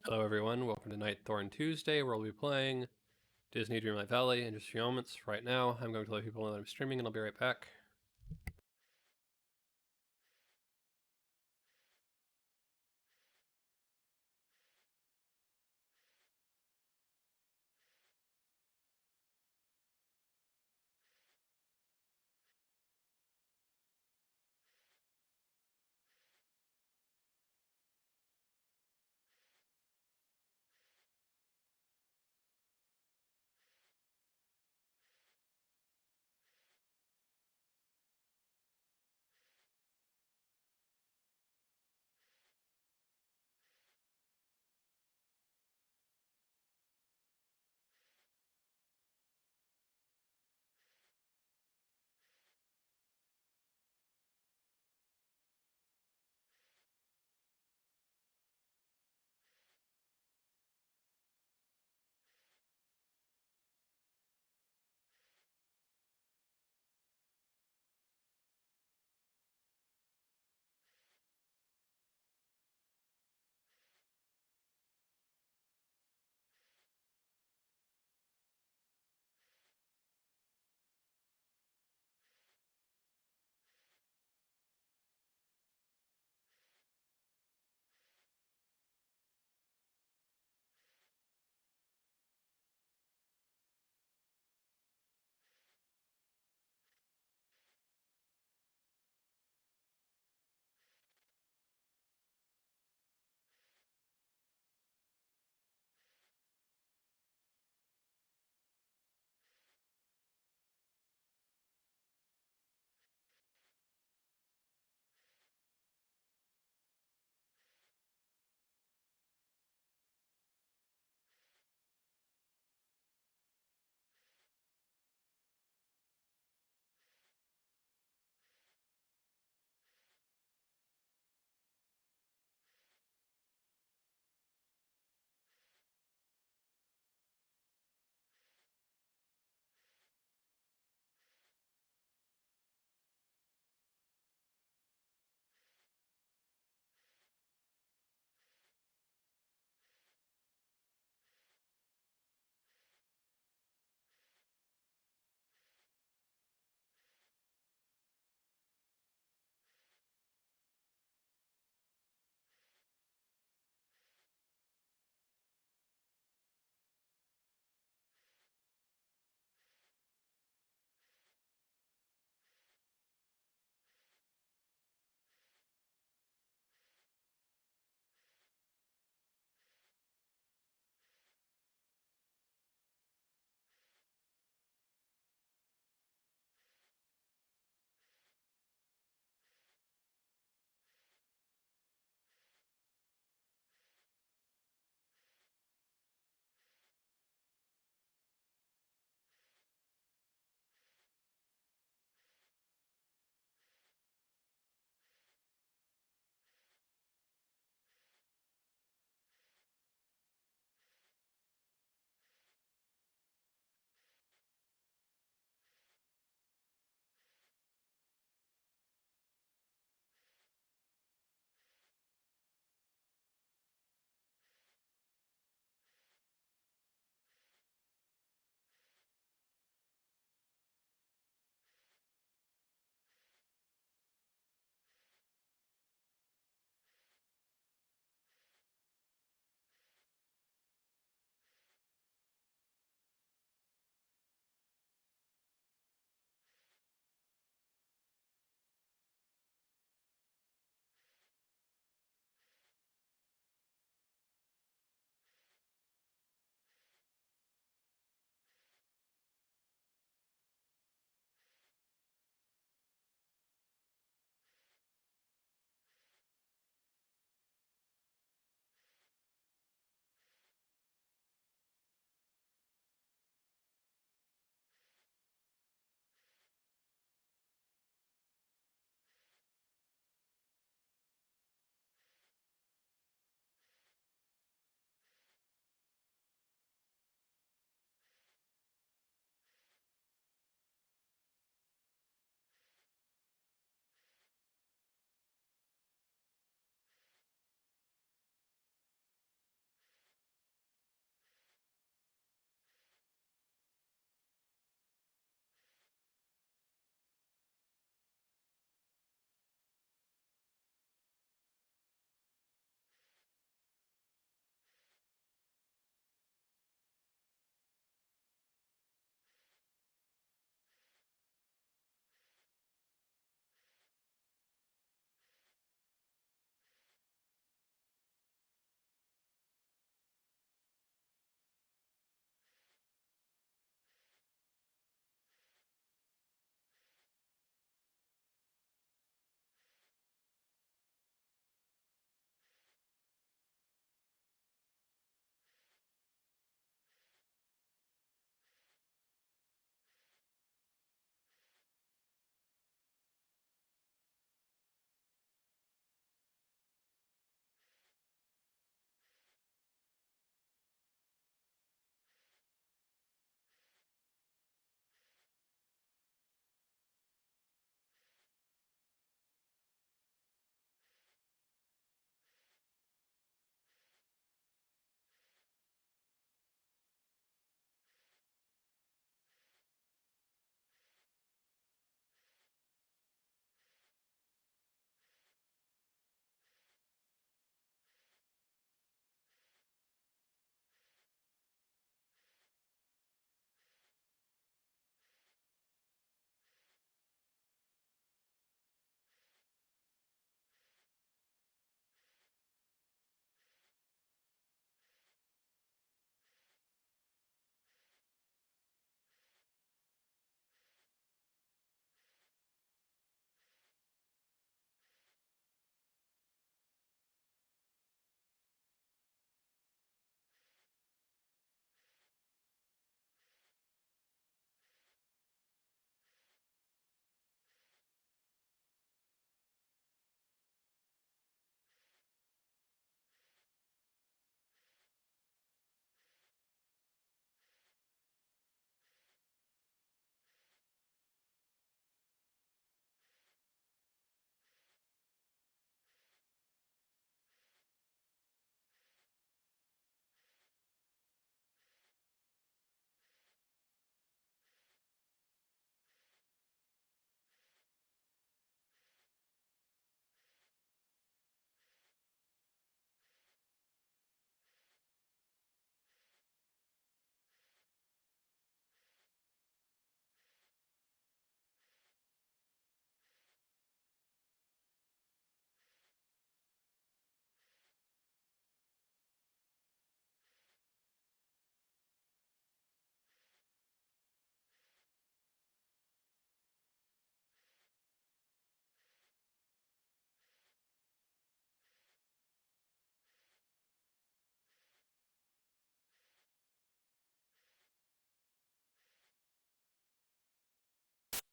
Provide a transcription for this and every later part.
Hello, everyone. Welcome to Night Thorn Tuesday, where we'll be playing Disney Dreamlight Valley in just a few moments. Right now, I'm going to let people know that I'm streaming, and I'll be right back.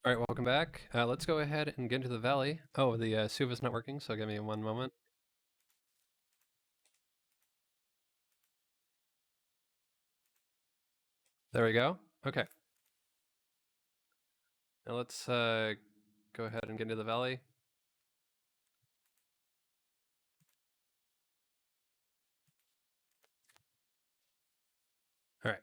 All right, welcome back. Let's go ahead and get into the valley. Oh, the Suva's not working, so give me one moment. There we go. Okay. Now let's go ahead and get into the valley. All right.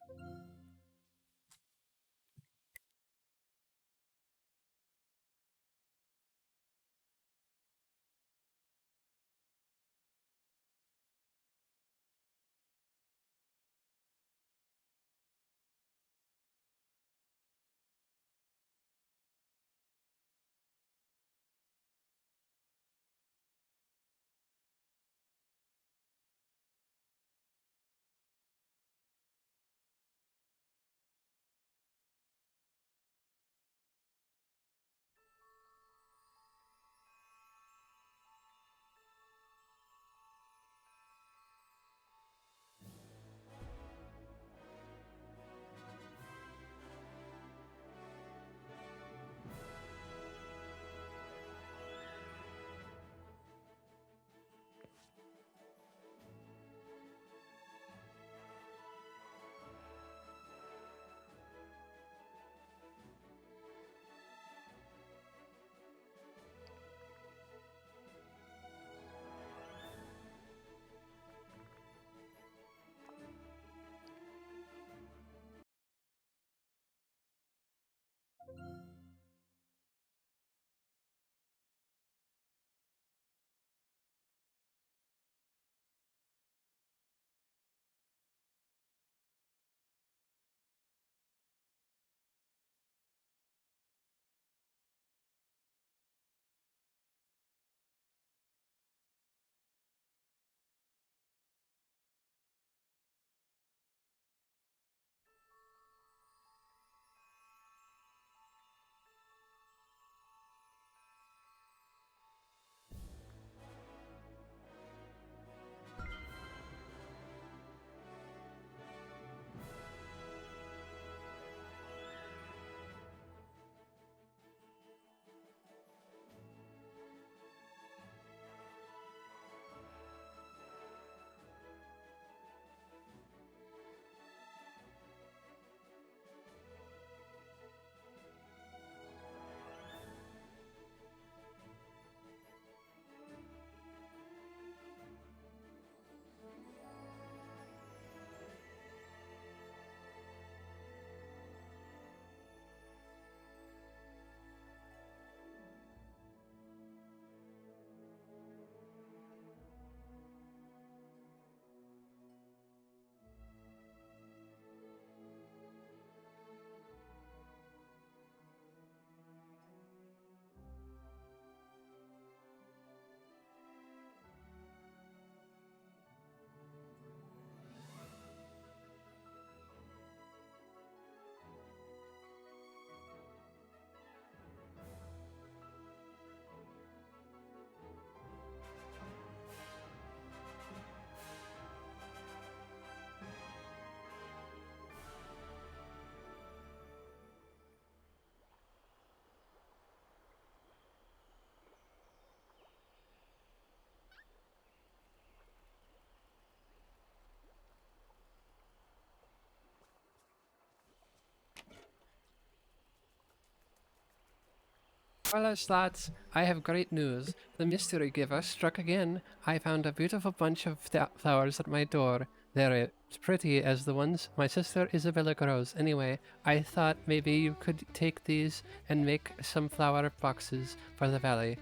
Hello, Slots. I have great news. The mystery giver struck again. I found a beautiful bunch of flowers at my door. They're as pretty as the ones my sister Isabella grows. Anyway, I thought maybe you could take these and make some flower boxes for the valley.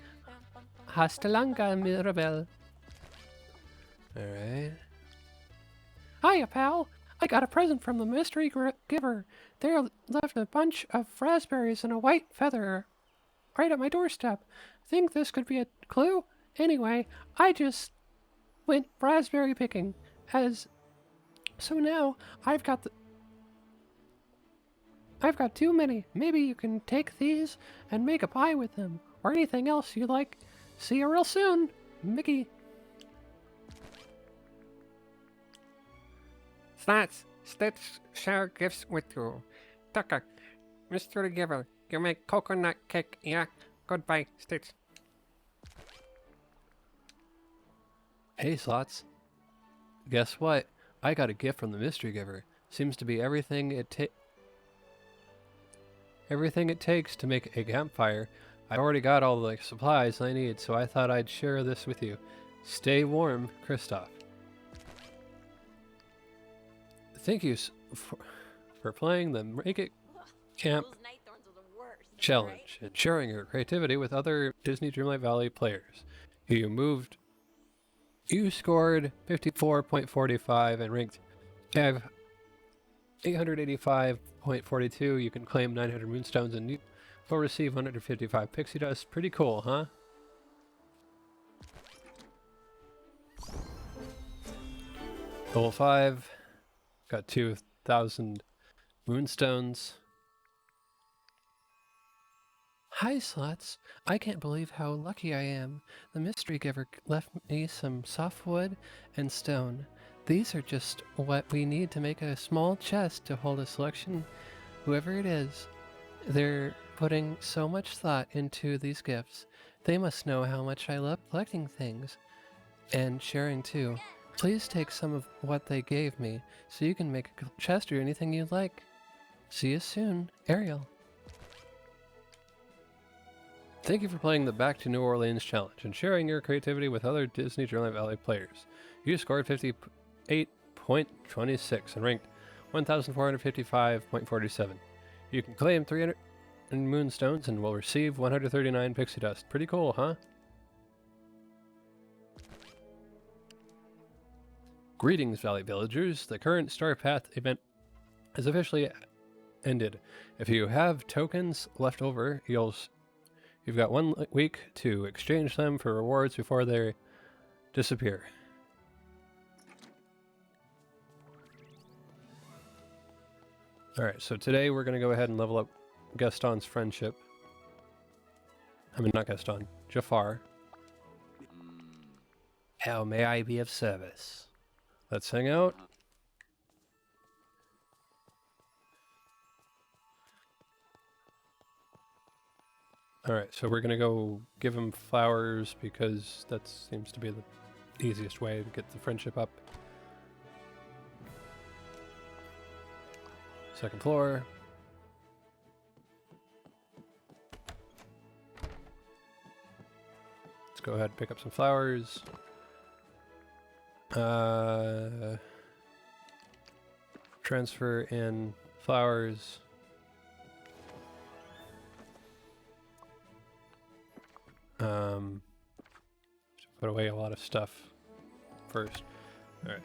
Hasta luego, Mirabelle. All right. Hiya, pal. I got a present from the mystery giver. They left a bunch of raspberries and a white feather right at my doorstep. Think this could be a clue? Anyway, I just went raspberry picking. So now I've got too many. Maybe you can take these and make a pie with them, or anything else you like. See you real soon, Mickey. Slots, let's share gifts with you. Tucker, Mr. Giver, You make coconut cake, yeah. Goodbye, Stitch. Hey, Slots. Guess what? I got a gift from the mystery giver. Seems to be everything it takes to make a campfire. I already got all the supplies I need, so I thought I'd share this with you. Stay warm, Kristoff. Thank you for playing the Make It Camp Challenge and sharing your creativity with other Disney Dreamlight Valley players. You scored 54.45 and ranked 885.42. You can claim 900 moonstones and you will receive 155 pixie dust. Pretty cool, huh? Level 5. Got 2,000 moonstones. Hi, Slots. I can't believe how lucky I am. The mystery giver left me some softwood and stone. These are just what we need to make a small chest to hold a selection. Whoever it is, they're putting so much thought into these gifts. They must know how much I love collecting things and sharing too. Please take some of what they gave me so you can make a chest or anything you'd like. See you soon, Ariel. Thank you for playing the Back to New Orleans challenge and sharing your creativity with other Disney Dreamlight Valley players. You scored 58.26 and ranked 1,455.47. You can claim 300 moonstones and will receive 139 pixie dust. Pretty cool, huh? Greetings, Valley Villagers. The current Star Path event has officially ended. If you have tokens left over, you've got 1 week to exchange them for rewards before they disappear. Alright, so today we're going to go ahead and level up Gaston's friendship. I mean, not Gaston, Jafar. How may I be of service? Let's hang out. Alright, so we're gonna go give him flowers because that seems to be the easiest way to get the friendship up. Second floor. Let's go ahead and pick up some flowers. Transfer in flowers. Put away a lot of stuff first. All right.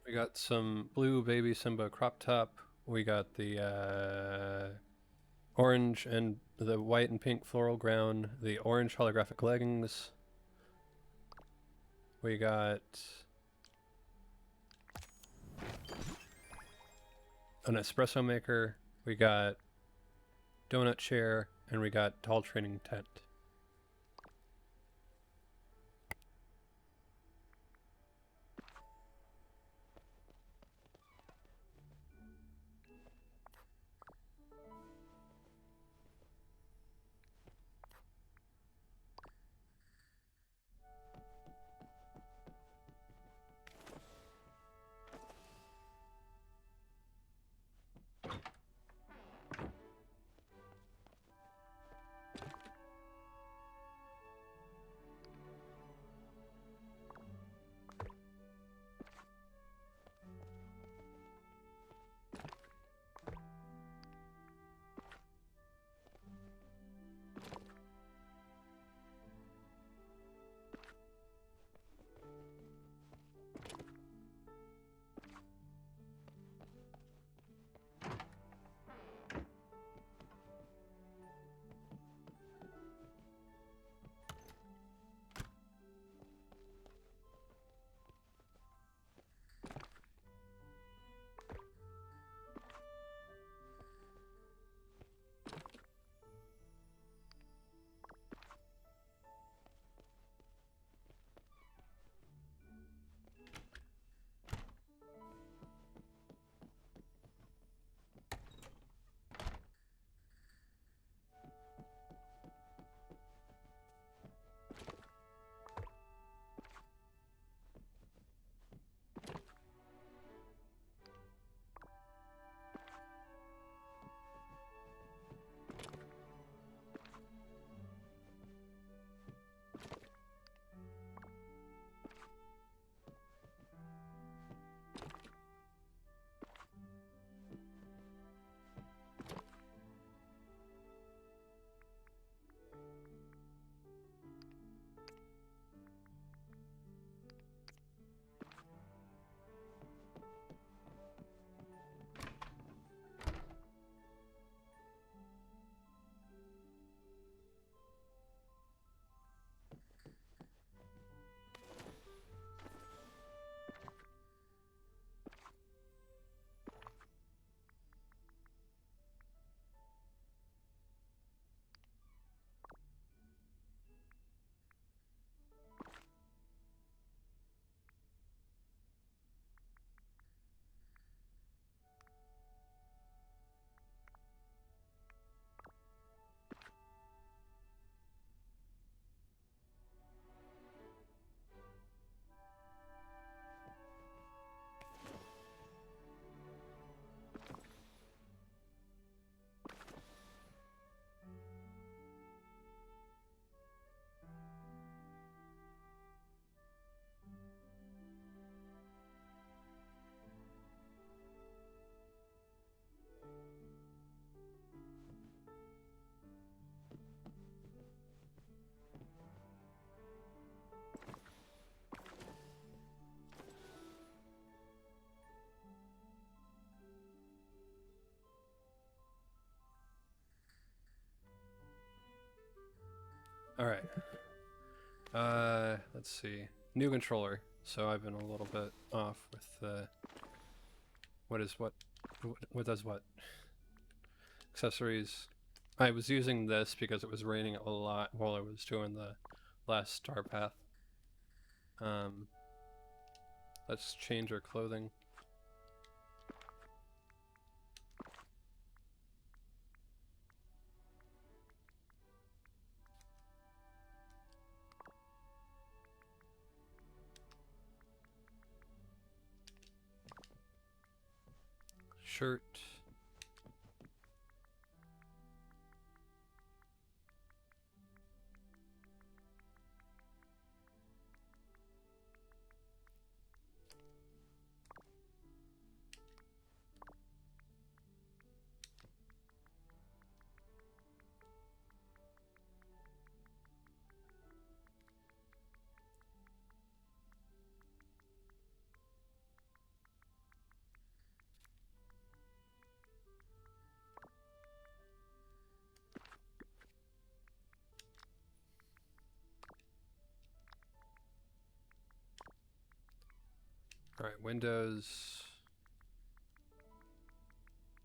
We got some blue baby Simba crop top. We got the orange and the white and pink floral ground, the orange holographic leggings. We got an espresso maker. We got donut chair, and we got tall training tent. All right. Let's see. New controller. So I've been a little bit off with what does what? Accessories. I was using this because it was raining a lot while I was doing the last star path. Let's change our clothing. Shirt. Alright, windows.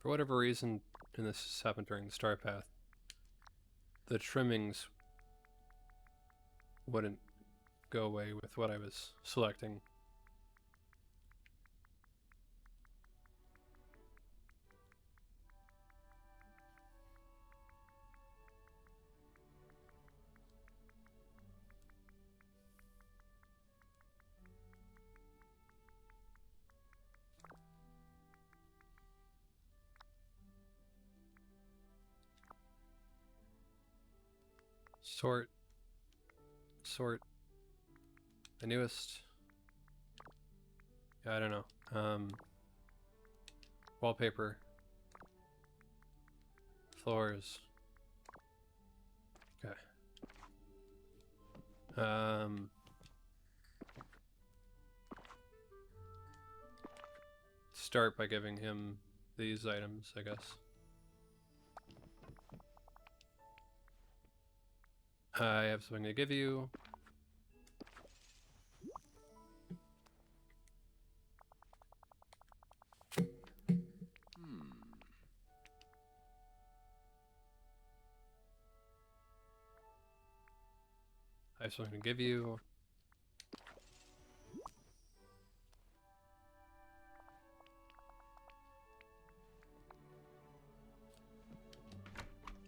For whatever reason, and this has happened during the star path, the trimmings wouldn't go away with what I was selecting. Sort, the newest, yeah, I don't know, wallpaper, floors, okay, start by giving him these items, I guess. I have something to give you. I have something to give you.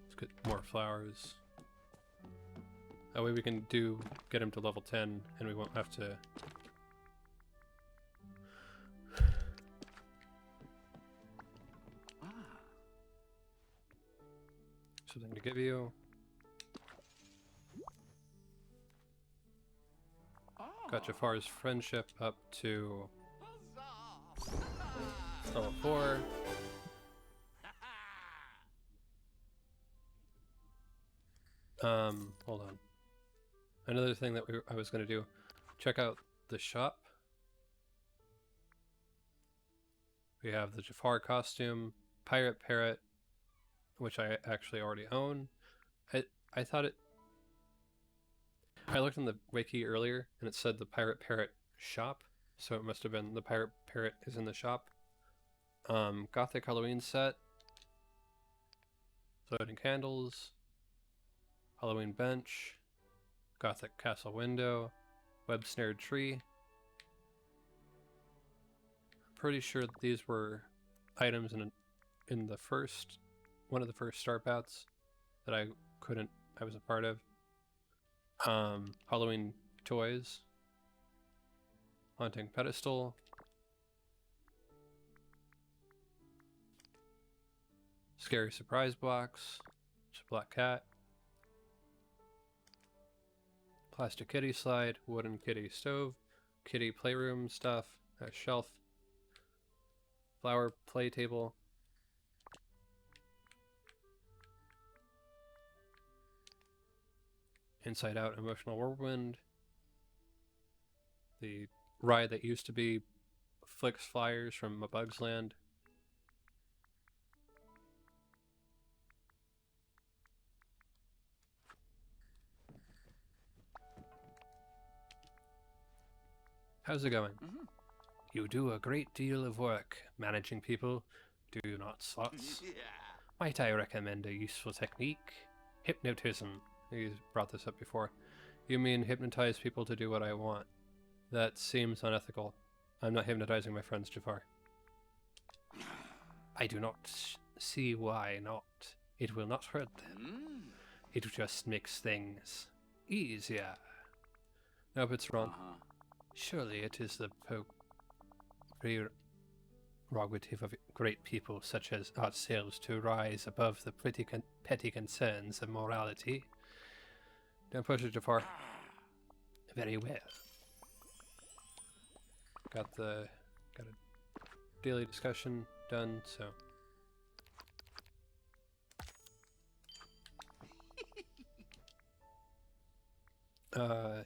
Let's get more flowers. That way we can get him to level 10 and we won't have to something to give you. Got Jafar's friendship up to level 4. Hold on. Another thing that I was going to do, check out the shop. We have the Jafar costume, Pirate Parrot, which I actually already own. I thought it... I looked in the wiki earlier, and it said the Pirate Parrot shop, so it must have been the Pirate Parrot is in the shop. Gothic Halloween set. Floating candles. Halloween bench. Gothic castle window. Web snared tree. Pretty sure that these were items in the first one of the first star paths that I was a part of. Halloween toys. Haunting pedestal. Scary surprise box. Black cat. Plastic kitty slide. Wooden kitty stove. Kitty playroom stuff. A shelf. Flower play table. Inside Out Emotional Whirlwind. The ride that used to be Flicks Flyers from A Bug's Land. How's it going? You do a great deal of work managing people, do you not, Slots? Might I recommend a useful technique? Hypnotism. He's brought this up before. You mean hypnotize people to do what I want? That seems unethical. I'm not hypnotizing my friends, Jafar. I do not see why not. It will not hurt them. It just makes things easier. Nope, it's wrong. Surely it is the prerogative of great people such as ourselves to rise above the petty concerns of morality. Don't push it, Jafar. Very well. Got a daily discussion done, so. I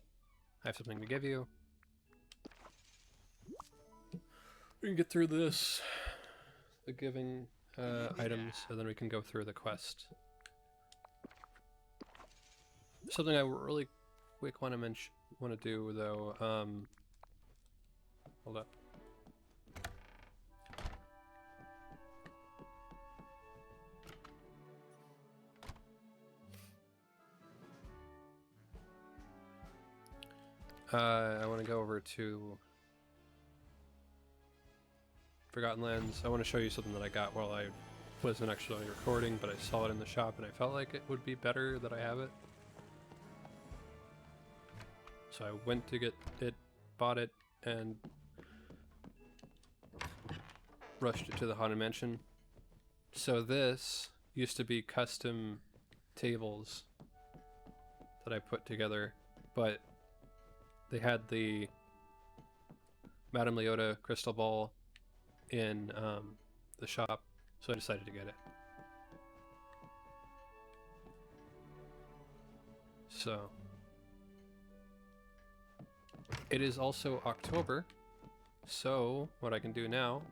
have something to give you. We can get through this, the giving items, and then we can go through the quest. Something I really quick want to do though. Hold up. I want to go over to Forgotten Lands. I want to show you something that I got while I wasn't actually recording, but I saw it in the shop and I felt like it would be better that I have it. So I went to get it, bought it, and rushed it to the Haunted Mansion. So this used to be custom tables that I put together, but they had the Madame Leota crystal ball in the shop, so I decided to get it. So it is also October, so what I can do now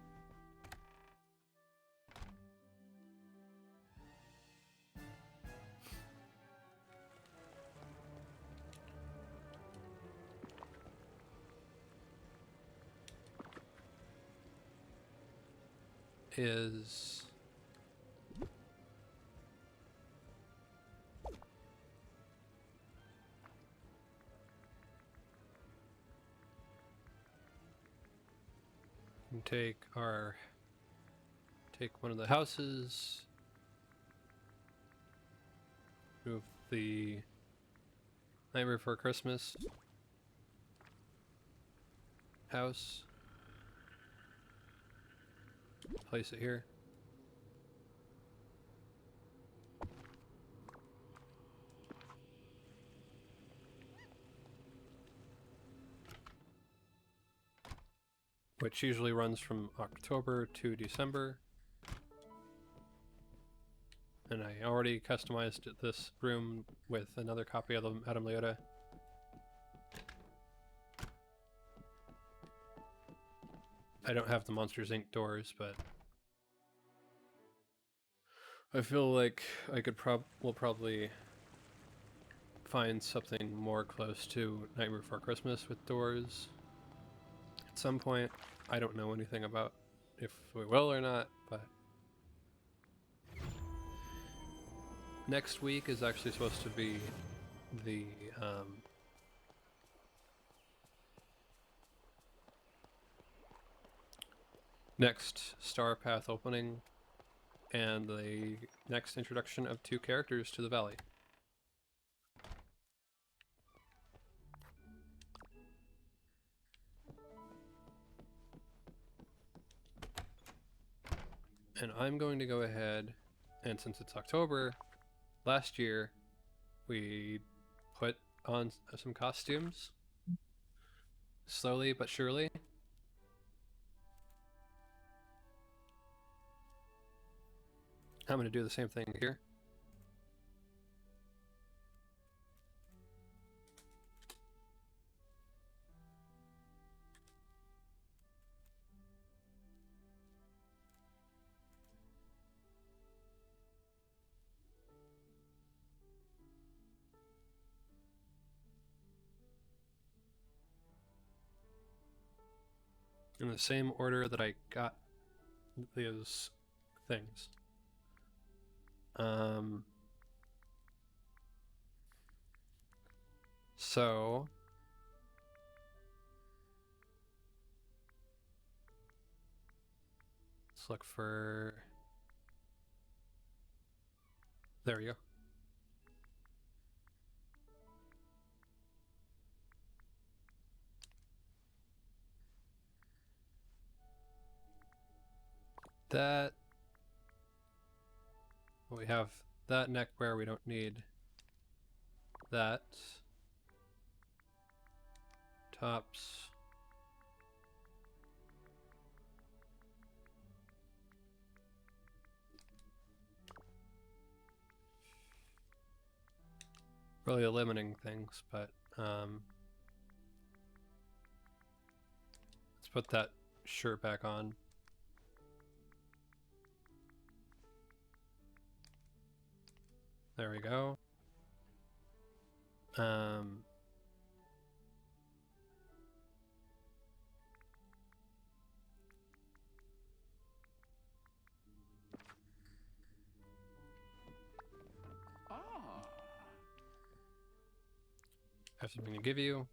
is take one of the houses, move the Nightmare Before Christmas house, place it here. Which usually runs from October to December. And I already customized this room with another copy of the Madame Leota. I don't have the Monsters Inc. doors, but I feel like I could probably find something more close to Nightmare Before Christmas with doors at some point. I don't know anything about if we will or not, but next week is actually supposed to be the next Star Path opening and the next introduction of 2 characters to the valley. And I'm going to go ahead, and since it's October, last year we put on some costumes, slowly but surely. I'm going to do the same thing here. in the same order that I got those things. So let's look for, there we go. That, we have that neckwear, we don't need that. Tops. Really limiting things, but let's put that shirt back on. There we go. I have something to give you.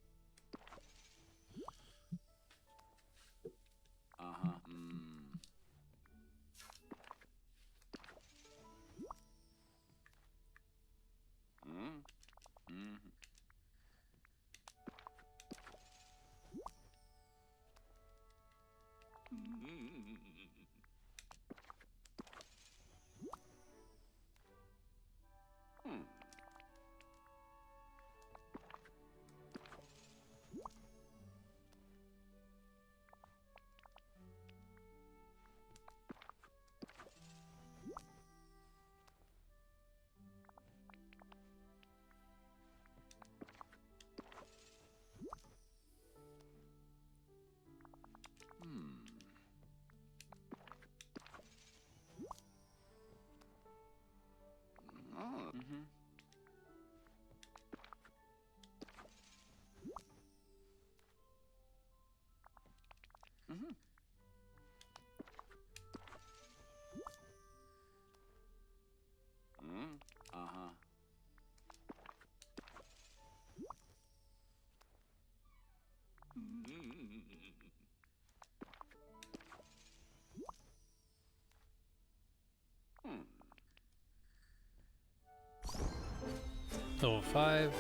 Level 5.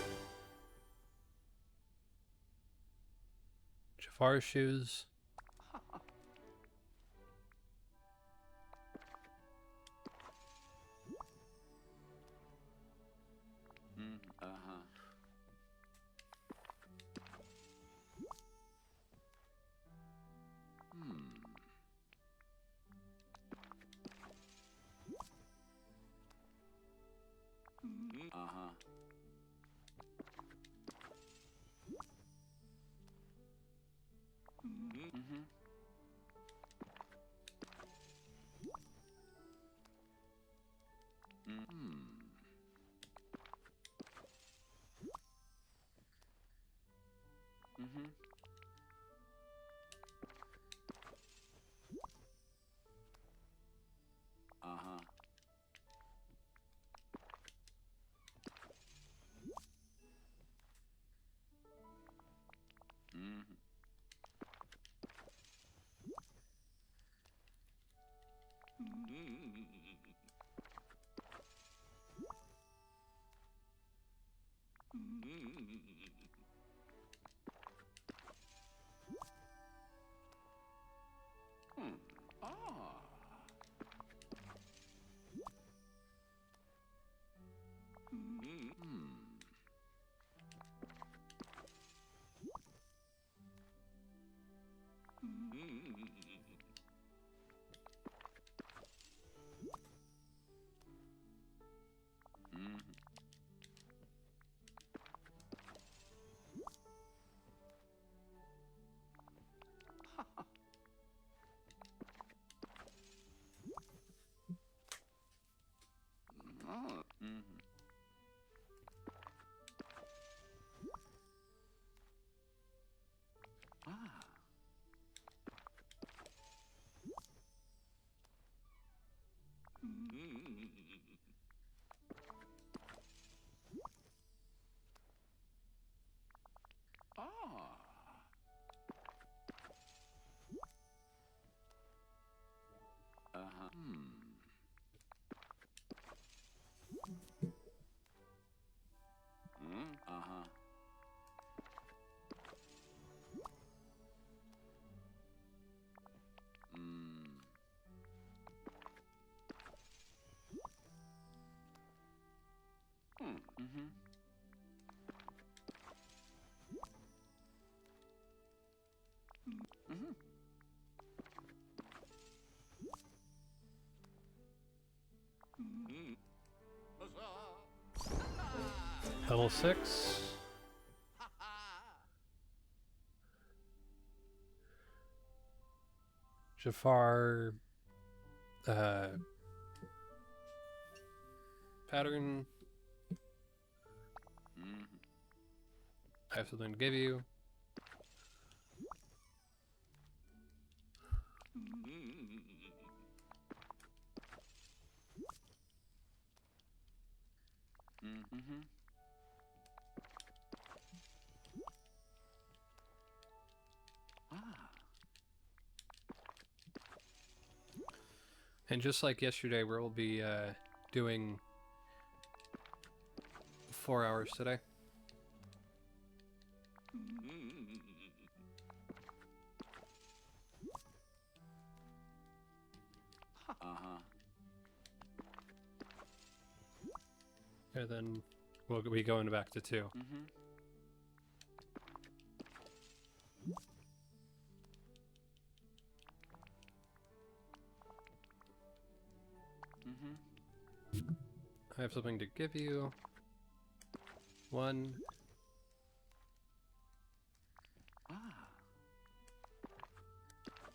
Jafar shoes. Level 6. Jafar pattern. I have something to give you. And just like yesterday, we'll be doing 4 hours today. And then we'll be going back to 2. I have something to give you. 1.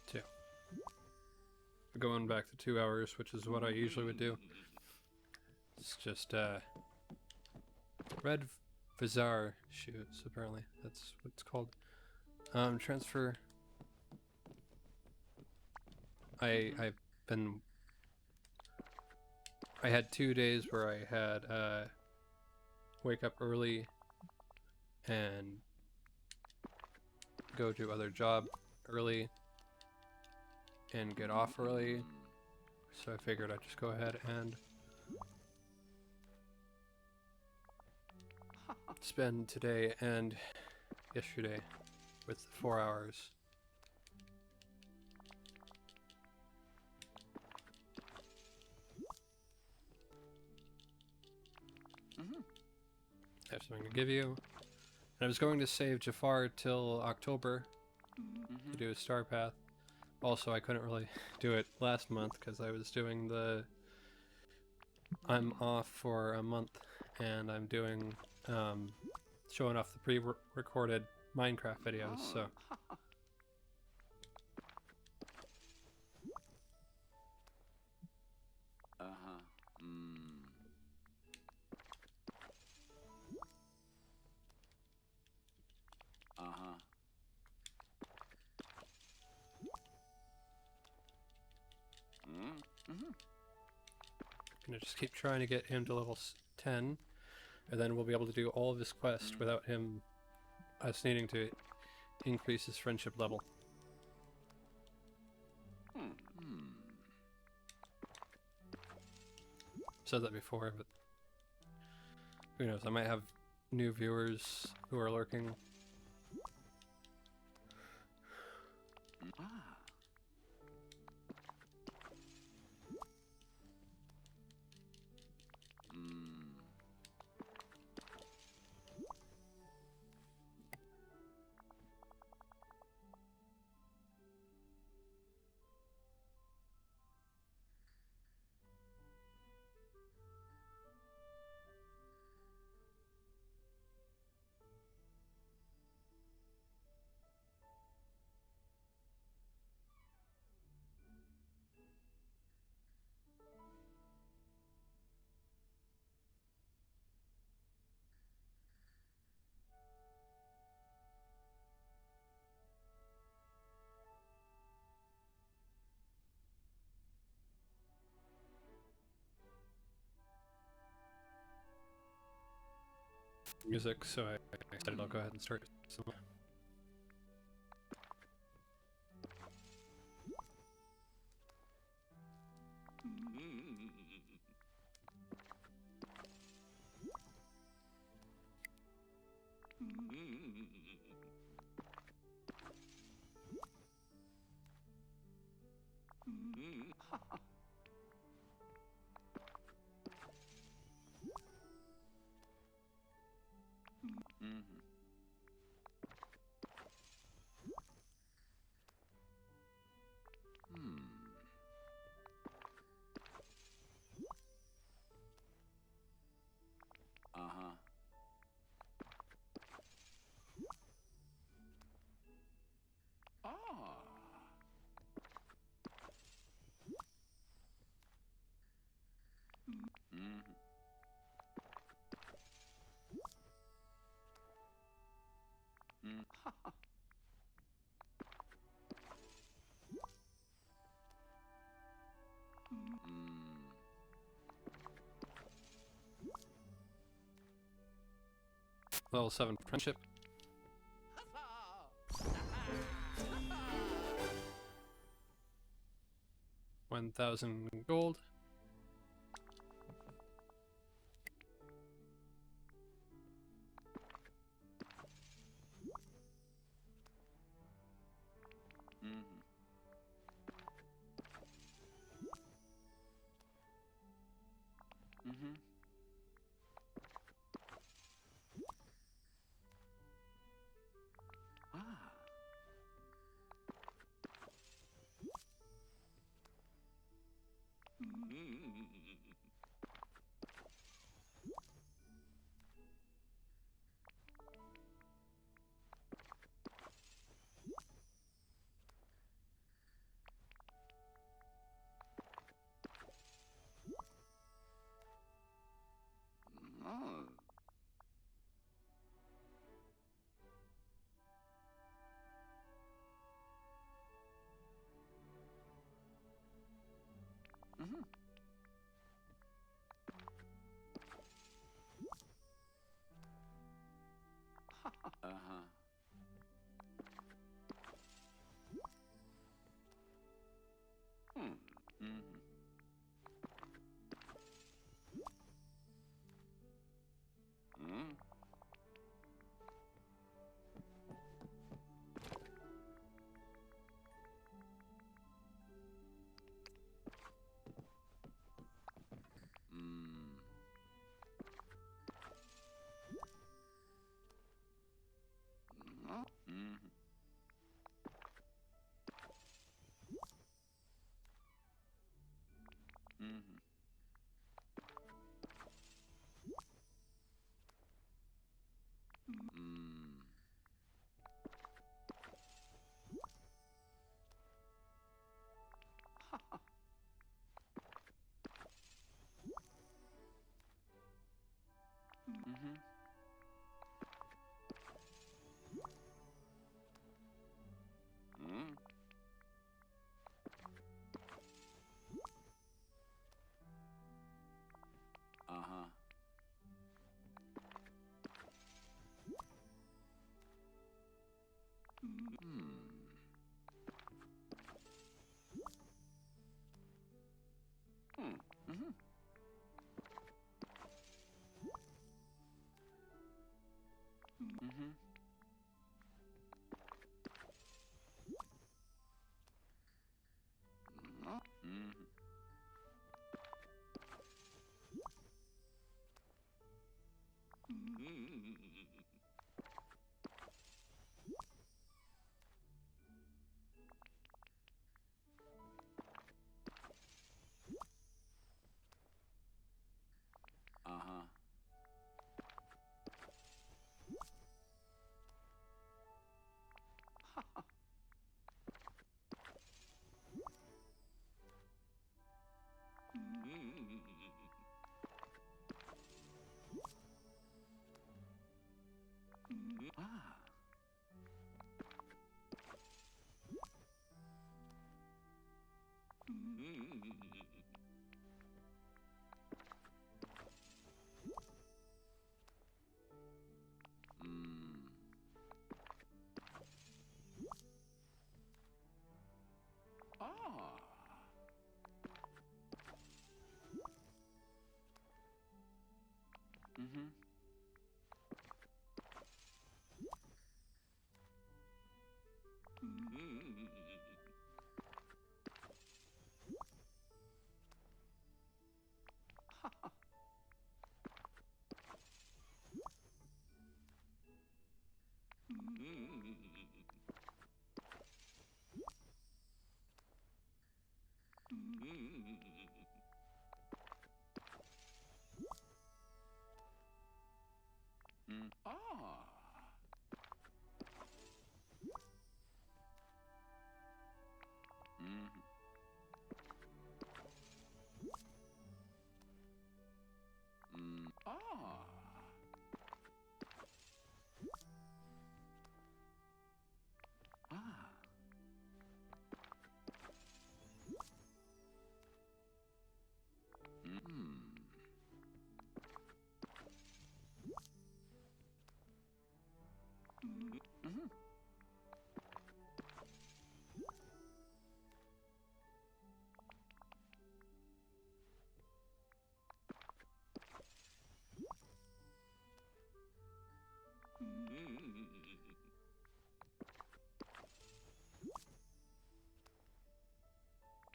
Two. We're going back to 2 hours, which is what I usually would do. It's just red Vizar shoes, apparently. That's what it's called. Transfer. I had 2 days where I had wake up early and go to other job early and get off early, so I figured I'd just go ahead and spend today and yesterday with 4 hours. I have something to give you. And I was going to save Jafar till October to do a star path. Also, I couldn't really do it last month because I was doing the... I'm off for a month and I'm doing... showing off the pre-recorded Minecraft videos, so... Gonna just keep trying to get him to level 10, and then we'll be able to do all of his quests without us needing to increase his friendship level. Said that before, but who knows? I might have new viewers who are lurking. Music, so I decided I'll go ahead and start some. Level 7 friendship. 1,000 gold.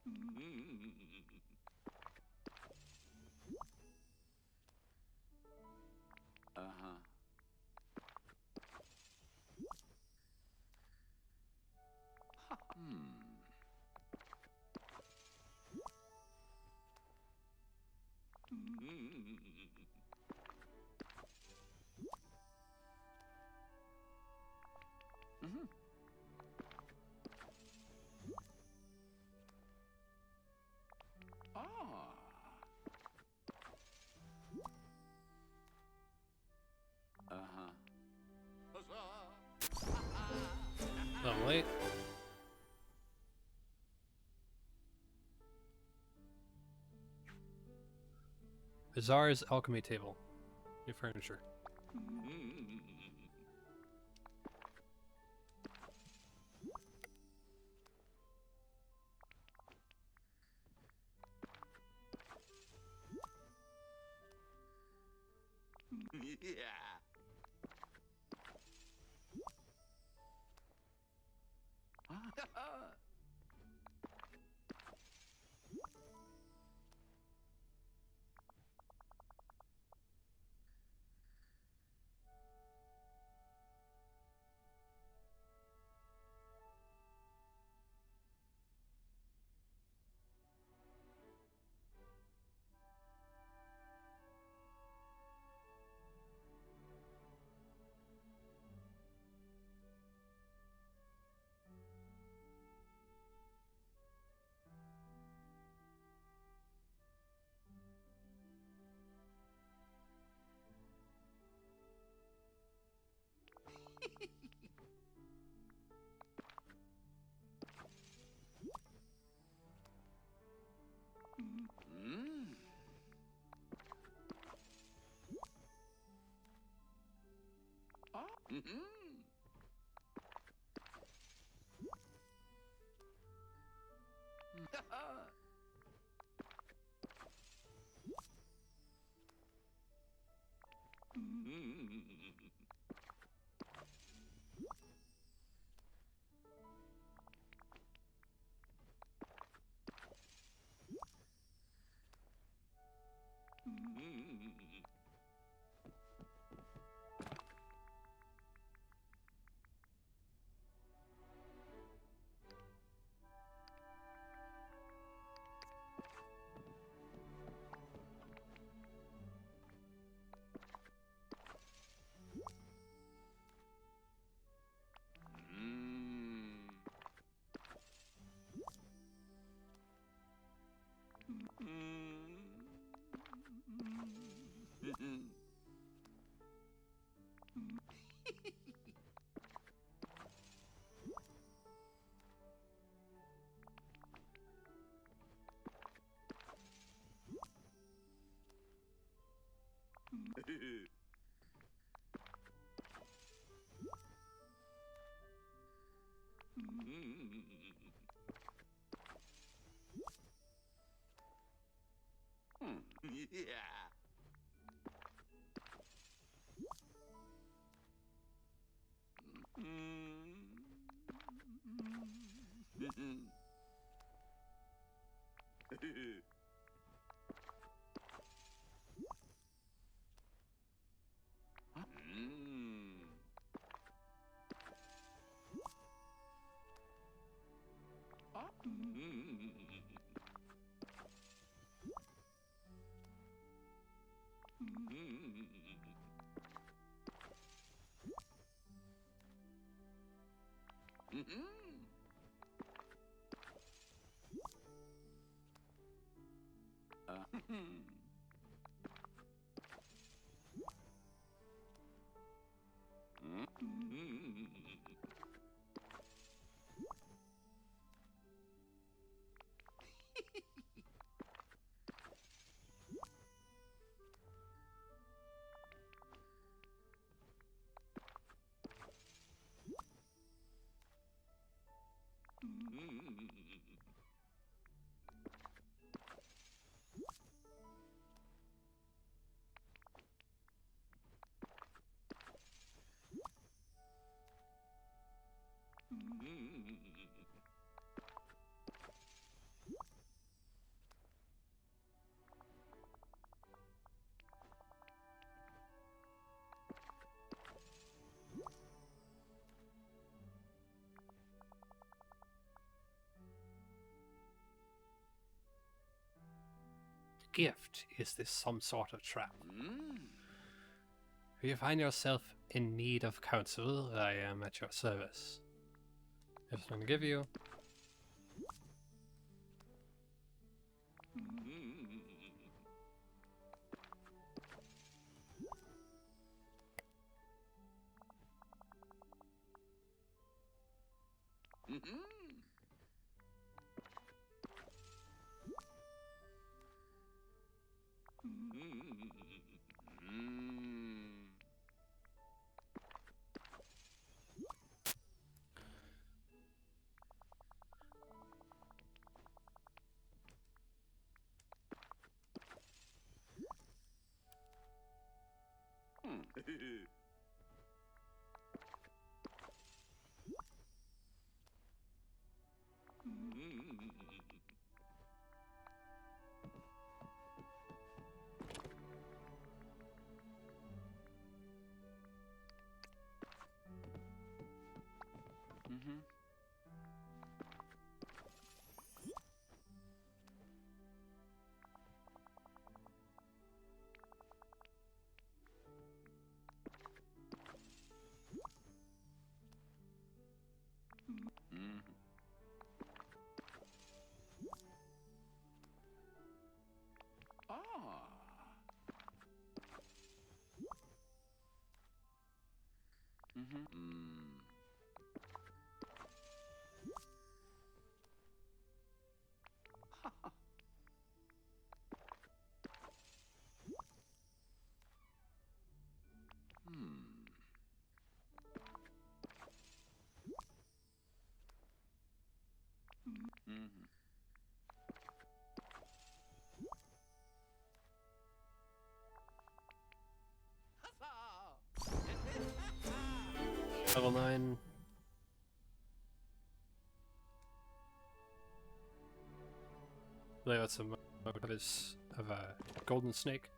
Uh-huh. Mhm. Ah. Uh-huh. I'm late. Azar's alchemy table. New furniture. Yeah. Mm. Ah. Mm-mm. Yeah. gift? Is this some sort of trap? Mm. If you find yourself in need of counsel, I am at your service. Just going to give you. Level 9. I believe that's a motive of a golden snake.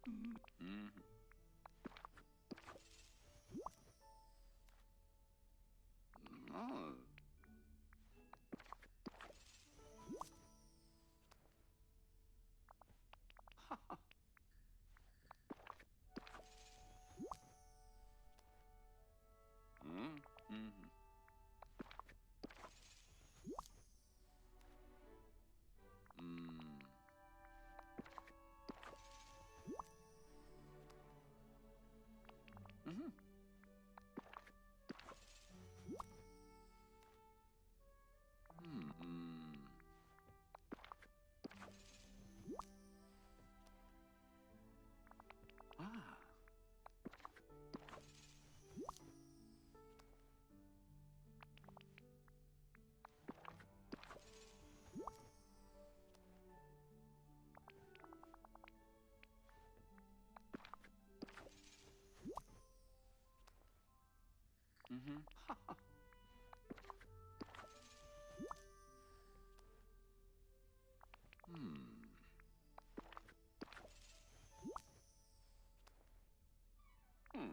Mm. Oh. Mm. Mhm. Mm. Mhm. Mm. Mm. Ah. Mhm. Hmm. Hmm.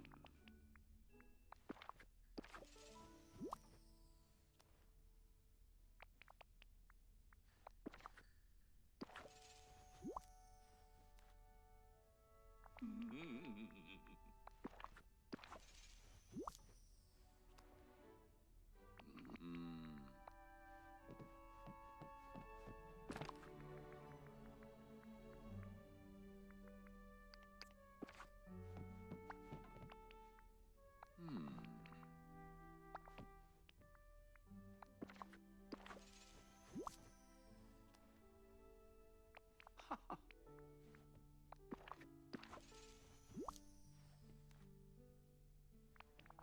Mm. Mm. Hmm.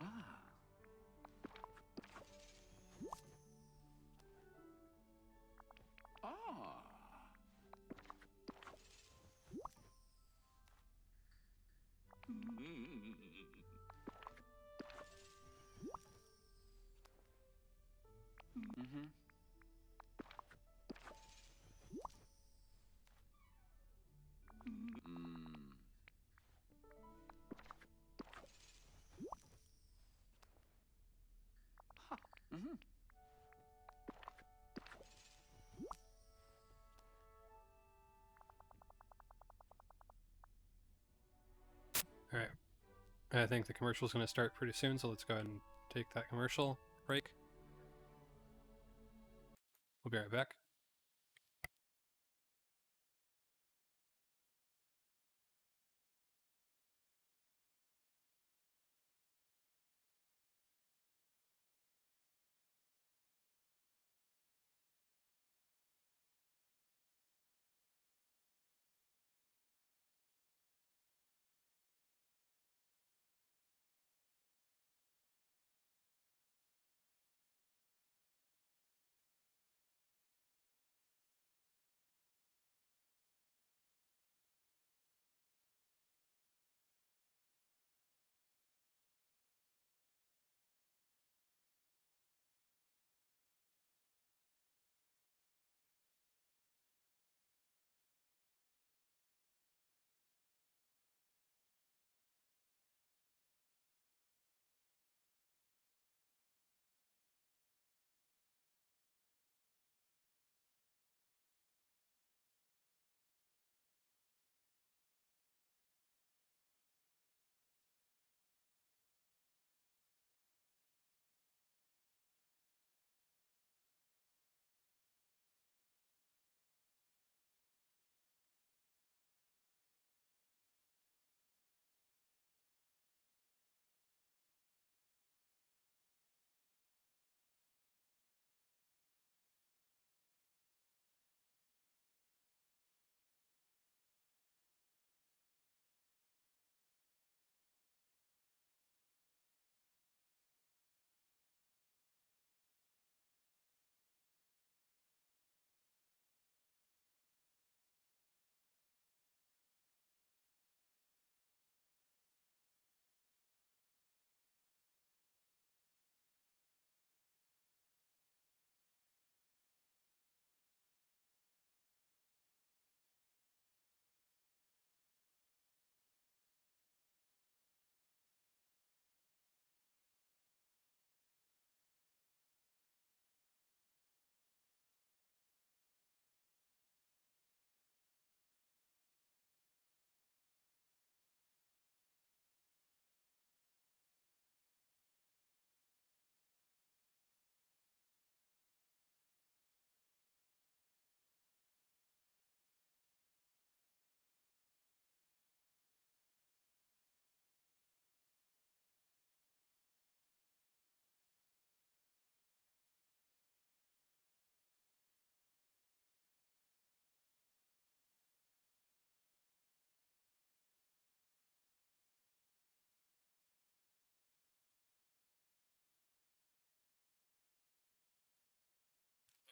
Ah. Ah. Mm. Mhm. Mm. Mhm. All right. I think the commercial's going to start pretty soon, so let's go ahead and take that commercial break. We'll be right back.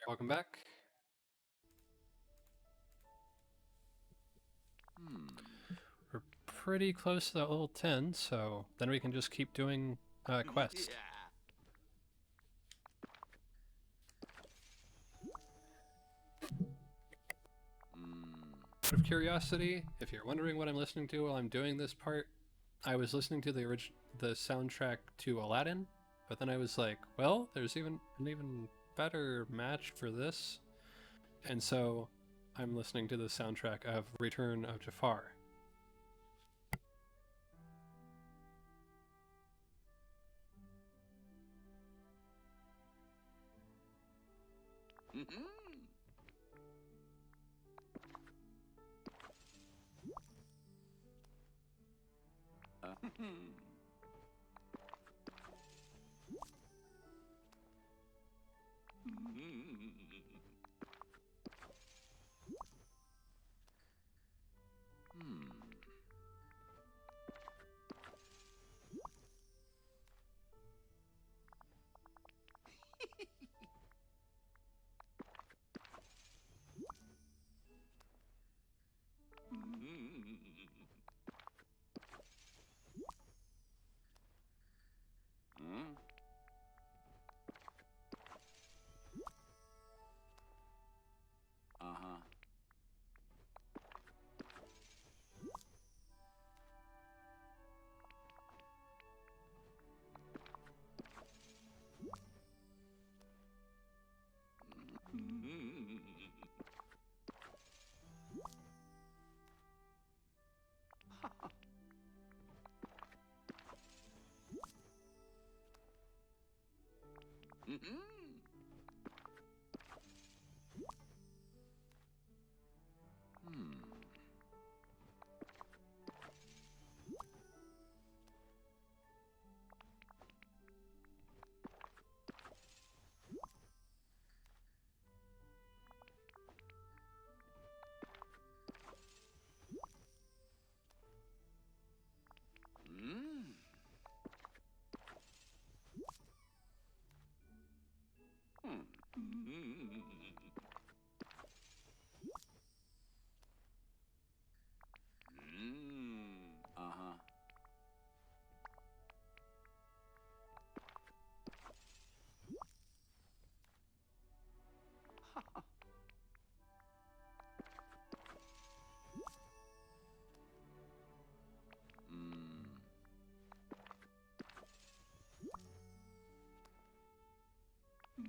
Welcome back. We're pretty close to that level 10, so then we can just keep doing quests. Out of curiosity, if you're wondering what I'm listening to while I'm doing this part, I was listening to the soundtrack to Aladdin, but then I was like, well, there's an even better match for this, and so I'm listening to the soundtrack of Return of Jafar. Uh-huh. Uh-huh.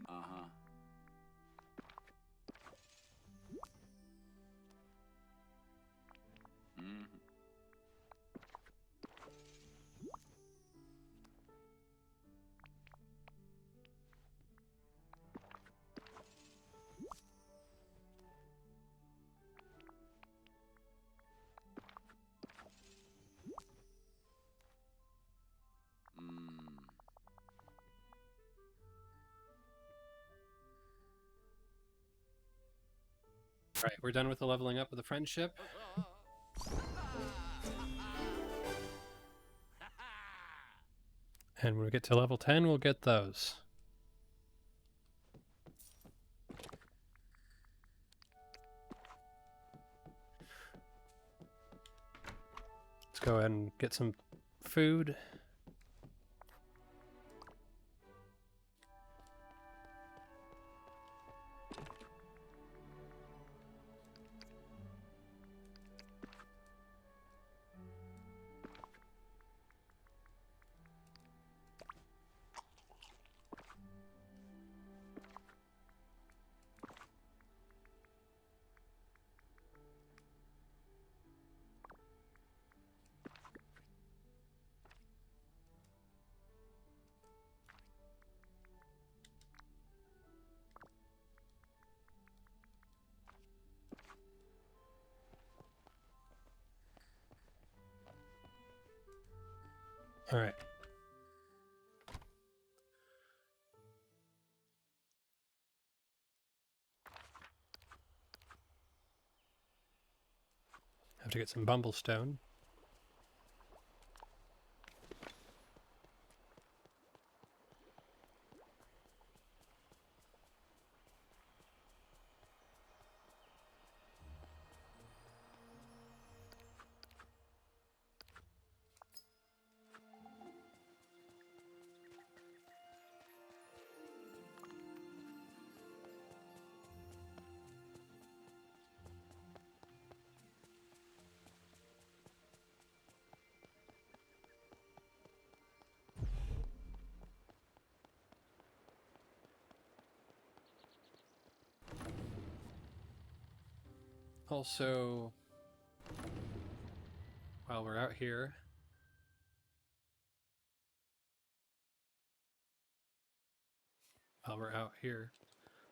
Uh-huh. Alright, we're done with the leveling up of the friendship. And when we get to level 10, we'll get those. Let's go ahead and get some food. All right. Have to get some bumblestone. Also, while we're out here,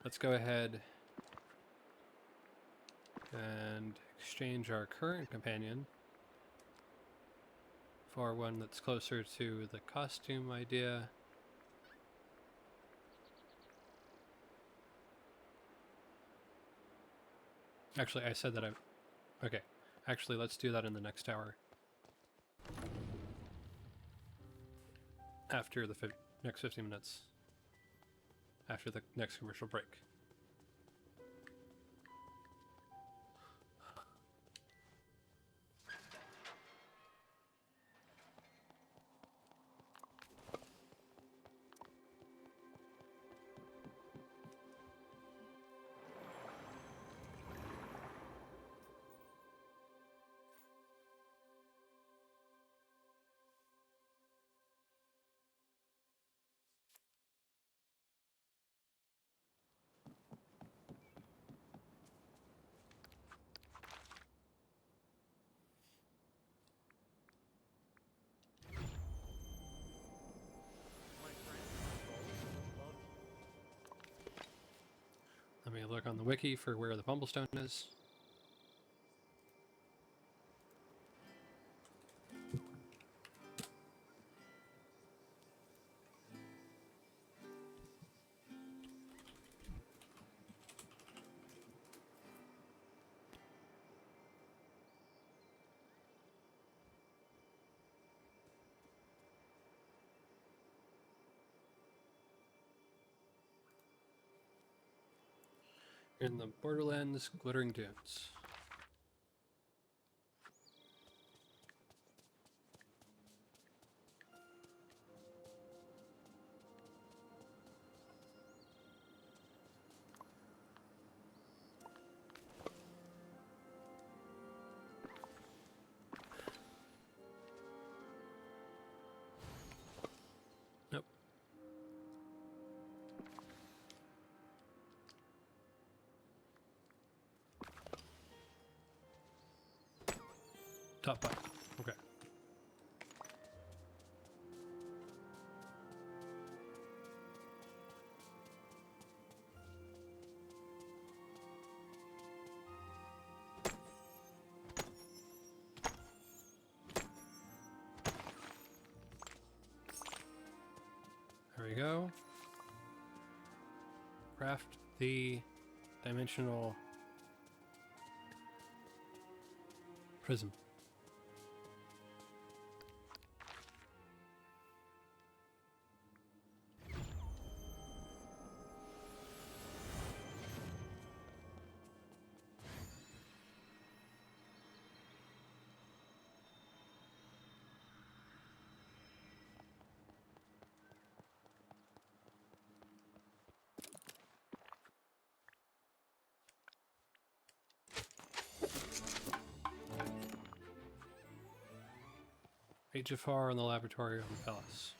let's go ahead and exchange our current companion for one that's closer to the costume idea. Actually, I said that okay. Actually, let's do that in the next hour. After the next 15 minutes. After the next commercial break. Let me look on the wiki for where the Bumblestone is. In the Borderlands Glittering Dunes. Nope. Top 5. Okay. There we go. Craft the dimensional prism. Jafar in the laboratory on the palace.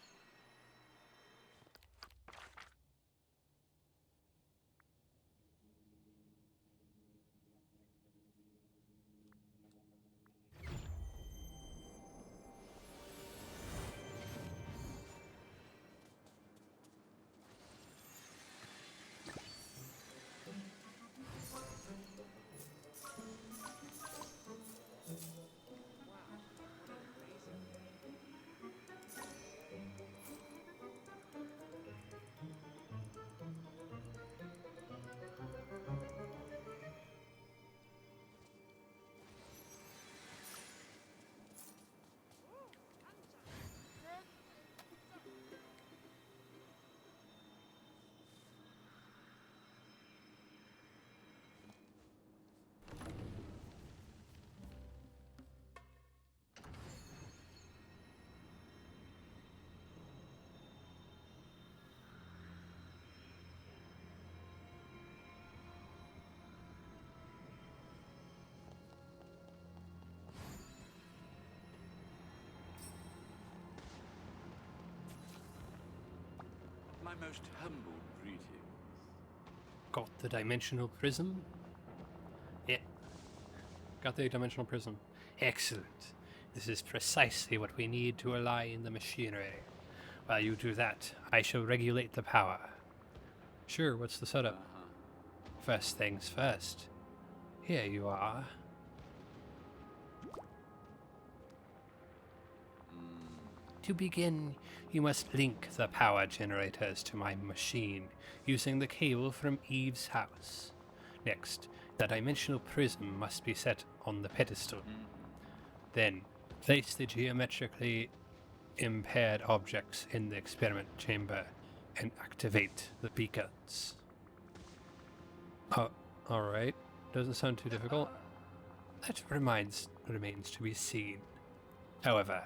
My most humble greetings. Got the dimensional prism. Yeah. Got the 8-dimensional prism. Excellent. This is precisely what we need to align the machinery. While you do that, I shall regulate the power. Sure, what's the setup? First things first. Here you are. To begin, you must link the power generators to my machine using the cable from Eve's house. Next, the dimensional prism must be set on the pedestal. Then, place the geometrically impaired objects in the experiment chamber and activate the beacons. Alright. Doesn't sound too difficult. That remains to be seen. However,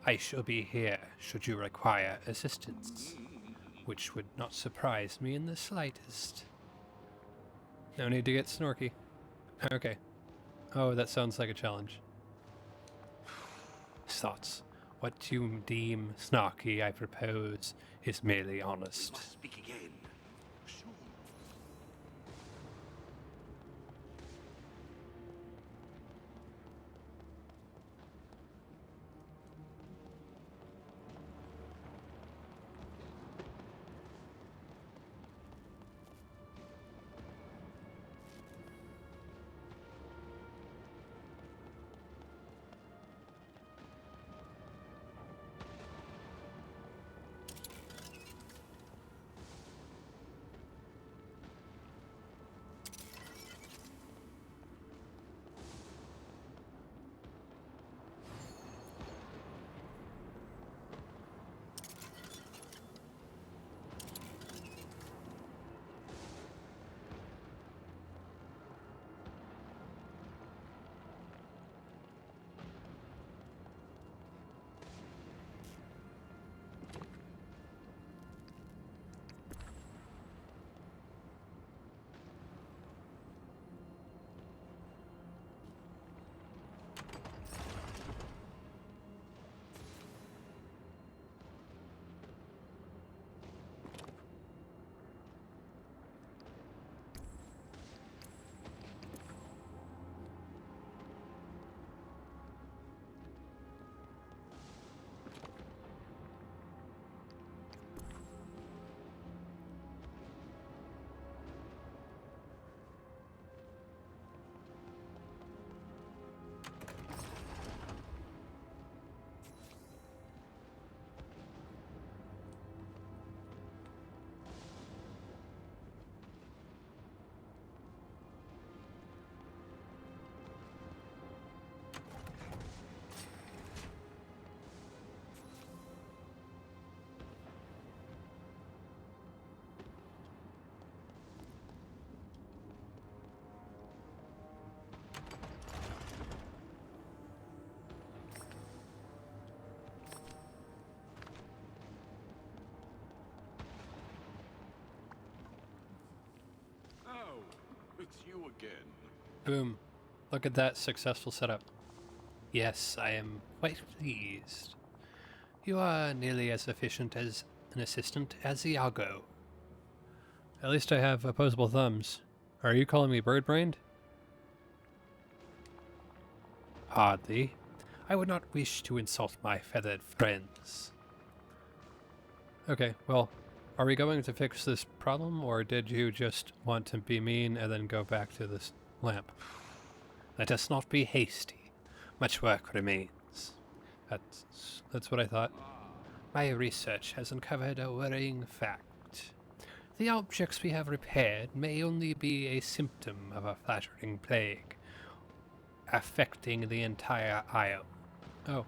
I shall be here should you require assistance, which would not surprise me in the slightest. No need to get snorky. Okay. Oh, that sounds like a challenge. Thoughts. What you deem snarky, I propose, is merely honest. Must speak again. Sure. Oh, it's you again. Boom. Look at that successful setup. Yes, I am quite pleased. You are nearly as efficient as an assistant as Iago. At least I have opposable thumbs. Are you calling me bird-brained? Hardly. I would not wish to insult my feathered friends. Okay, well, are we going to fix this problem, or did you just want to be mean and then go back to this lamp? Let us not be hasty. Much work remains. That's what I thought. My research has uncovered a worrying fact. The objects we have repaired may only be a symptom of a flattering plague, affecting the entire isle. Oh,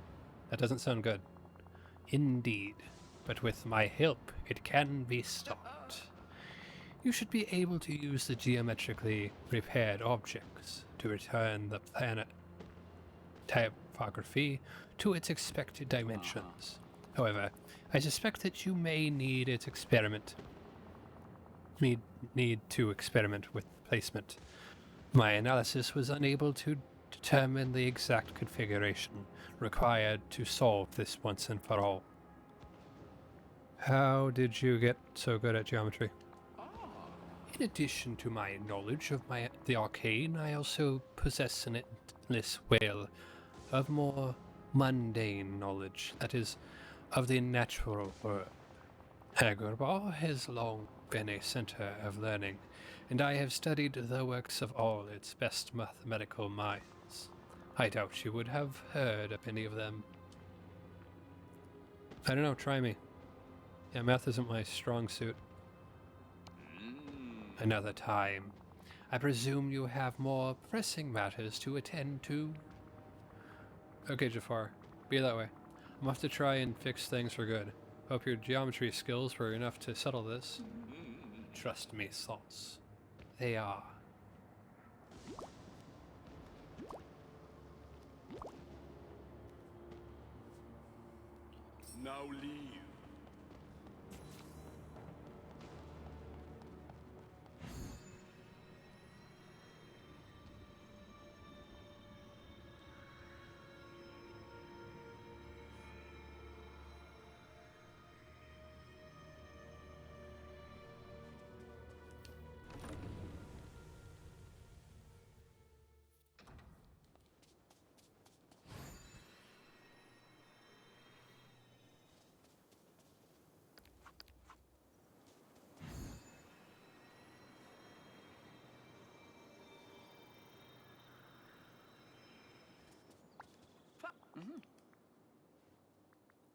that doesn't sound good. Indeed, but with my help, it can be stopped. You should be able to use the geometrically repaired objects to return the planet typography to its expected dimensions. However, I suspect that you may need to experiment with placement. My analysis was unable to determine the exact configuration required to solve this once and for all. How did you get so good at geometry? In addition to my knowledge of the arcane, I also possess an countless well of more mundane knowledge, that is, of the natural world. Agrabah has long been a center of learning, and I have studied the works of all its best mathematical minds. I doubt you would have heard of any of them. I don't know, try me. Yeah, math isn't my strong suit. Another time. I presume you have more pressing matters to attend to. Okay, Jafar. Be that way. I'm off to try and fix things for good. Hope your geometry skills were enough to settle this. Trust me, Slots. They are. Now leave.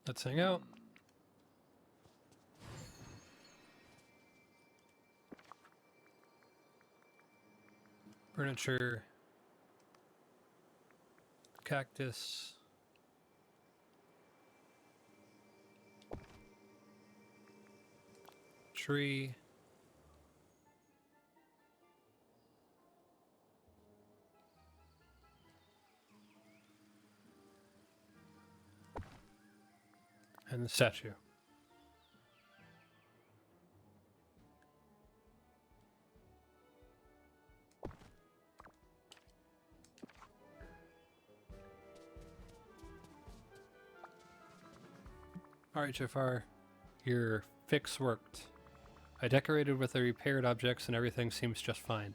Let's hang out. Furniture. Cactus. Tree. And the statue. Alright, Jafar. Your fix worked. I decorated with the repaired objects and everything seems just fine.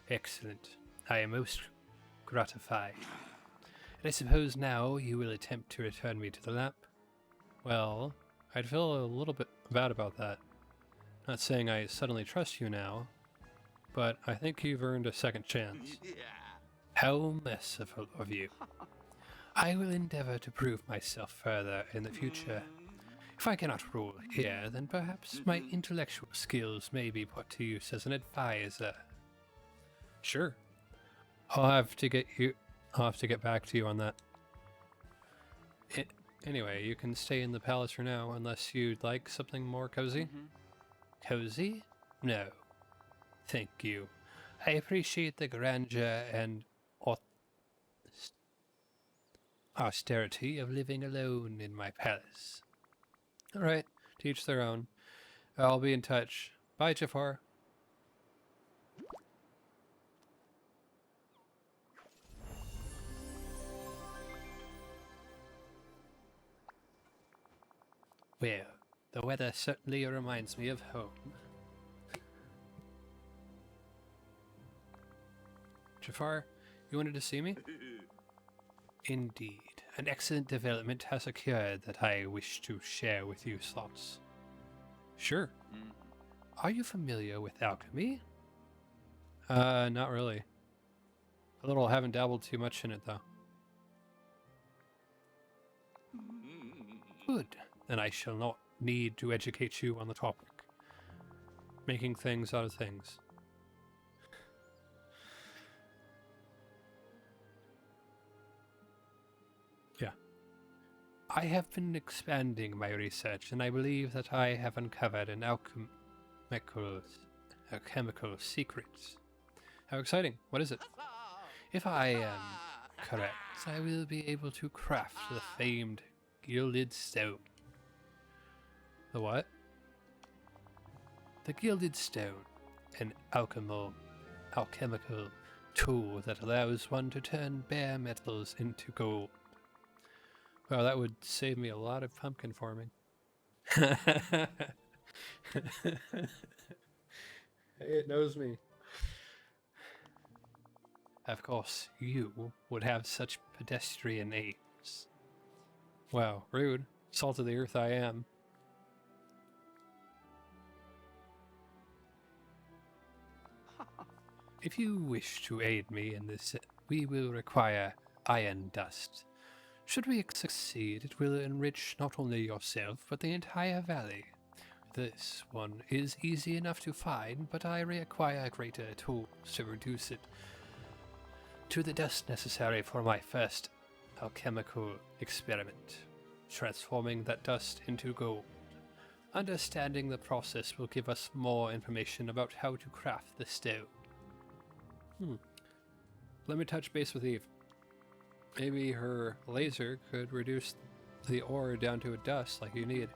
Excellent. I am most gratified. And I suppose now you will attempt to return me to the lab? Well, I'd feel a little bit bad about that. Not saying I suddenly trust you now, but I think you've earned a second chance. How merciful of you. I will endeavor to prove myself further in the future. If I cannot rule here, then perhaps my intellectual skills may be put to use as an advisor. Sure. I'll have to get back to you on that. Anyway, you can stay in the palace for now, unless you'd like something more cozy. Cozy? No. Thank you. I appreciate the grandeur and austerity of living alone in my palace. Alright, to each their own. I'll be in touch. Bye, Jafar. Well, the weather certainly reminds me of home. Jafar, you wanted to see me? Indeed. An excellent development has occurred that I wish to share with you, Slots. Sure. Are you familiar with alchemy? Not really. Haven't dabbled too much in it, though. Good. Then I shall not need to educate you on the topic. Making things out of things. Yeah. I have been expanding my research, and I believe that I have uncovered an alchemical secret. How exciting. What is it? If I am correct, I will be able to craft the famed gilded stone. The what? The gilded stone, an alchemical tool that allows one to turn bare metals into gold. Well, that would save me a lot of pumpkin farming. It knows me. Of course, you would have such pedestrian aims. Wow, rude. Salt of the earth I am. If you wish to aid me in this, we will require iron dust. Should we succeed, it will enrich not only yourself, but the entire valley. This one is easy enough to find, but I require greater tools to reduce it to the dust necessary for my first alchemical experiment, transforming that dust into gold. Understanding the process will give us more information about how to craft the stone. Let me touch base with Eve. Maybe her laser could reduce the ore down to a dust like you need.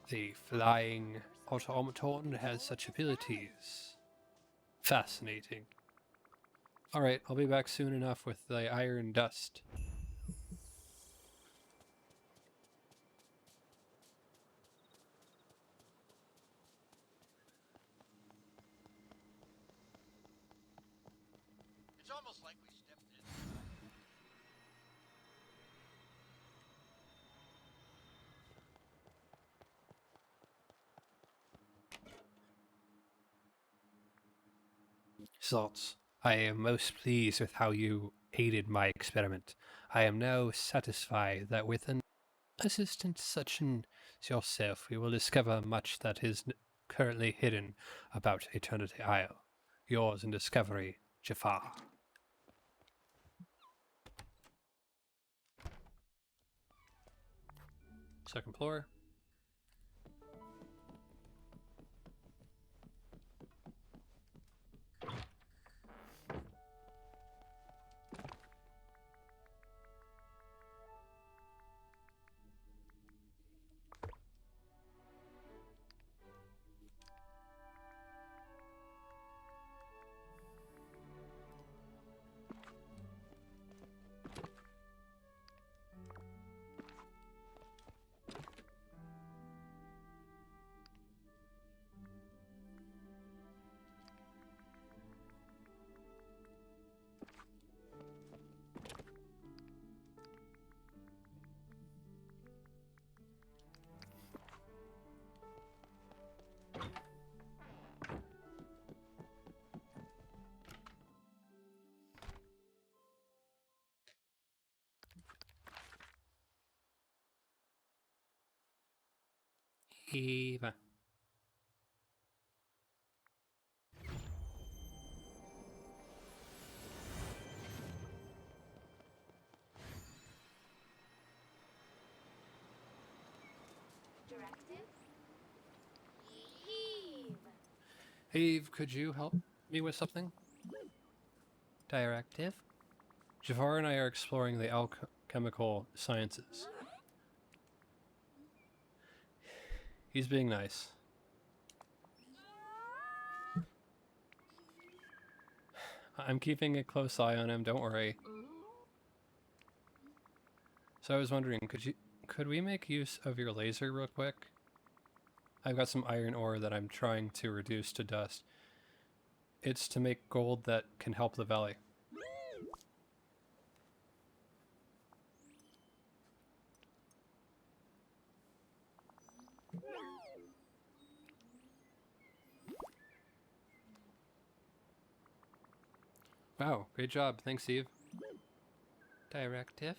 The flying automaton has such abilities. Fascinating. Alright, I'll be back soon enough with the iron dust. It's almost like we stepped in. Salts, I am most pleased with how you aided my experiment. I am now satisfied that with an assistant such as yourself, we will discover much that is currently hidden about Eternity Isle. Yours in discovery, Jafar. Second floor. Eva. Directive? Eve! Eve, could you help me with something? Directive? Jafar and I are exploring the alchemical sciences. He's being nice. I'm keeping a close eye on him, don't worry. So I was wondering, could we make use of your laser real quick? I've got some iron ore that I'm trying to reduce to dust. It's to make gold that can help the valley. Wow, great job. Thanks, Eve. Directive?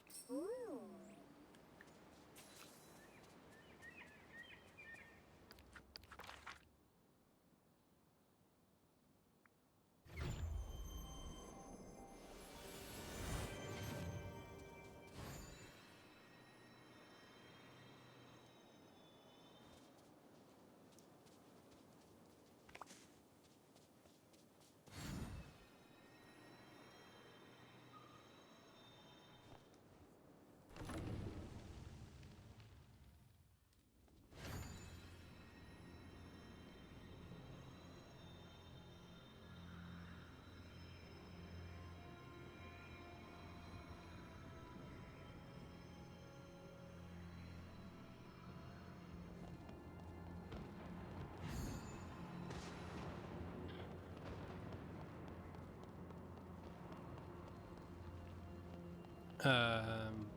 Um,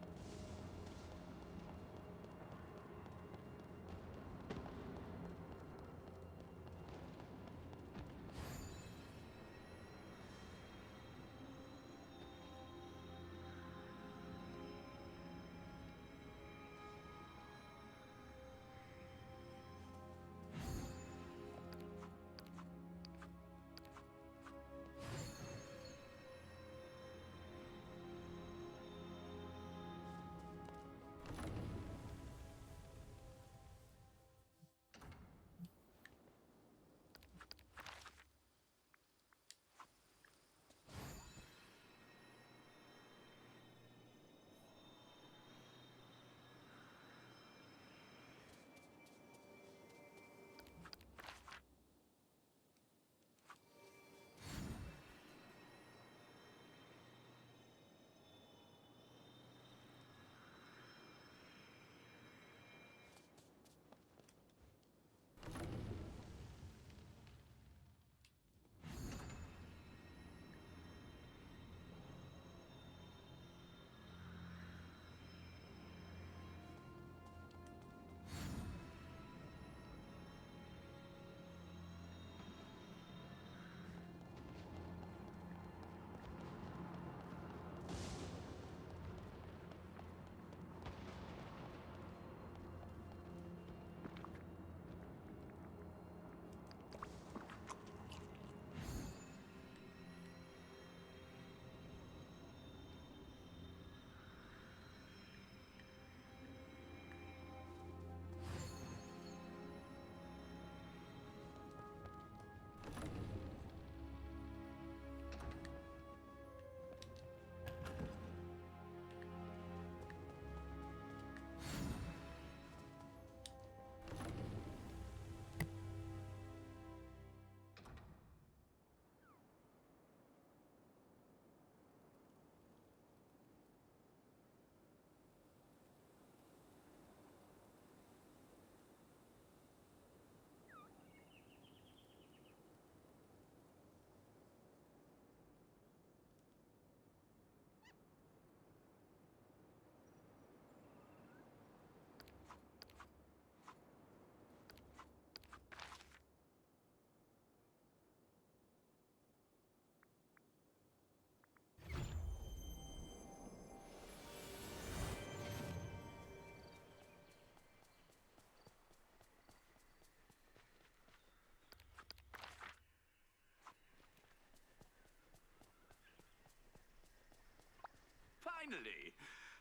Finally!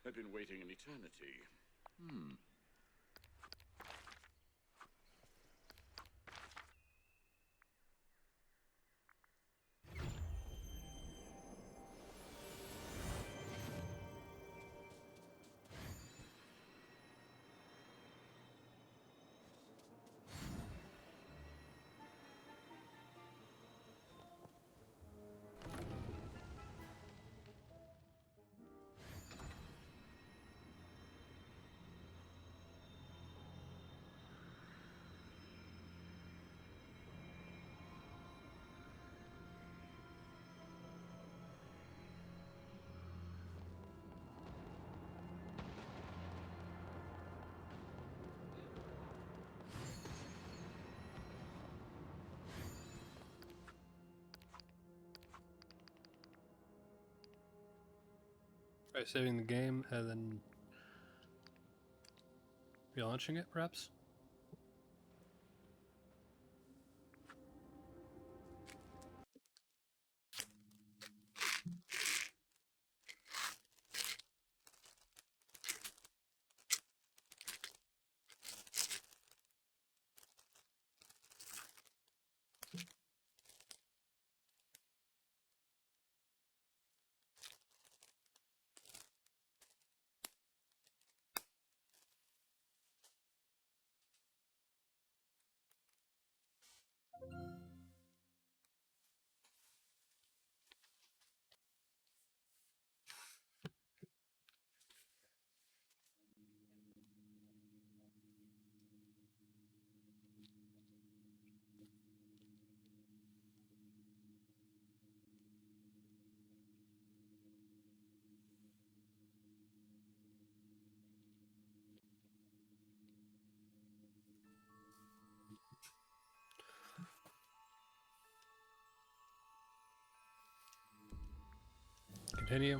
I've been waiting an eternity. try saving the game and then relaunching it, perhaps? continue.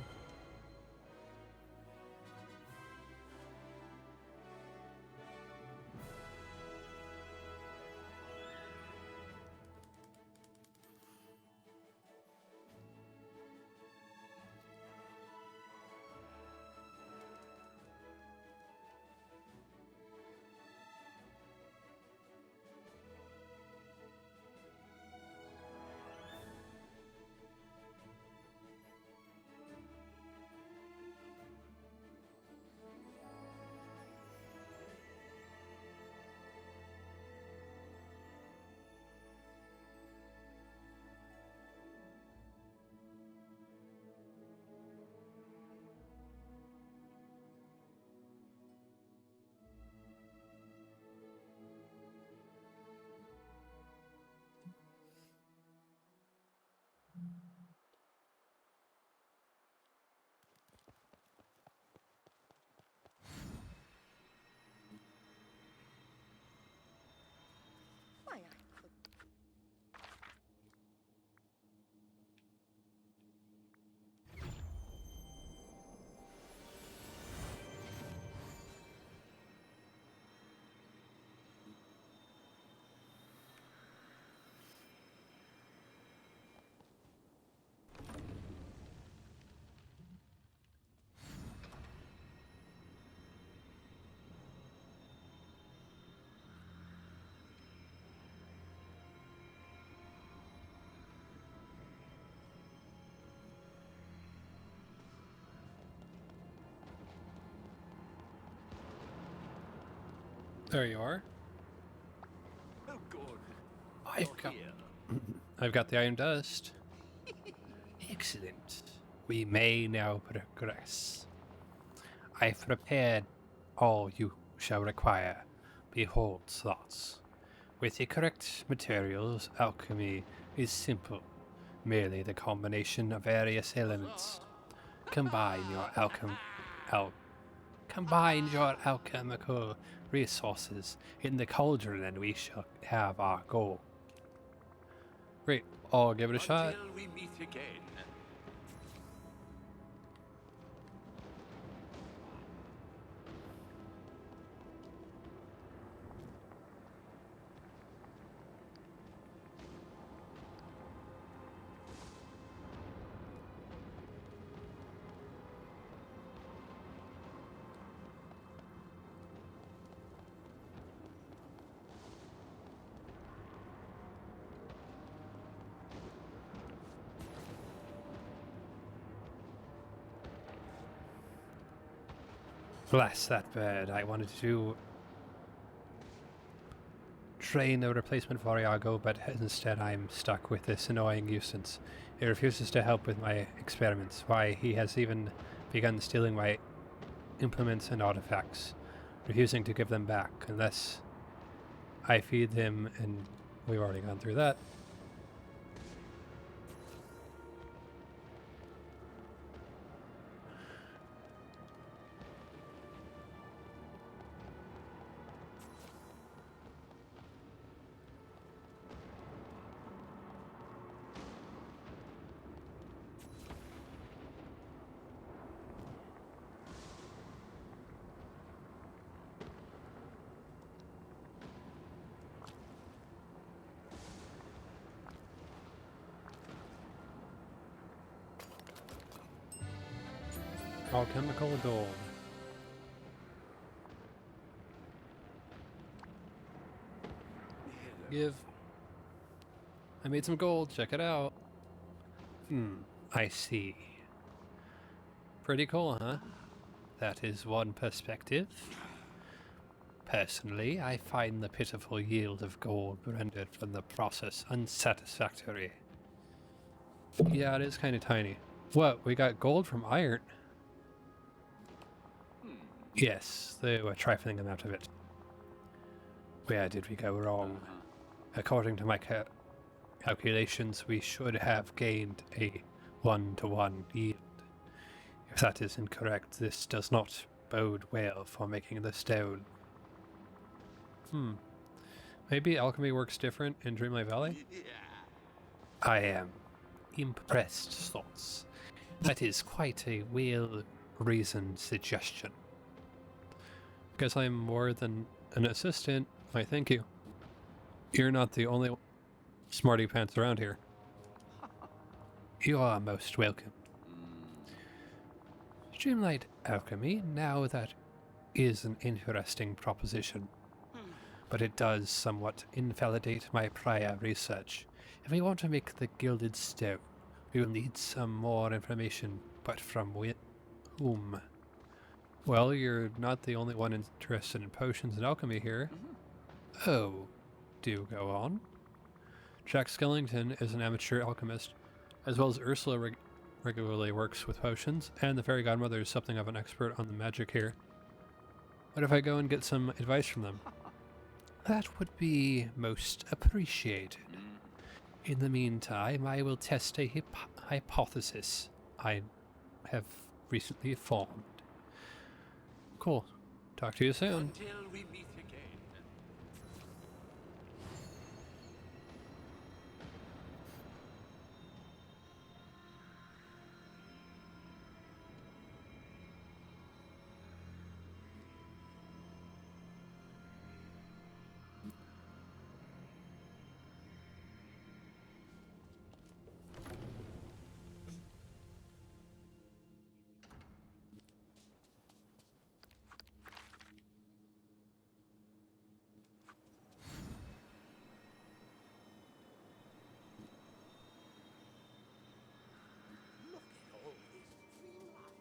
Why, I could. There you are. Oh, good. I've got the iron dust. Excellent. We may now progress. I've prepared all you shall require. Behold, Slots. With the correct materials, alchemy is simple. Merely the combination of various elements. Combine your alchemical resources in the cauldron and we shall have our goal. Great, I'll give it a shot. Until we meet again. Bless that bird. I wanted to train a replacement for Iago, but instead I'm stuck with this annoying nuisance. He refuses to help with my experiments. Why, he has even begun stealing my implements and artifacts, refusing to give them back unless I feed him, and we've already gone through that. Alchemical gold. Give. I made some gold, check it out. I see. Pretty cool, huh? That is one perspective. Personally, I find the pitiful yield of gold rendered from the process unsatisfactory. Yeah, it is kind of tiny. What, we got gold from iron? Yes, they were trifling amount of it. Where did we go wrong? According to my calculations, we should have gained a 1-to-1 yield. If that is incorrect, this does not bode well for making the stone. Maybe alchemy works different in Dreamlight Valley? I am impressed, Slots. That is quite a well-reasoned suggestion. Because I'm more than an assistant, I thank you. You're not the only smarty pants around here. You are most welcome. Dreamlight alchemy, now that is an interesting proposition, but it does somewhat invalidate my prior research. If we want to make the gilded stone, we will need some more information, but from whom? Well, you're not the only one interested in potions and alchemy here. Oh, do go on. Jack Skellington is an amateur alchemist, as well as Ursula regularly works with potions, and the fairy godmother is something of an expert on the magic here. What if I go and get some advice from them? That would be most appreciated. In the meantime, I will test a hypothesis I have recently formed. Cool. Talk to you soon. Until we meet again. Look at all this dreamlight.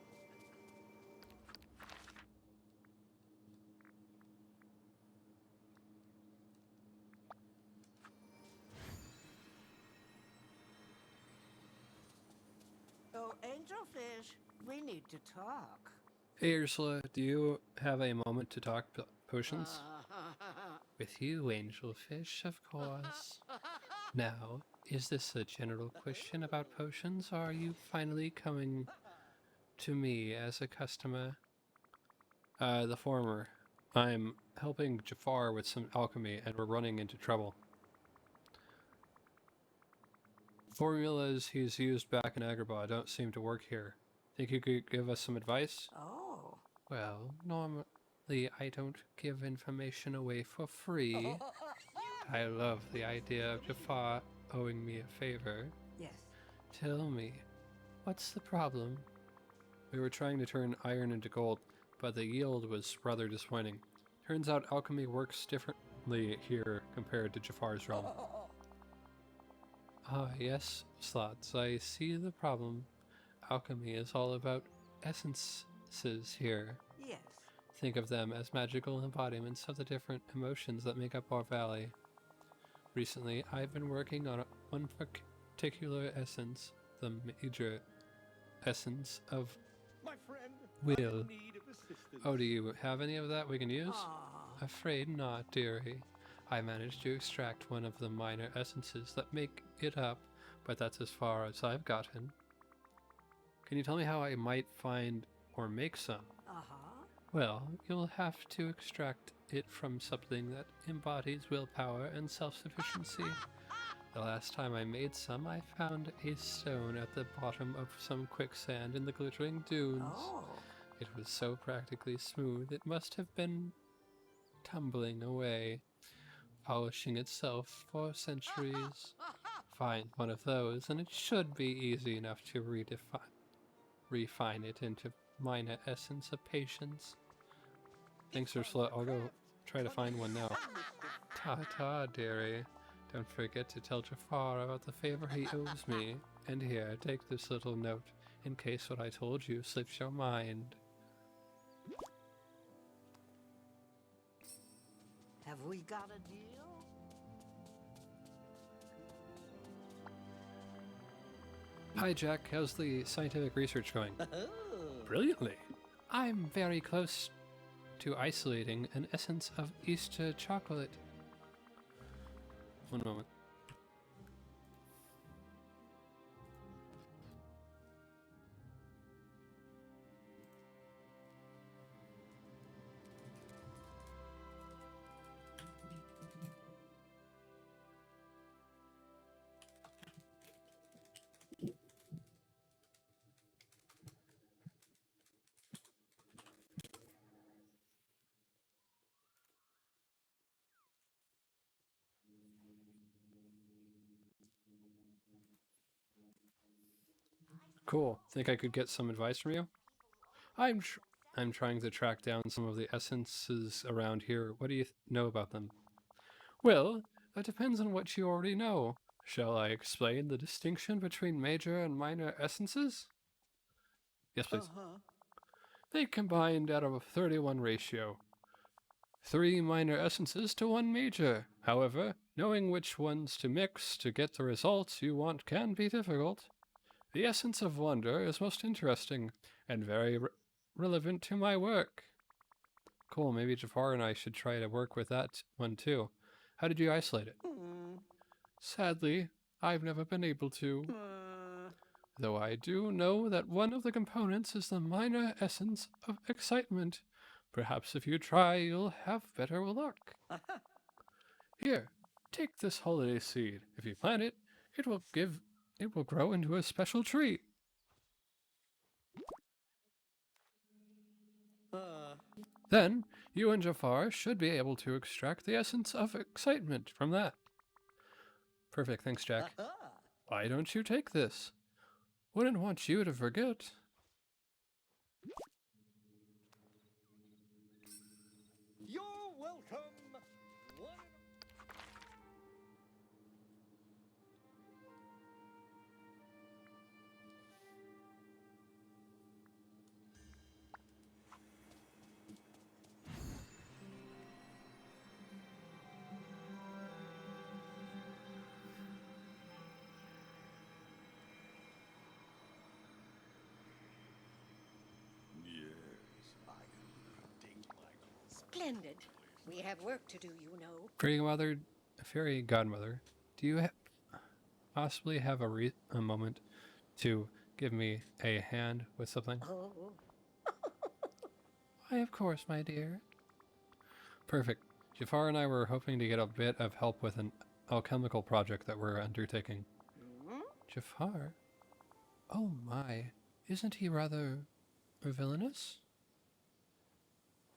Oh, Angelfish, we need to talk. Hey Ursula, do you have a moment to talk potions? With you, Angelfish, of course. Now, is this a general question about potions, or are you finally coming to me as a customer? The former. I'm helping Jafar with some alchemy, and we're running into trouble. Formulas he's used back in Agrabah don't seem to work here. Think you could give us some advice? Oh. Well, normally I don't give information away for free. I love the idea of Jafar owing me a favor. Yes. Tell me, what's the problem? We were trying to turn iron into gold, but the yield was rather disappointing. Turns out alchemy works differently here compared to Jafar's realm. Ah, yes, Slots, I see the problem. Alchemy is all about essences here. Yes. Think of them as magical embodiments of the different emotions that make up our valley. Recently, I've been working on one particular essence, the major essence of My friend, will. I'm in need of assistance. Oh, do you have any of that we can use? Aw. Afraid not, dearie. I managed to extract one of the minor essences that make it up, but that's as far as I've gotten. Can you tell me how I might find or make some? Uh-huh. Well, you'll have to extract it from something that embodies willpower and self-sufficiency. The last time I made some, I found a stone at the bottom of some quicksand in the glittering dunes. Oh. It was so practically smooth, it must have been tumbling away, polishing itself for centuries. Find one of those, and it should be easy enough to refine it into minor essence of patience. Thanks, Ursula. I'll go try to find one now. Ta-ta, dearie. Don't forget to tell Jafar about the favor he owes me. And here, take this little note, in case what I told you slips your mind. Have we got a deal? Hi, Jack. How's the scientific research going? Brilliantly. I'm very close to isolating an essence of Easter chocolate. One moment. Cool. Think I could get some advice from you? I'm trying to track down some of the essences around here. What do you know about them? Well, that depends on what you already know. Shall I explain the distinction between major and minor essences? Yes, please. They combined out of a 31 ratio. 3 minor essences to 1 major. However, knowing which ones to mix to get the results you want can be difficult. The essence of wonder is most interesting and very relevant to my work. Cool, maybe Jafar and I should try to work with that one too. How did you isolate it? Sadly, I've never been able to. Though I do know that one of the components is the minor essence of excitement. Perhaps if you try, you'll have better luck. Here, take this holiday seed. If you plant it, it will grow into a special tree. Then, you and Jafar should be able to extract the essence of excitement from that. Perfect, thanks, Jack. Why don't you take this? Wouldn't want you to forget. You're welcome. Splendid. We have work to do, you know. Fairy godmother, do you possibly have a moment to give me a hand with something? Oh, Why, of course, my dear. Perfect. Jafar and I were hoping to get a bit of help with an alchemical project that we're undertaking. Jafar? Oh my, isn't he rather villainous?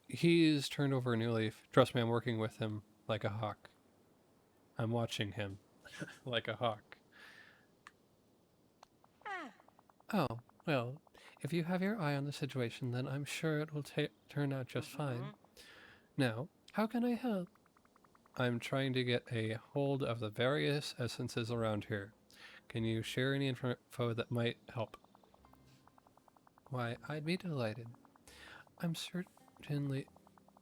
He's turned over a new leaf. Trust me, I'm working with him like a hawk. I'm watching him like a hawk. Oh, well, if you have your eye on the situation, then I'm sure it will turn out just fine. Now, how can I help? I'm trying to get a hold of the various essences around here. Can you share any info that might help? Why, I'd be delighted. I'm certainly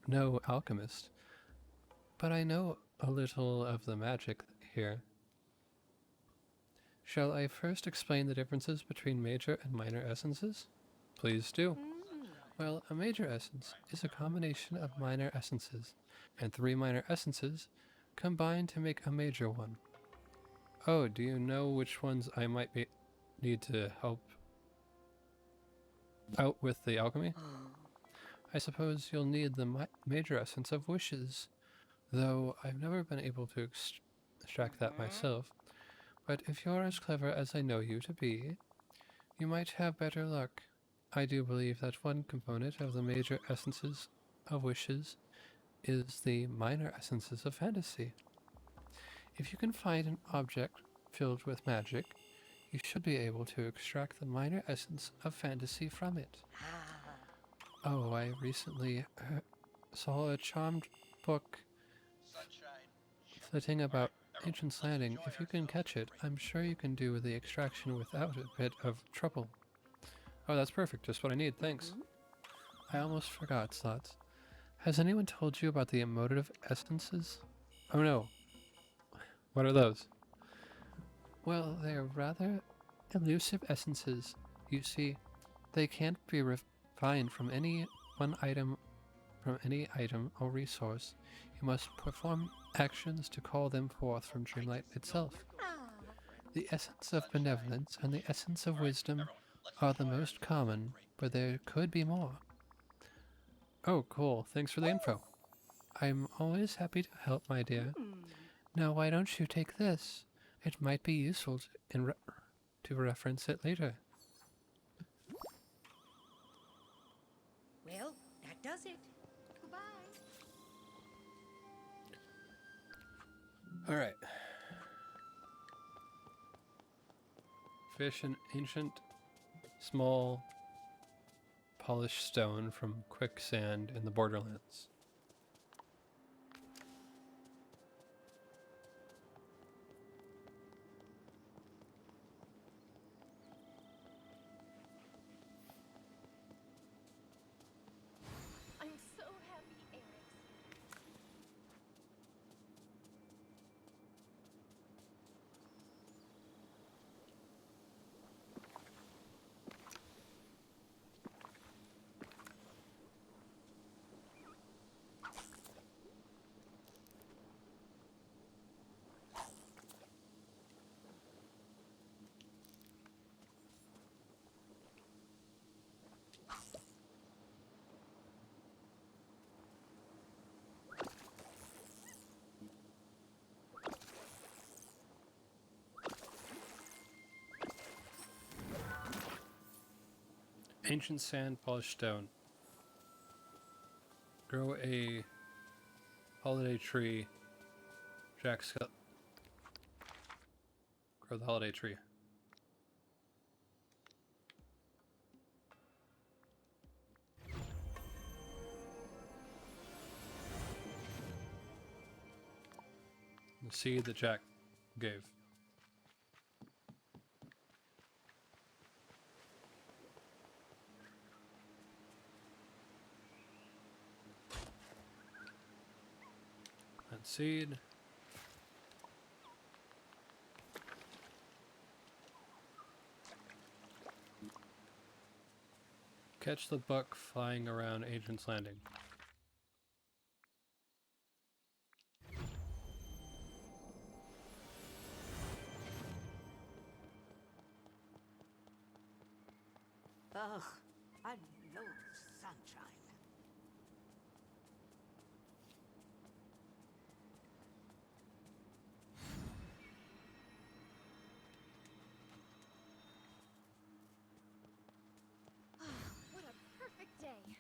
no alchemist, but I know a little of the magic here. Shall I first explain the differences between major and minor essences? Please do. Well, a major essence is a combination of minor essences, and 3 minor essences combine to make a major one. Oh, do you know which ones I might need to help out with the alchemy? I suppose you'll need the major essence of wishes, though I've never been able to extract that myself. But if you're as clever as I know you to be, you might have better luck. I do believe that one component of the major essences of wishes is the minor essences of fantasy. If you can find an object filled with magic, you should be able to extract the minor essence of fantasy from it. Oh, I recently saw a charmed book flitting about Ancient's Landing. If you can catch it, I'm sure you can do the extraction without a bit of trouble. Oh, that's perfect. Just what I need. Thanks. I almost forgot, Slots. Has anyone told you about the emotive essences? Oh no. What are those? Well, they're rather elusive essences. You see, they can't be refined from any item or resource. You must perform actions to call them forth from Dreamlight itself. The essence of benevolence and the essence of wisdom are the most common, but there could be more. Oh, cool. Thanks for the info. I'm always happy to help, my dear. Now, why don't you take this? It might be useful to reference it later. well, that does it. Goodbye. All right. Fish and ancient Small polished stone from quicksand in the borderlands. I'm so happy, Eric. Ancient sand, polished stone. Grow a holiday tree. Grow the holiday tree. The seed that Jack gave. Plant seed. Catch the buck flying around Agent's Landing. Ugh, I loathe sunshine. What a perfect day.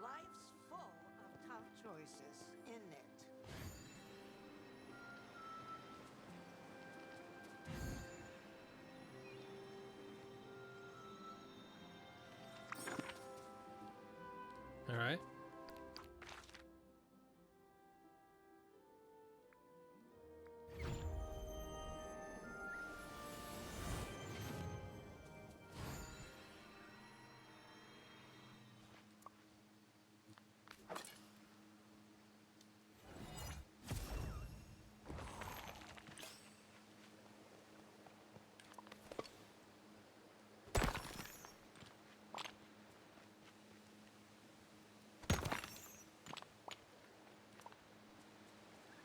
Life's full of tough choices, isn't it? All right.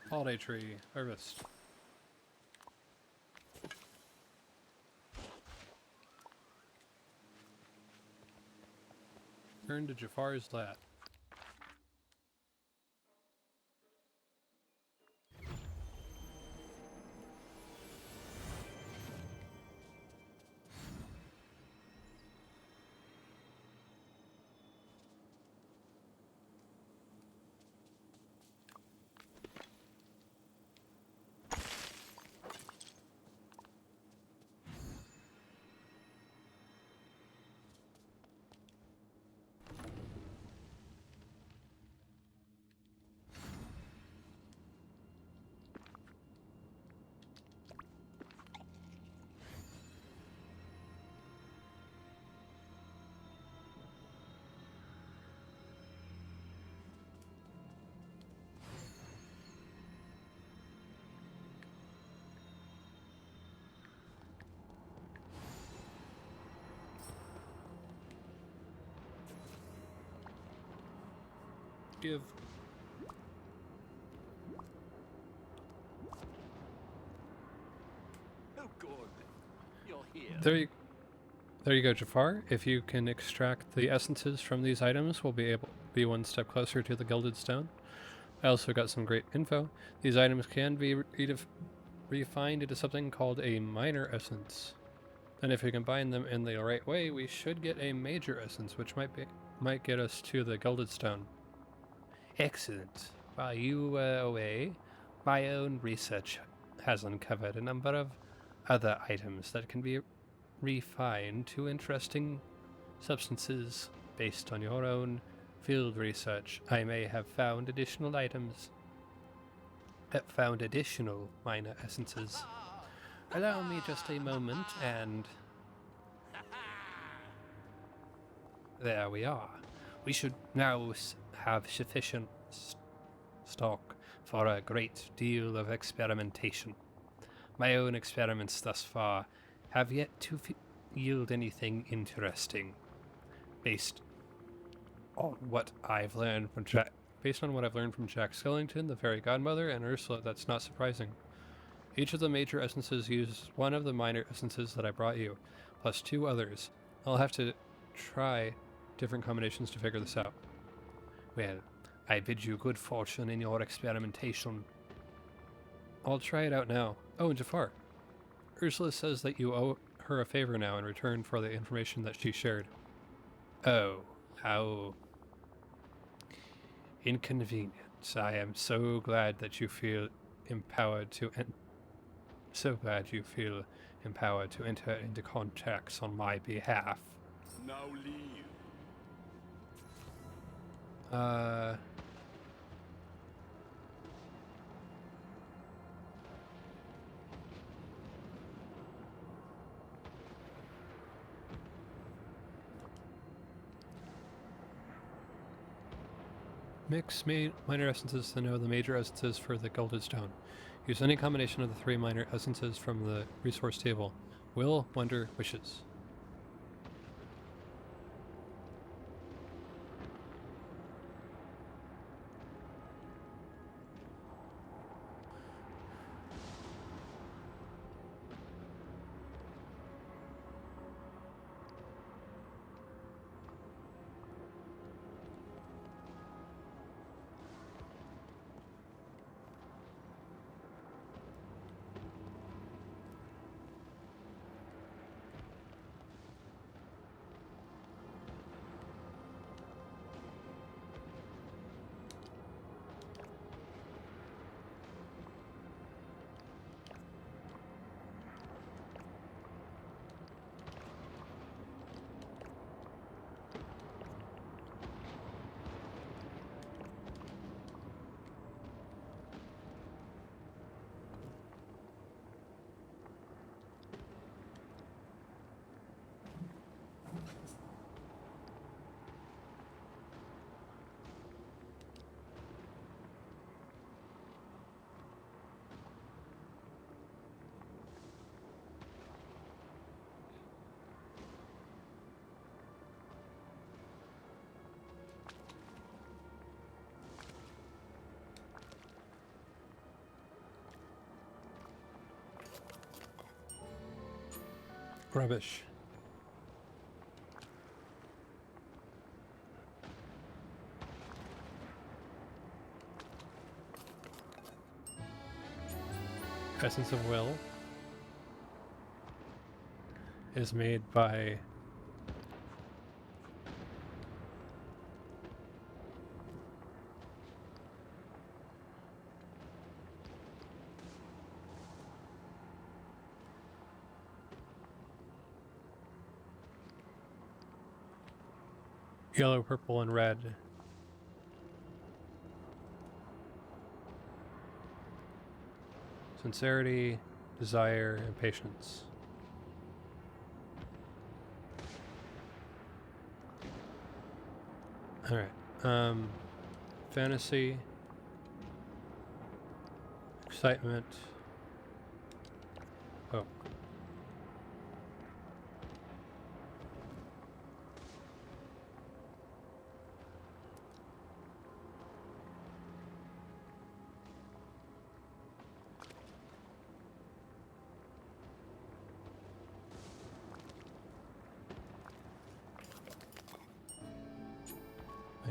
Holiday tree, harvest. Turn to Jafar's lab. Give Good. You're here. There you go, Jafar. If you can extract the essences from these items, we'll be one step closer to the Gilded Stone. I also got some great info. These items can be refined into something called a minor essence. And if we combine them in the right way, we should get a major essence, which might get us to the Gilded Stone. Excellent. While you were away, my own research has uncovered a number of other items that can be refined to interesting substances based on your own field research. I may have found additional minor essences. Allow me just a moment and... There we are. We should now have sufficient stock for a great deal of experimentation. My own experiments thus far have yet to yield anything interesting. Based on what I've learned from Jack Skellington, the fairy godmother, and Ursula, that's not surprising. Each of the major essences uses one of the minor essences that I brought you, plus 2 others. I'll have to try different combinations to figure this out. Well, I bid you good fortune in your experimentation. I'll try it out now. Oh, and Jafar. Ursula says that you owe her a favor now in return for the information that she shared. Oh, how inconvenient. I am so glad that you feel empowered to enter into contracts on my behalf. Now leave. Mix minor essences to know the major essences for the Gilded Stone. Use any combination of the 3 minor essences from the resource table. Will, wonder, wishes. Rubbish. Essence of Will is made by yellow, purple, and red. Sincerity, desire, and patience. Alright. Fantasy, excitement, hope.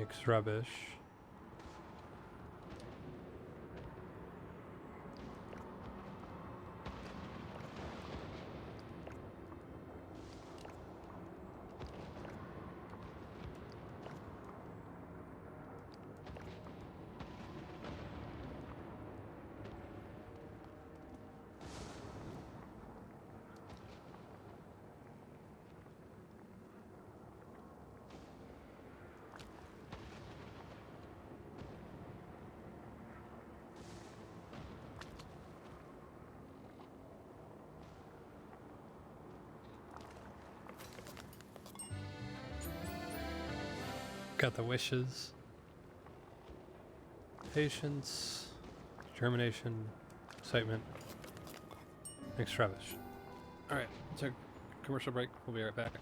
makes rubbish. Got the wishes. Patience. Determination. Excitement. Makes rubbish. Alright, so commercial break. We'll be right back.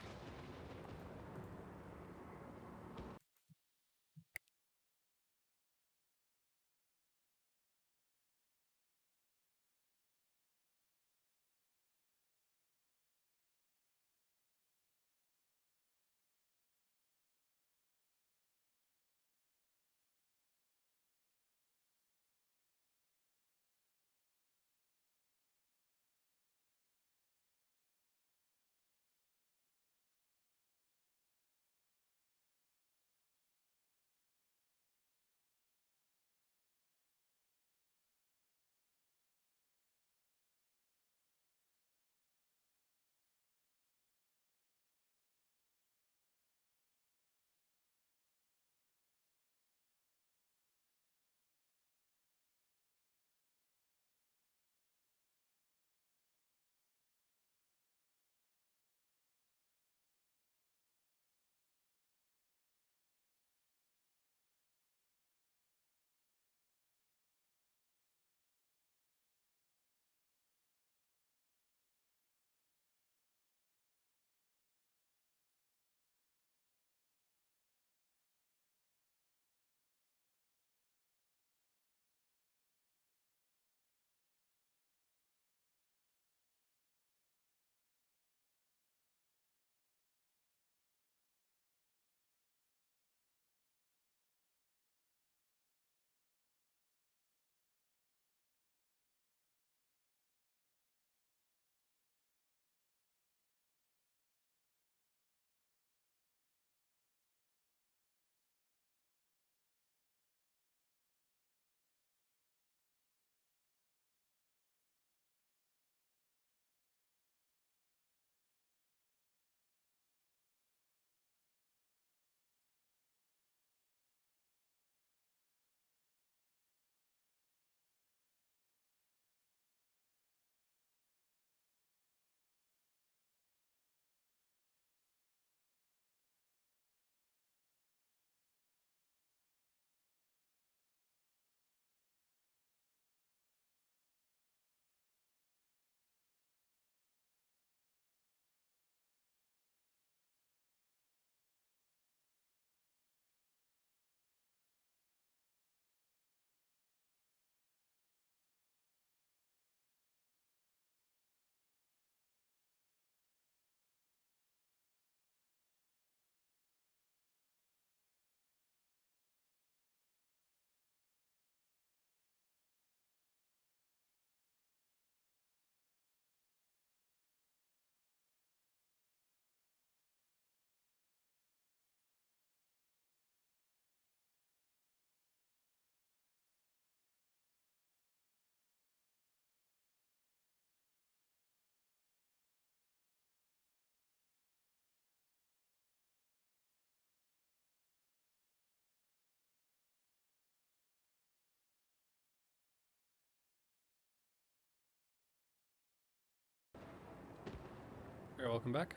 You're welcome back.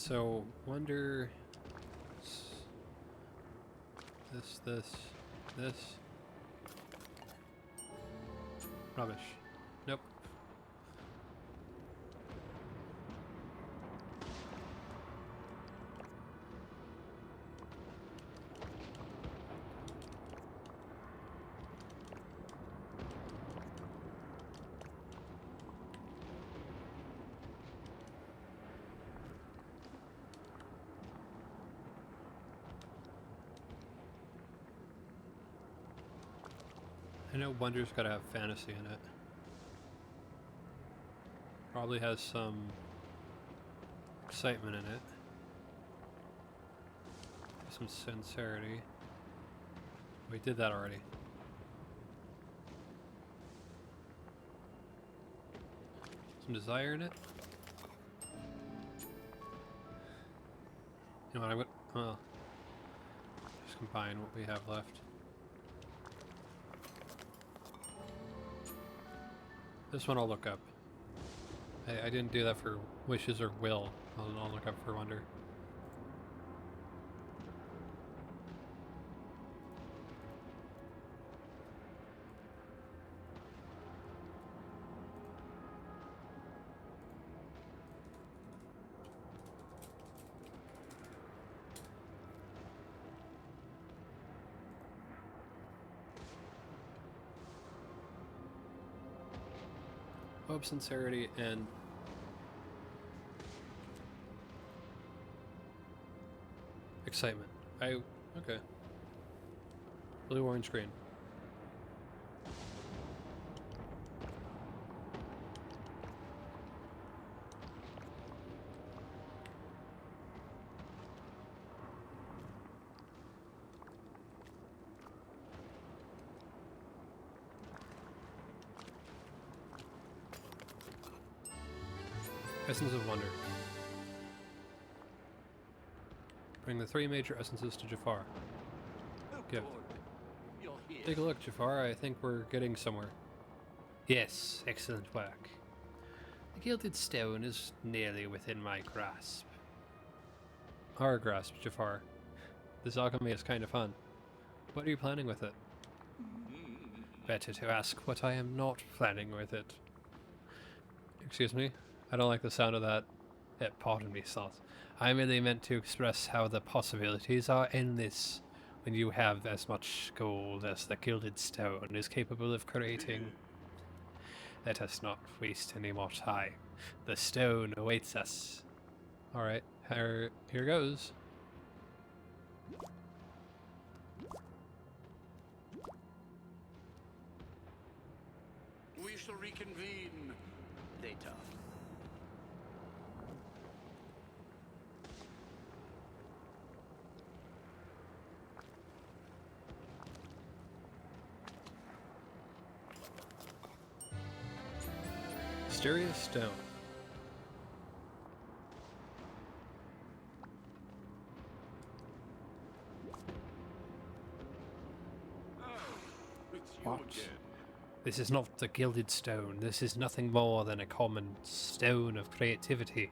So, wonder... This. Rubbish. Nope. I know Wonder's gotta have fantasy in it. Probably has some excitement in it. Some sincerity. We did that already. Some desire in it. You know what, I would, well, just combine what we have left. This one I'll look up. I didn't do that for wishes or will. I'll look up for wonder. Hope, sincerity, and excitement. Okay. Blue, orange, green. Essence of Wonder. Bring the 3 major essences to Jafar. Oh, Gift. good. You're here. Take a look, Jafar. I think we're getting somewhere. Yes, excellent work. The gilded stone is nearly within my grasp. Our grasp, Jafar. This alchemy is kind of fun. What are you planning with it? Better to ask what I am not planning with it. Excuse me? I don't like the sound of that. Pardon me, Slots. I merely meant to express how the possibilities are endless when you have as much gold as the gilded stone is capable of creating. Let us not waste any more time. The stone awaits us. Alright, here goes. We shall reconvene later. Mysterious stone. It's you What? again. This is not the gilded stone. This is nothing more than a common stone of creativity.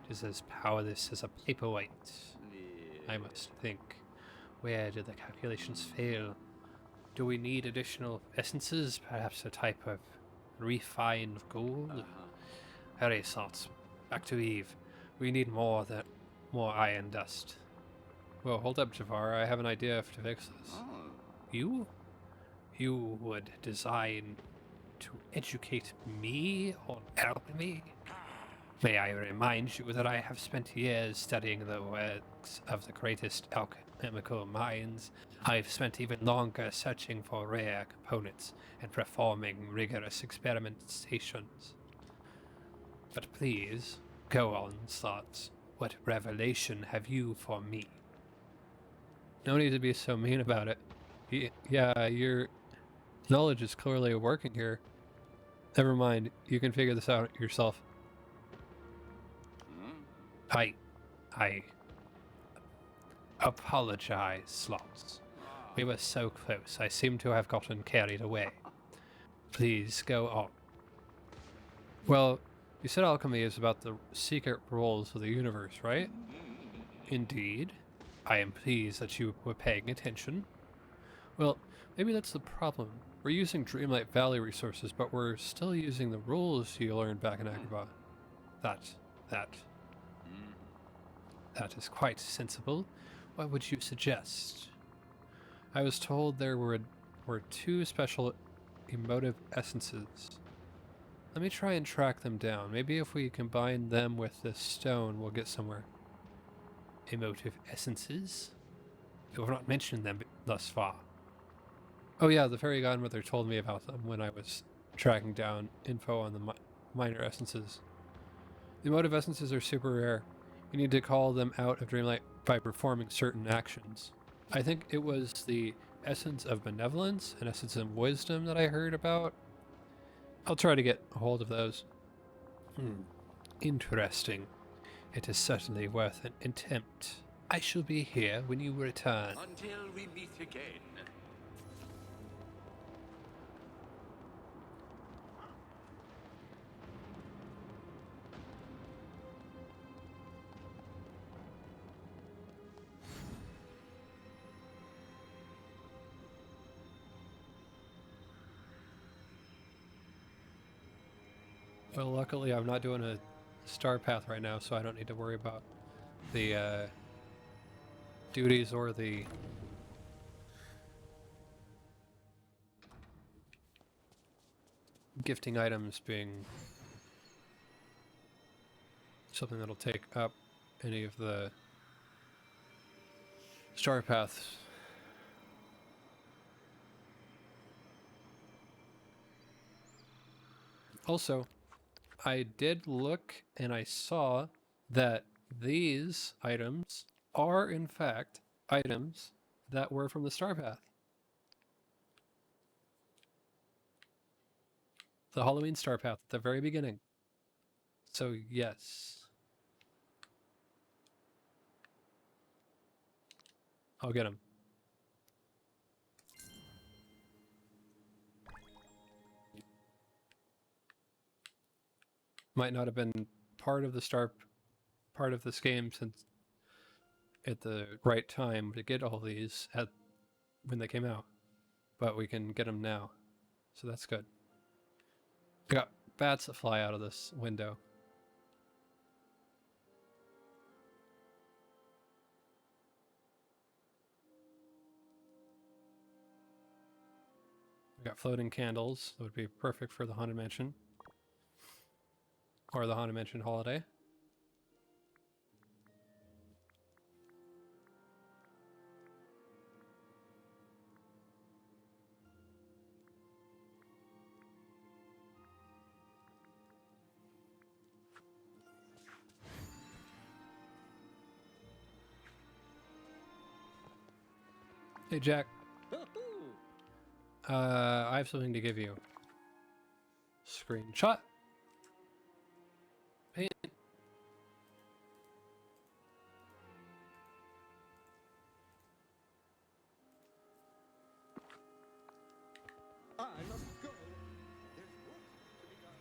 It is as powerless as a paperweight. I must think. Where did the calculations fail? Do we need additional essences? Perhaps a type of refined gold? Hurry, Slots. Back to Eve. We need more iron dust. Well, hold up, Jafar. I have an idea to fix this. You? You would design to educate me on alchemy? May I remind you that I have spent years studying the works of the greatest alchemical minds. I've spent even longer searching for rare components and performing rigorous experimentations. But please, go on, Slots. What revelation have you for me? No need to be so mean about it. Yeah, your knowledge is clearly working here. Never mind, you can figure this out yourself. I apologize, Slots. We were so close, I seem to have gotten carried away. Please go on. Well, You said alchemy is about the secret rules of the universe, right? Indeed. I am pleased that you were paying attention. Well, maybe that's the problem. We're using Dreamlight Valley resources, but we're still using the rules you learned back in Agrabah. That is quite sensible. What would you suggest? I was told there were two special emotive essences. Let me try and track them down. Maybe if we combine them with this stone, we'll get somewhere. Emotive essences? You have not mentioned them thus far. Oh yeah, the fairy godmother told me about them when I was tracking down info on the minor essences. The emotive essences are super rare. You need to call them out of Dreamlight by performing certain actions. I think it was the essence of benevolence and essence of wisdom that I heard about. I'll try to get a hold of those. Interesting. It is certainly worth an attempt. I shall be here when you return. Until we meet again. Well, luckily I'm not doing a star path right now, so I don't need to worry about the duties or the gifting items being something that'll take up any of the star paths. Also, I did look and I saw that these items are in fact items that were from the star path. The Halloween star path at the very beginning. So yes. I'll get them. Might not have been part of this game since at the right time to get all these when they came out, but we can get them now, so that's good. I got bats that fly out of this window. We got floating candles that would be perfect for the Haunted Mansion. Or the Haunted Mansion holiday. Hey Jack, I have something to give you. Screenshot. Paint. I must go. There's work to be done.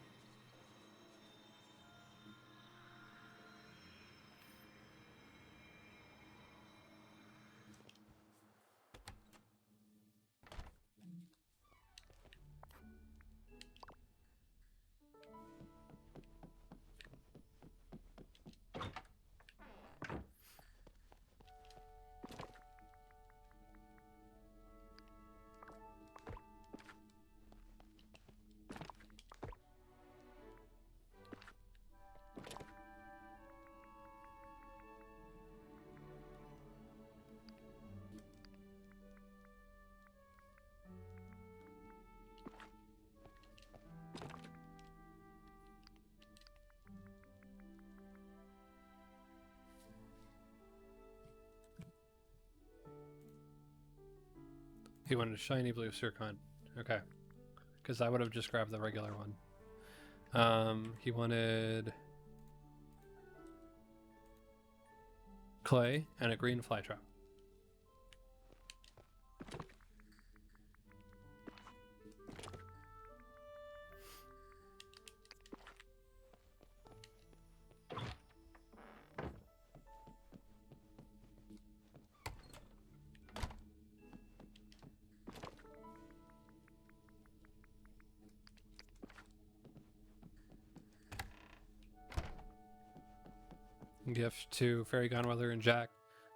He wanted a shiny blue Circon. Okay. Because I would have just grabbed the regular one. He wanted clay and a green flytrap. gift to Fairy Godmother and Jack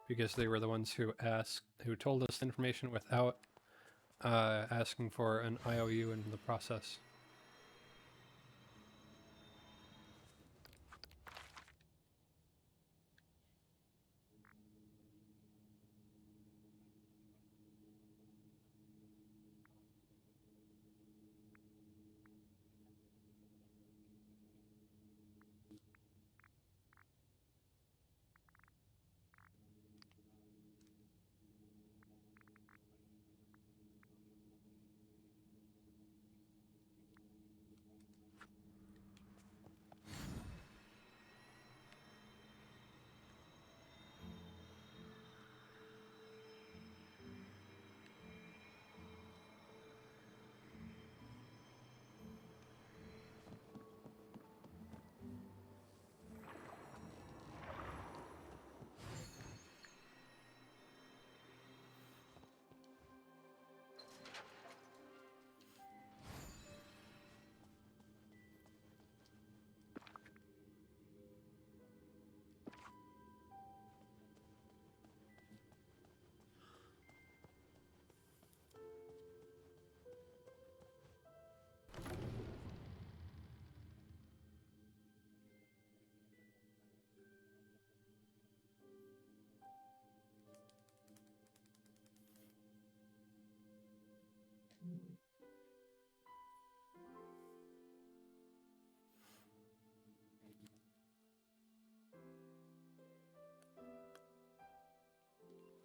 because they were the ones who told us the information without asking for an IOU in the process.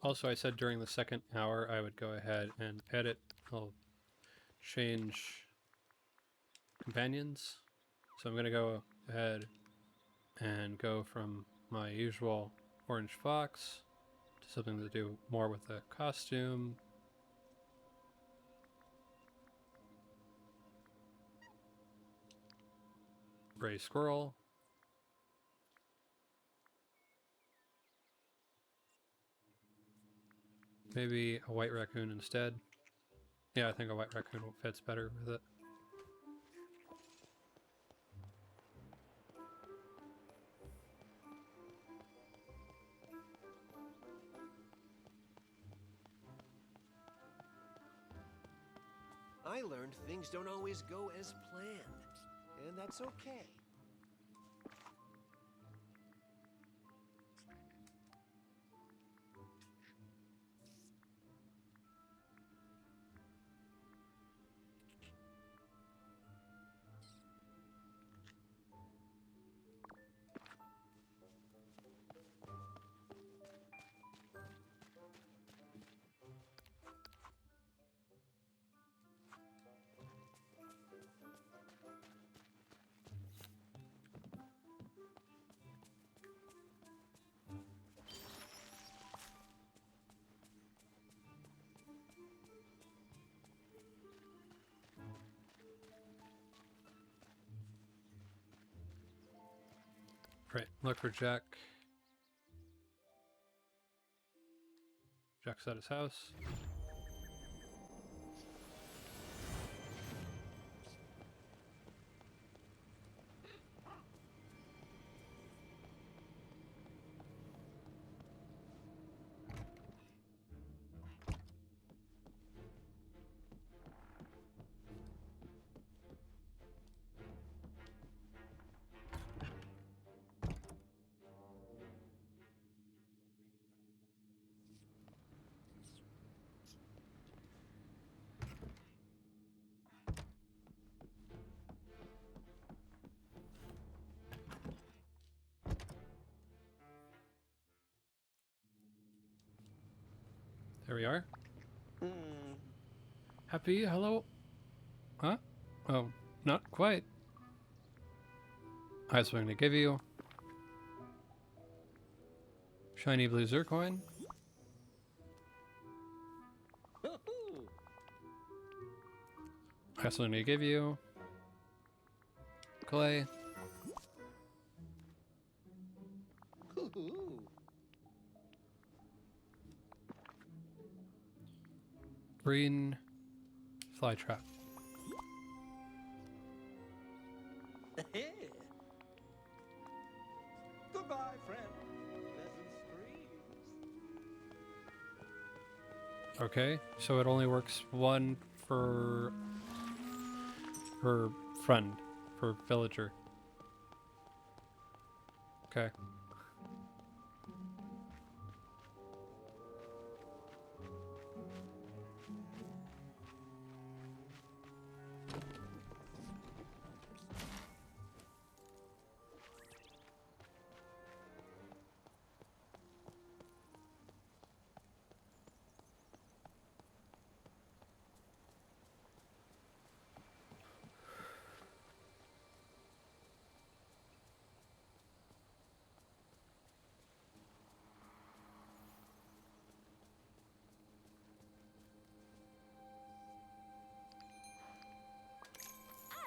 Also, I said during the second hour I would go ahead and edit. I'll change companions. So I'm going to go ahead and go from my usual orange fox to something to do more with the costume. Gray squirrel. Maybe a white raccoon instead. Yeah, I think a white raccoon fits better with it. I learned things don't always go as planned, and that's okay. Right, look for Jack. Jack's at his house. There we are. Happy, hello? Huh? Oh, not quite. I have something to give you. Shiny blue zircoin. I have something to give you. Clay. Green fly trap. Goodbye, friend. Pleasant dreams. Okay, so it only works one for friend, per villager. Okay.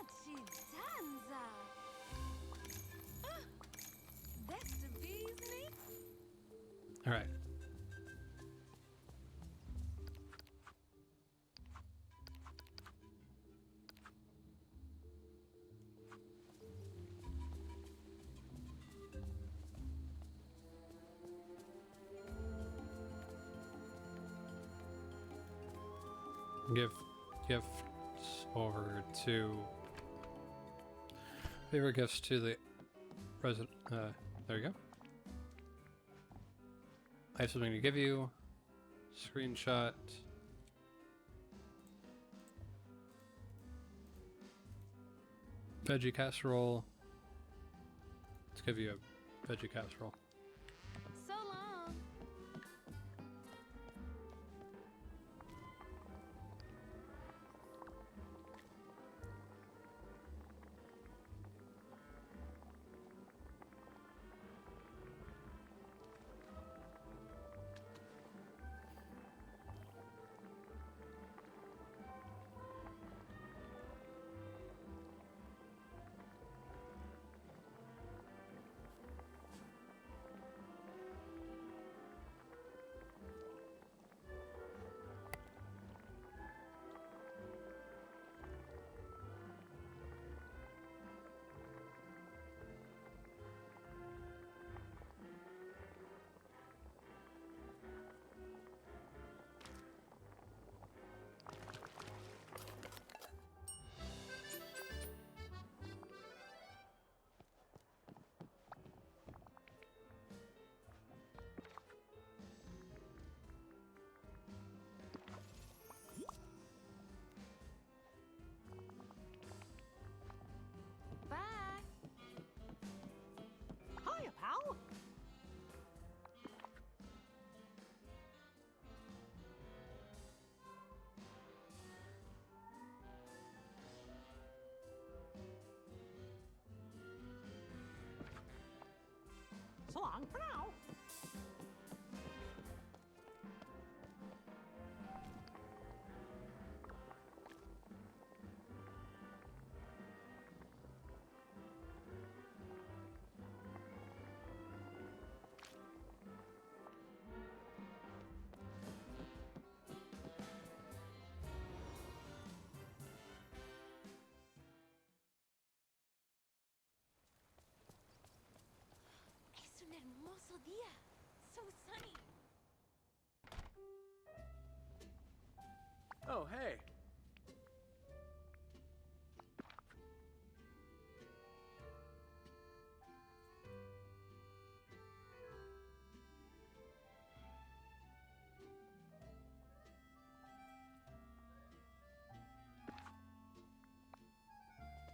Achidanza! That's the bee's knees. All right. Give gifts over to favorite gifts to the resident. There you go. I have something to give you. Screenshot. Veggie casserole. Let's give you a veggie casserole. So long. Bye. Hiya, pal. So long for now. Es un hermoso día. So sunny. Oh, hey.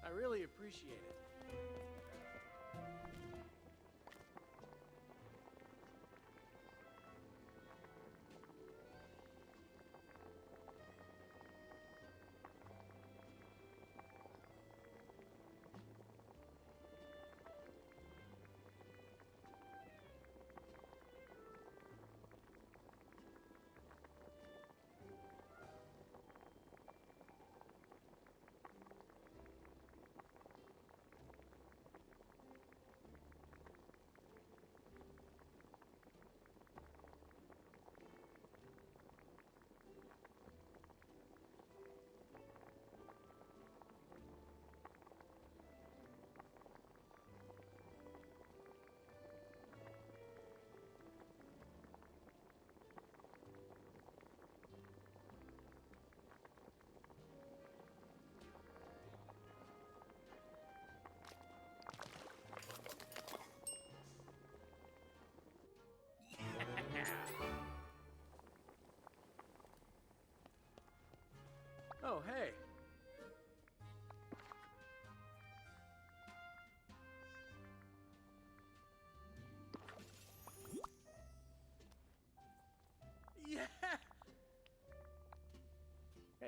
I really appreciate it.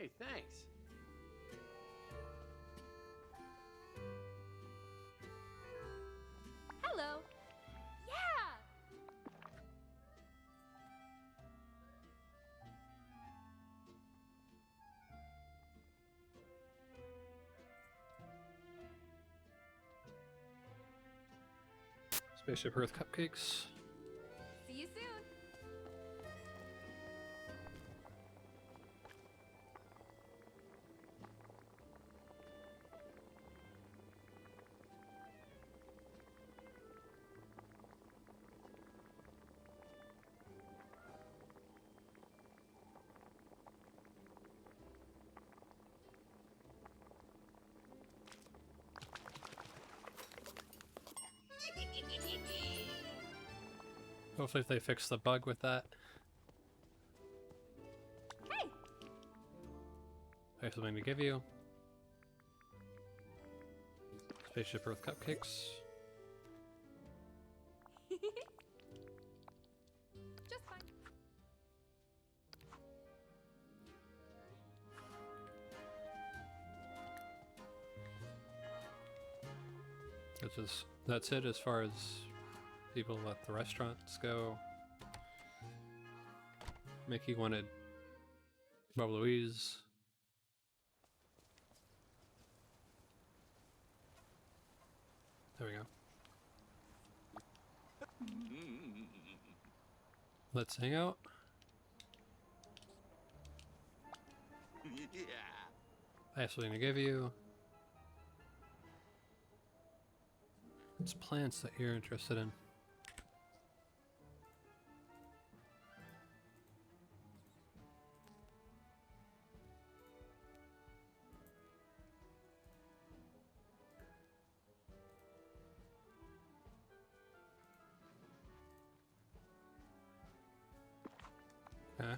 Hey, thanks. Hello. Yeah. Spaceship Earth cupcakes. See you soon. Hopefully if they fix the bug with that. Hey. I have something to give you. Spaceship Earth cupcakes. Just fine. That's it as far as people at the restaurants go. Mickey wanted Bob Louise. There we go. Let's hang out. Yeah. I have something to give you. It's plants that you're interested in. Okay.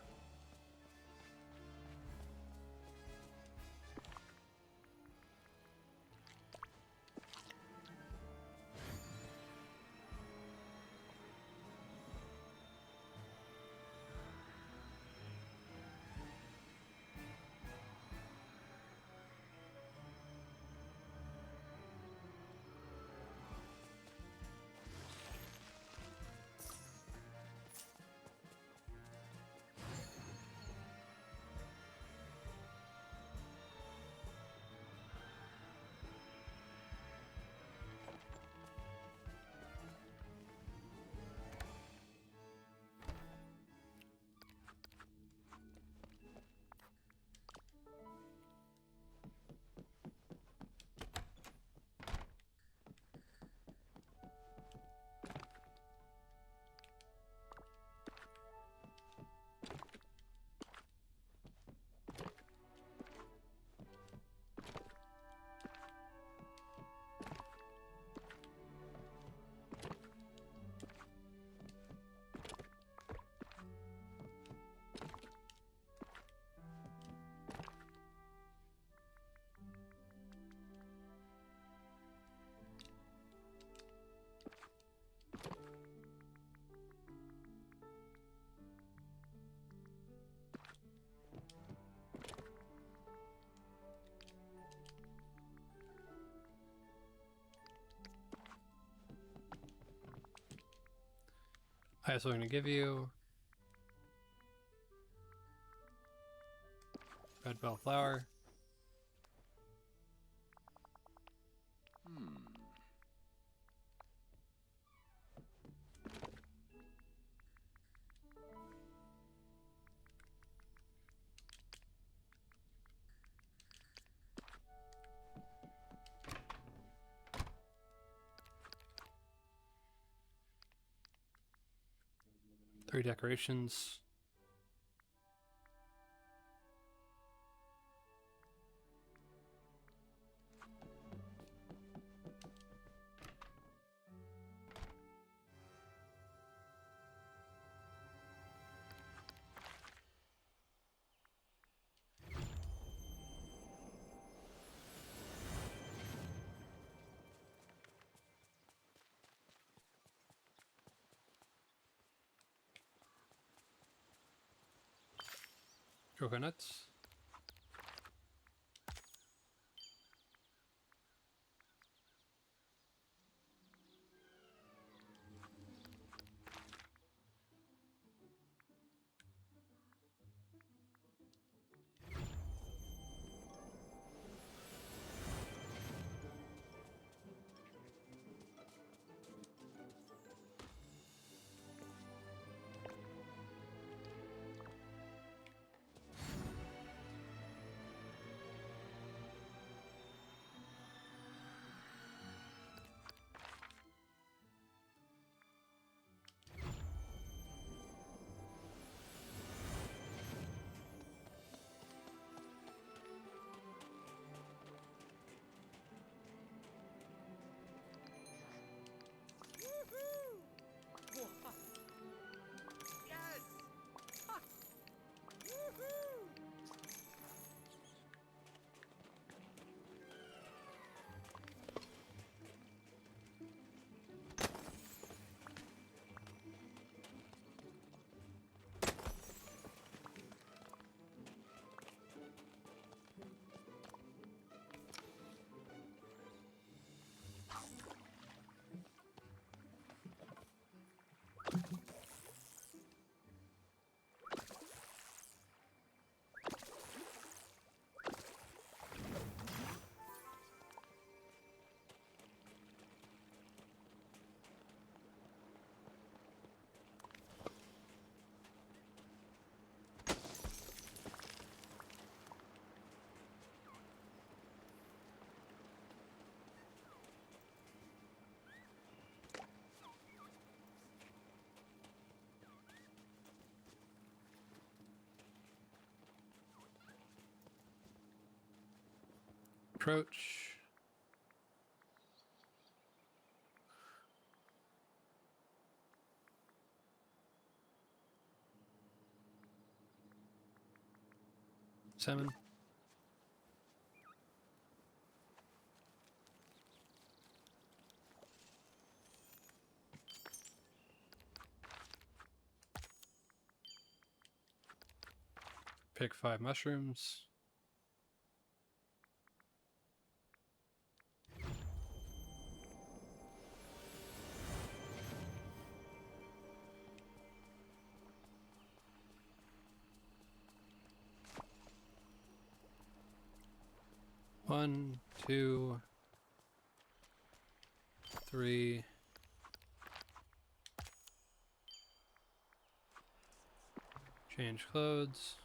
I have something to give you. Red bell flower. Three decorations. Coconuts. Approach. Seven. Pick 5 mushrooms. One, two, three. Change clothes.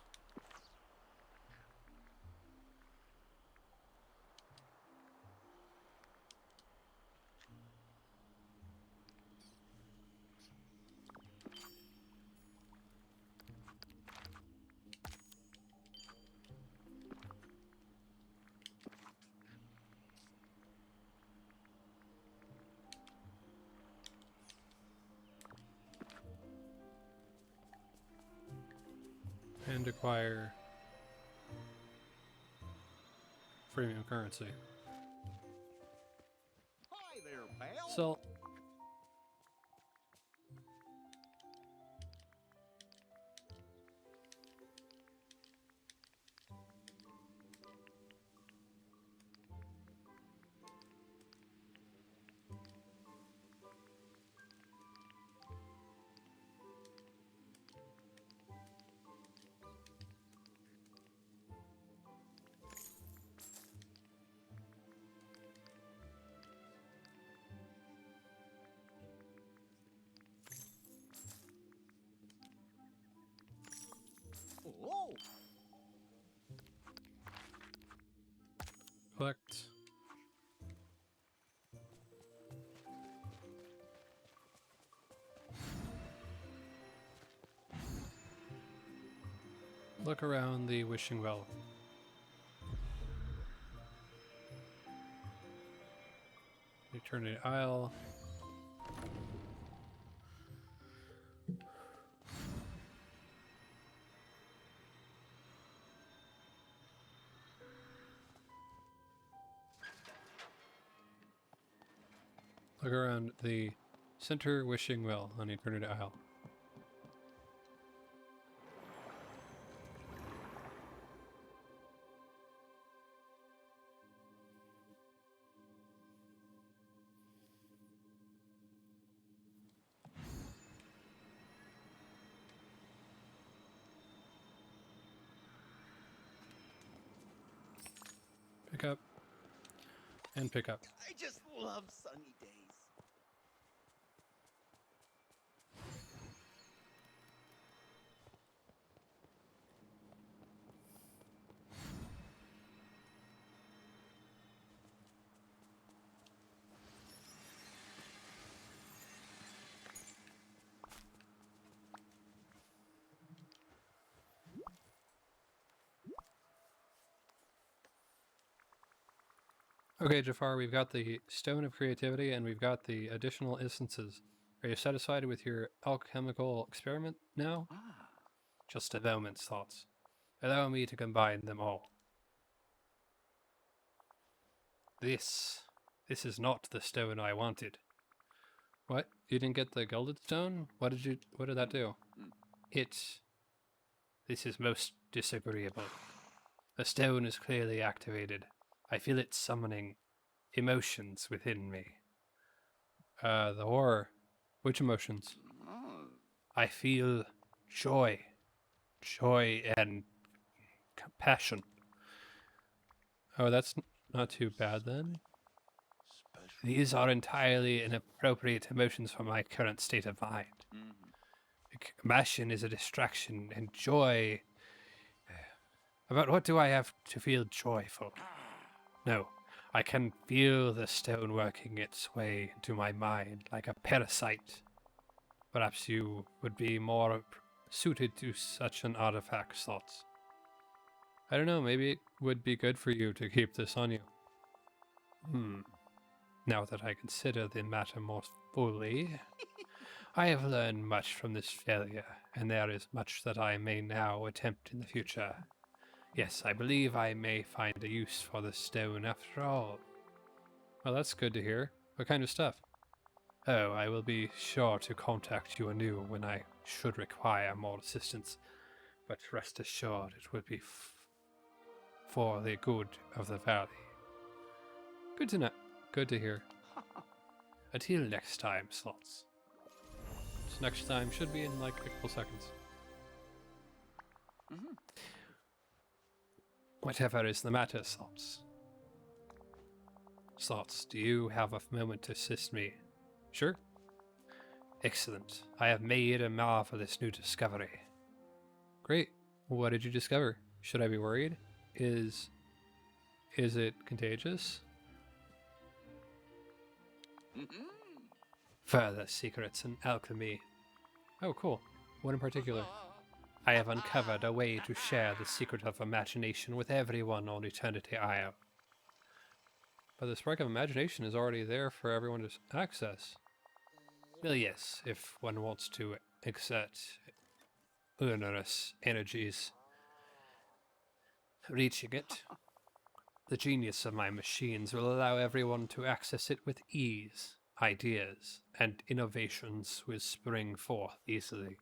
And acquire premium currency. Hi there, pal. Sell. Oh, Collect. Look around the wishing well. Eternity Isle. Look around the center wishing well on Eternity Isle. Pick up. And pick up. I just love sunny days. Okay, Jafar, we've got the Stone of Creativity and we've got the additional instances. Are you satisfied with your alchemical experiment now? Just a moment's thoughts. Allow me to combine them all. This is not the stone I wanted. What? You didn't get the gilded stone? What did that do? This is most disagreeable. The stone is clearly activated. I feel it summoning emotions within me. The horror. Which emotions? I feel joy. Joy and compassion. Oh, that's not too bad then. These are entirely inappropriate emotions for my current state of mind. Compassion is a distraction, and joy... About what do I have to feel joyful? No, I can feel the stone working its way into my mind like a parasite. Perhaps you would be more suited to such an artifact's thoughts. I don't know, maybe it would be good for you to keep this on you. Now that I consider the matter more fully, I have learned much from this failure, and there is much that I may now attempt in the future. Yes, I believe I may find a use for the stone after all. Well, that's good to hear. What kind of stuff? Oh, I will be sure to contact you anew when I should require more assistance, but rest assured it will be for the good of the valley. Good to know. Good to hear. Until next time, Slots. So next time should be in like a couple seconds. Whatever is the matter, Slots? Slots, do you have a moment to assist me? Sure. Excellent. I have made a marvelous new discovery. Great. What did you discover? Should I be worried? Is it contagious? Further secrets in alchemy. Oh, cool. What in particular? I have uncovered a way to share the secret of imagination with everyone on Eternity Isle. But the spark of imagination is already there for everyone to access. Well, yes, if one wants to exert onerous energies. Reaching it, the genius of my machines will allow everyone to access it with ease. Ideas and innovations will spring forth easily.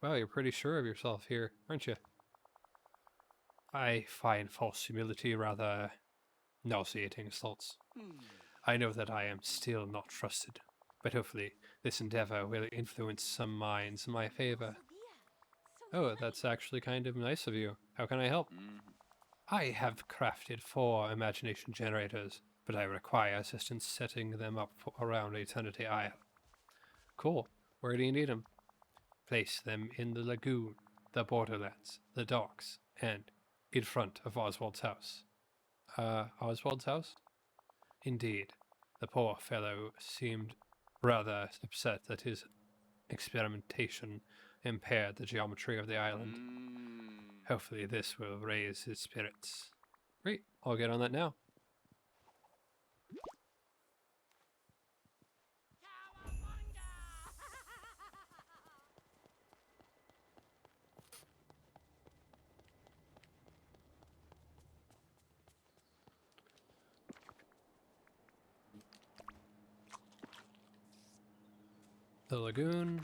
Wow, you're pretty sure of yourself here, aren't you? I find false humility rather nauseating, Slots. I know that I am still not trusted, but hopefully this endeavor will influence some minds in my favor. Oh, that's actually kind of nice of you. How can I help? I have crafted 4 imagination generators, but I require assistance setting them up around Eternity Isle. Cool. Where do you need them? Place them in the lagoon, the borderlands, the docks, and in front of Oswald's house. Oswald's house? Indeed. The poor fellow seemed rather upset that his experimentation impaired the geometry of the island. Hopefully this will raise his spirits. Great, I'll get on that now. The lagoon.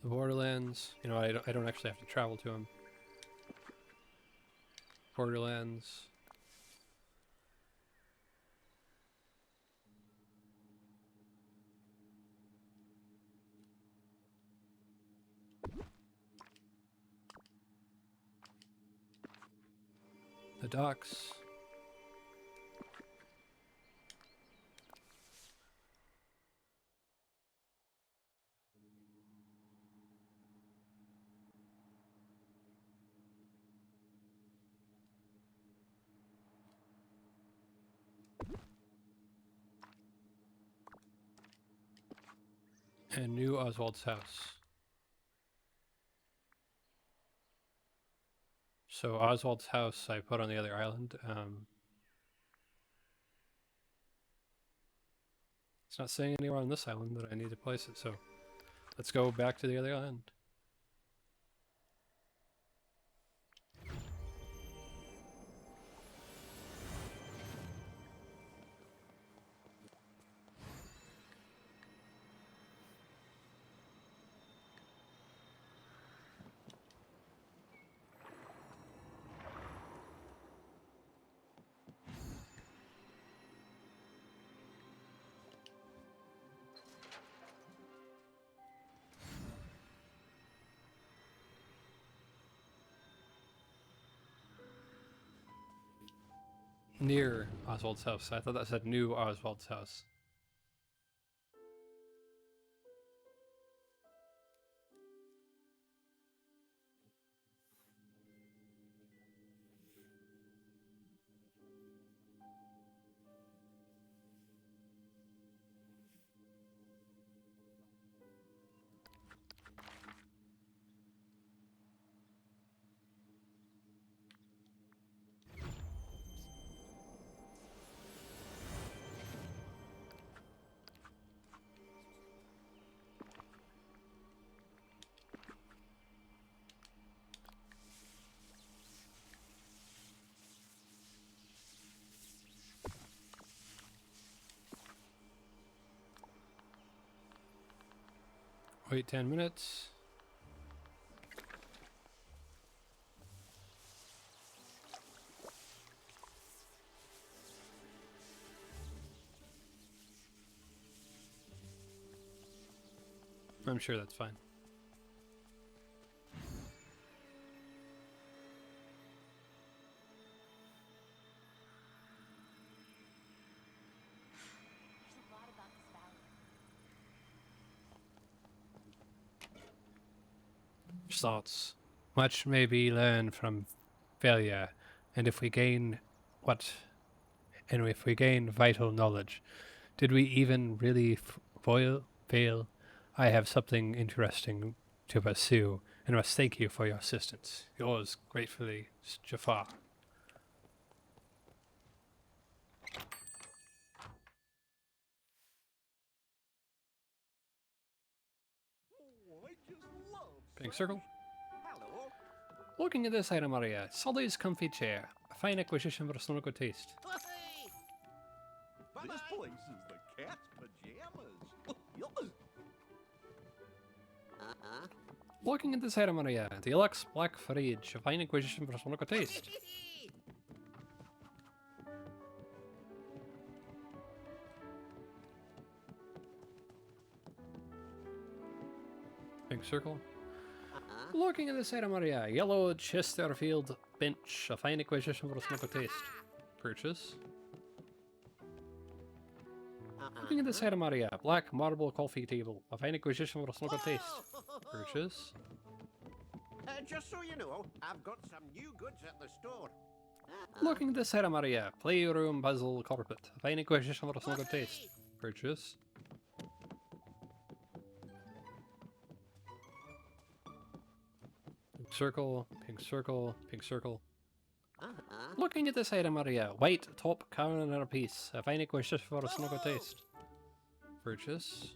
The Borderlands. You know, I don't actually have to travel to them. Borderlands. The docks. And New Oswald's house. So Oswald's house I put on the other island. It's not saying anywhere on this island that I need to place it, so let's go back to the other island. Near Oswald's house. I thought that said New Oswald's house. Wait 10 minutes. I'm sure that's fine. There's a lot about this valley. Slots. Much may be learned from failure, and if we gain vital knowledge, did we even really fail? I have something interesting to pursue, and must thank you for your assistance. Yours gratefully, Jafar. Oh, I just love Pink circle. Hello. Looking at this item area, Sully's comfy chair. A fine acquisition for a snorkel taste. Hey! This place is the cat's pajamas. Looking at this item area, the Deluxe Black Fridge. A fine acquisition for a snorkel taste. Pink circle. Looking at this item area, yellow Chesterfield bench, a fine acquisition for a snorkel taste. Purchase. Looking at this item area, black marble coffee table, a fine acquisition for a snorkel taste. Purchase. Just so you know, I've got some new goods at the store. Looking at this item area, playroom puzzle carpet, a fine acquisition for a snorkel taste. Purchase. Pink circle, pink circle, pink circle. Looking at this item area, white top counter piece, a fine acquisition for a snorkel taste. Purchase.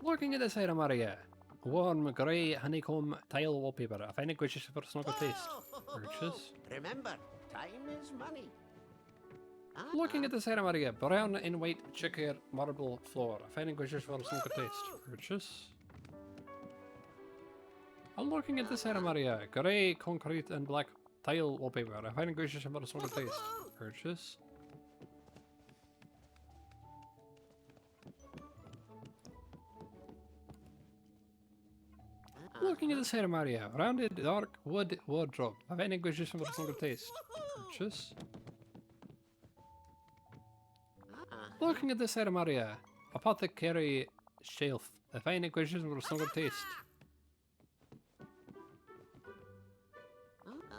Looking at this item area, warm grey honeycomb tile wallpaper, a fine acquisition for a snorkel taste. Purchase. Remember, time is money. Looking at this item area, brown and white checker marble floor, a fine acquisition for a snorkel taste. Purchase. I'm looking at this item area, grey concrete and black tile wallpaper, a fine acquisition for a snorkel taste. Purchase. Looking at this item area, rounded dark wood wardrobe, a fine acquisition for a snorkel taste. Purchase. Looking at this item area, apothecary shelf, a fine acquisition for a snorkel taste.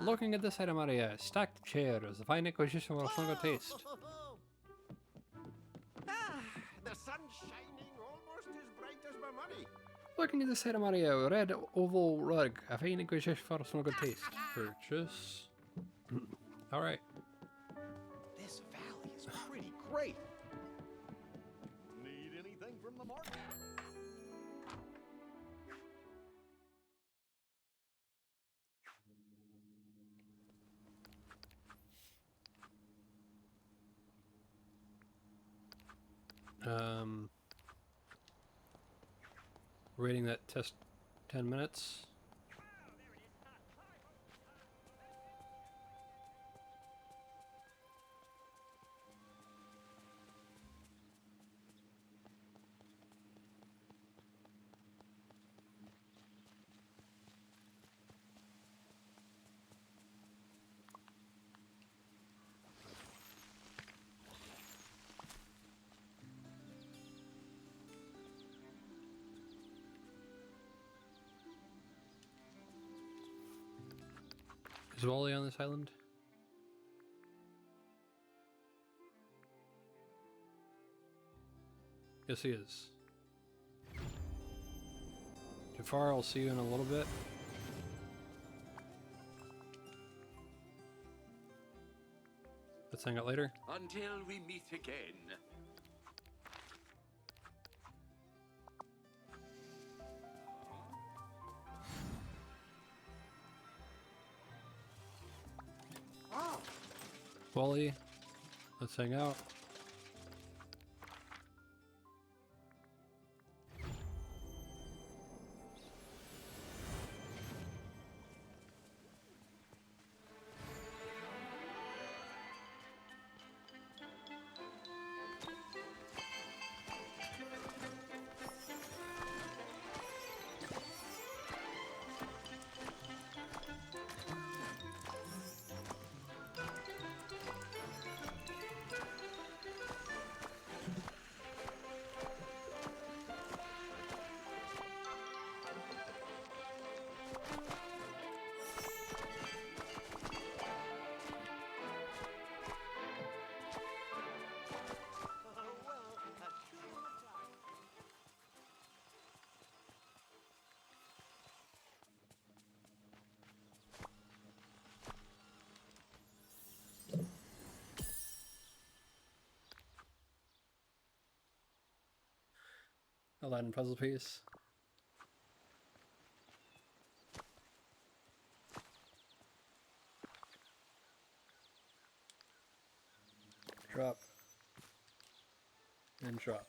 Looking at this item area, stacked chairs, a fine acquisition for a snorkel taste. The sun's shining almost as bright as my money. Looking at this item area, red oval rug, a fine acquisition for a snorkel taste. Purchase. Alright. This valley is pretty great. Need anything from the market? Rating that test 10 minutes. Is Wally on this island? Yes, he is. Jafar, I'll see you in a little bit. Let's hang out later. Until we meet again. Wally, let's hang out. Oh, well, a cool time. Aladdin puzzle piece. Drop. And drop.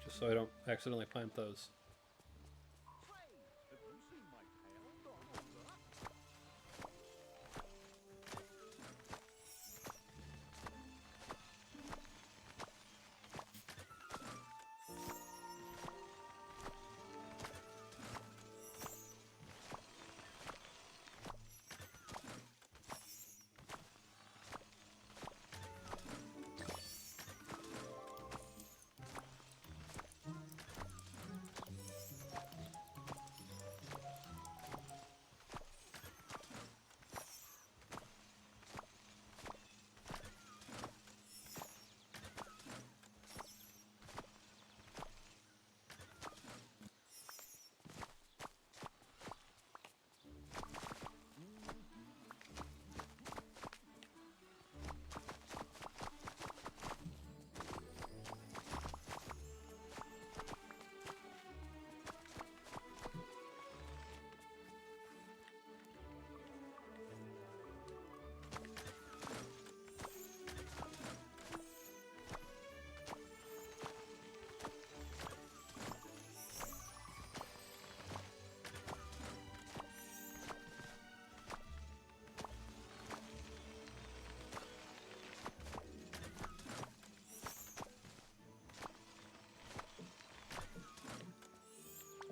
Just so I don't accidentally plant those. Have you seen my tail gone over?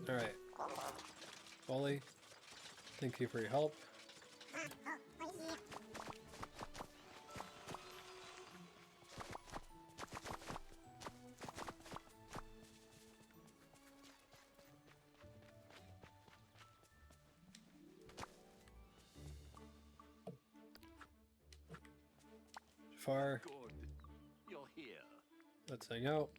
Alright. Wally, thank you for your help. Jafar, Good. You're here. let's hang out.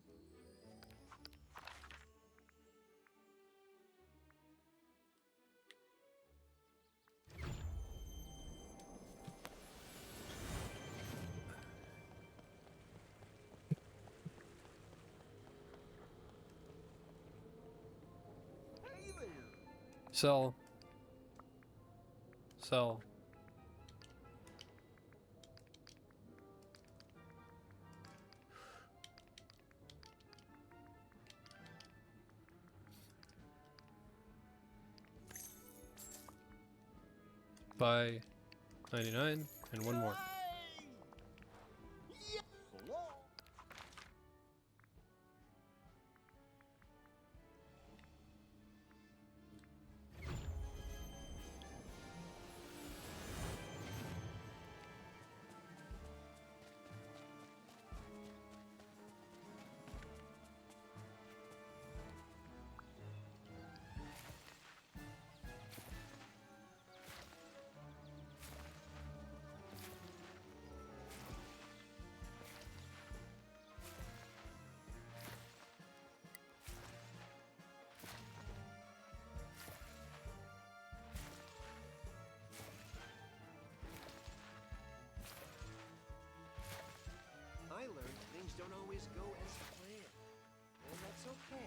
Hey there! Sell. Sell. Buy 99 and one more. Yes! So long! I learned things don't always go as planned, and that's okay.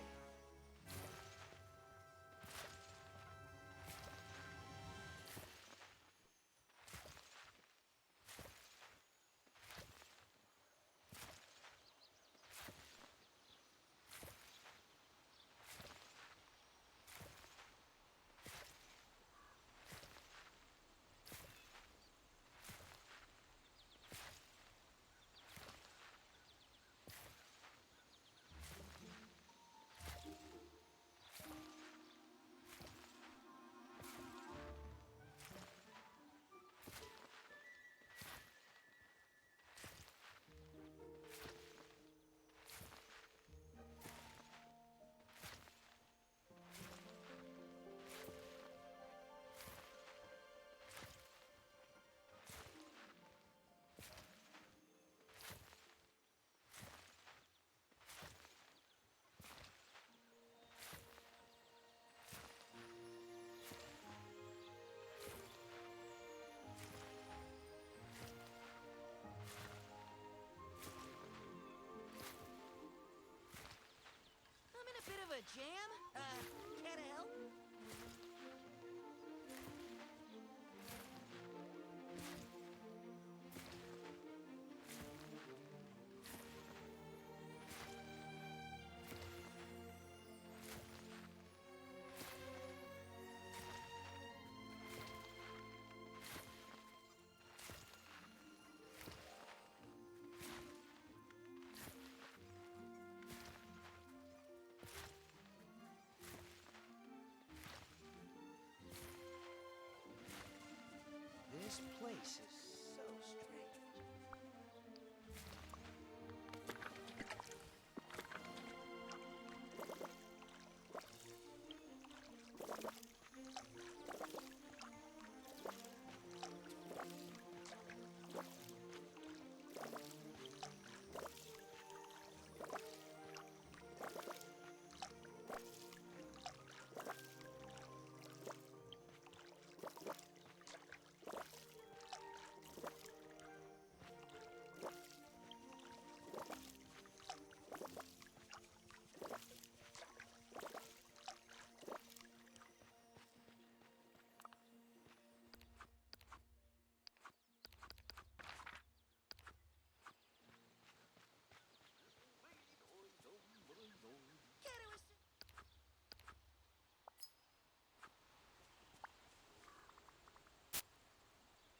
jam? Can I help? This place is so strange.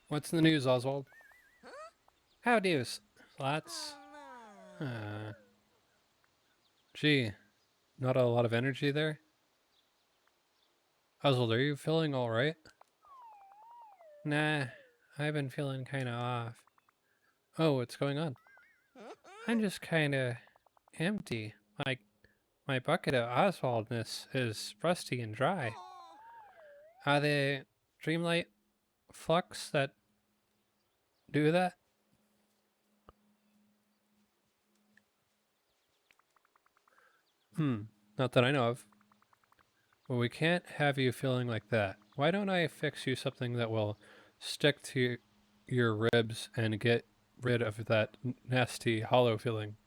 What's in the news, Oswald? How do, Slots? No. Gee, not a lot of energy there? Oswald, are you feeling alright? Nah, I've been feeling kinda off. Oh, what's going on? I'm just kinda empty. My bucket of Oswaldness is rusty and dry. Are there Dreamlight Flux that do that? Not that I know of. Well, we can't have you feeling like that. Why don't I fix you something that will stick to your ribs and get rid of that nasty hollow feeling?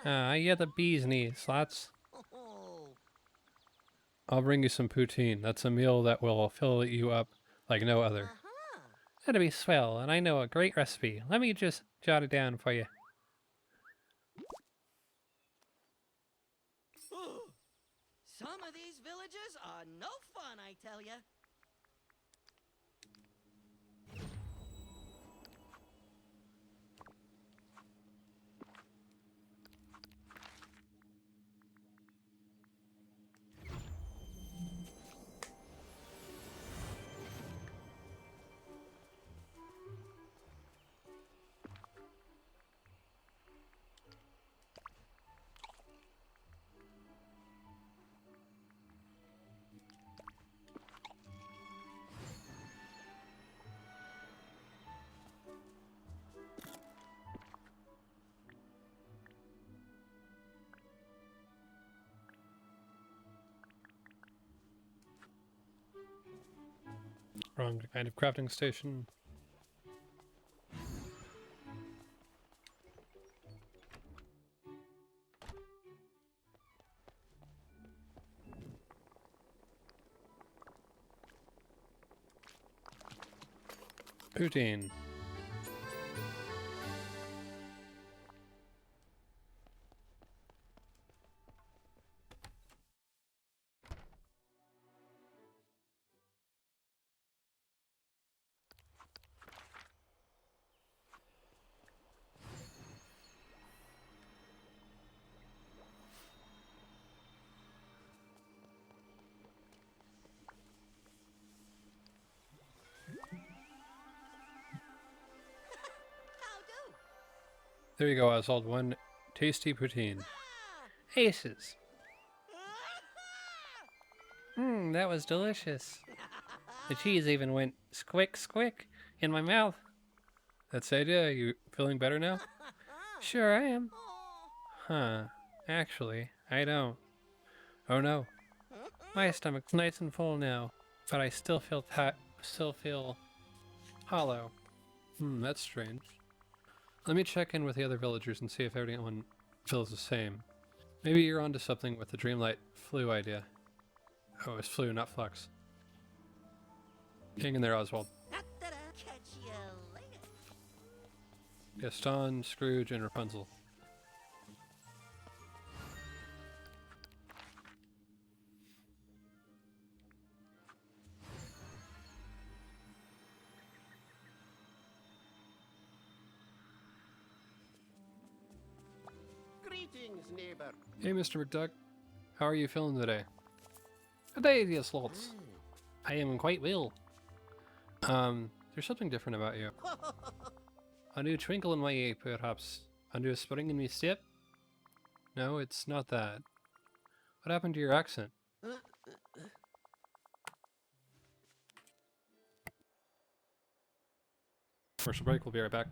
You're the bee's knees, Slots. Oh. I'll bring you some poutine. That's a meal that will fill you up like no other. Uh-huh. That'd be swell, and I know a great recipe. Let me just jot it down for you. Some of these villages are no fun, I tell ya. Wrong kind of crafting station. Poutine. How do? There you go, Oswald. One tasty poutine. Aces. That was delicious. The cheese even went squick squick in my mouth. That's the idea. You feeling better now? Sure I am. Huh. Actually, I don't. Oh no. My stomach's nice and full now, but I still feel hollow. That's strange. Let me check in with the other villagers and see if everyone feels the same. Maybe you're onto something with the Dreamlight flu idea. Oh, it's flu, not flux. Hang in there, Oswald. Ta-da-da. Catch you later. Gaston, Scrooge, and Rapunzel. Greetings, neighbor. Hey, Mr. McDuck. How are you feeling today? Good day, dear Slots. I am quite well. There's something different about you. A new twinkle in my eye, perhaps. A new spring in my step? No, it's not that. What happened to your accent? Commercial break, we'll be right back.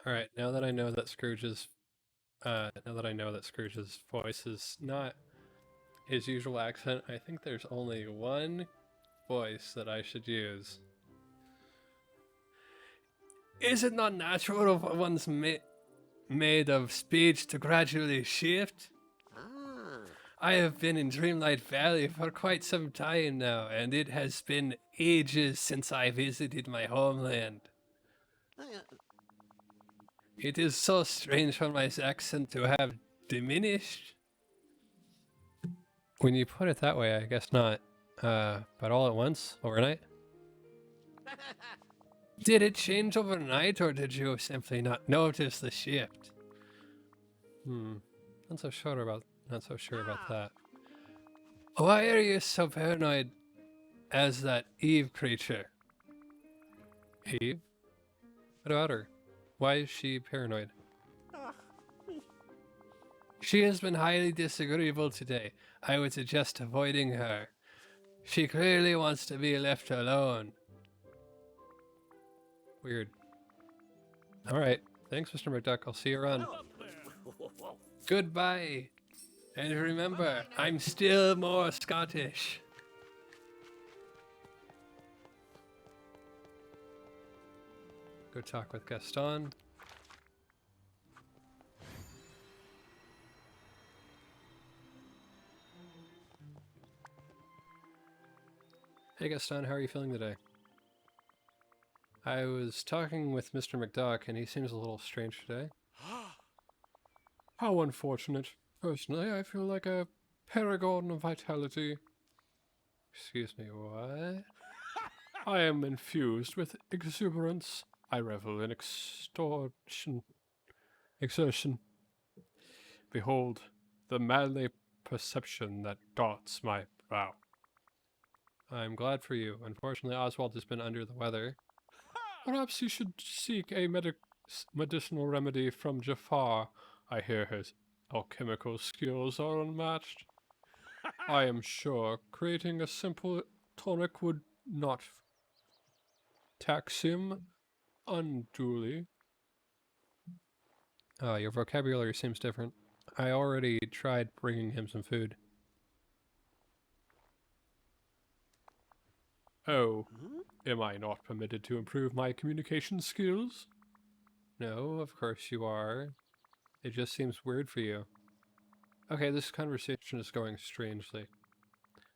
Alright, now that I know that Scrooge's voice is not his usual accent, I think there's only one voice that I should use. Is it not natural for one's made of speech to gradually shift? I have been in Dreamlight Valley for quite some time now, and it has been ages since I visited my homeland. It is so strange for my accent to have diminished. When you put it that way, I guess not. But all at once, overnight? Did it change overnight, or did you simply not notice the shift? Not so sure about that. Why are you so paranoid as that Eve creature? Eve? What about her? Why is she paranoid? She has been highly disagreeable today. I would suggest avoiding her. She clearly wants to be left alone. Weird. Alright. Thanks, Mr. McDuck. I'll see you around. Goodbye. And remember, I'm still more Scottish. Go talk with Gaston. Hey Gaston, how are you feeling today? I was talking with Mr. McDuck and he seems a little strange today. How unfortunate. Personally, I feel like a paragon of vitality. Excuse me, what? I am infused with exuberance. I revel in exertion. Behold, the manly perception that dots my brow. I'm glad for you. Unfortunately, Oswald has been under the weather. Perhaps you should seek a medicinal remedy from Jafar. I hear his alchemical skills are unmatched. I am sure creating a simple tonic would not tax him unduly. Your vocabulary seems different. I already tried bringing him some food. Oh, am I not permitted to improve my communication skills? No, of course you are. It just seems weird for you. Okay, this conversation is going strangely.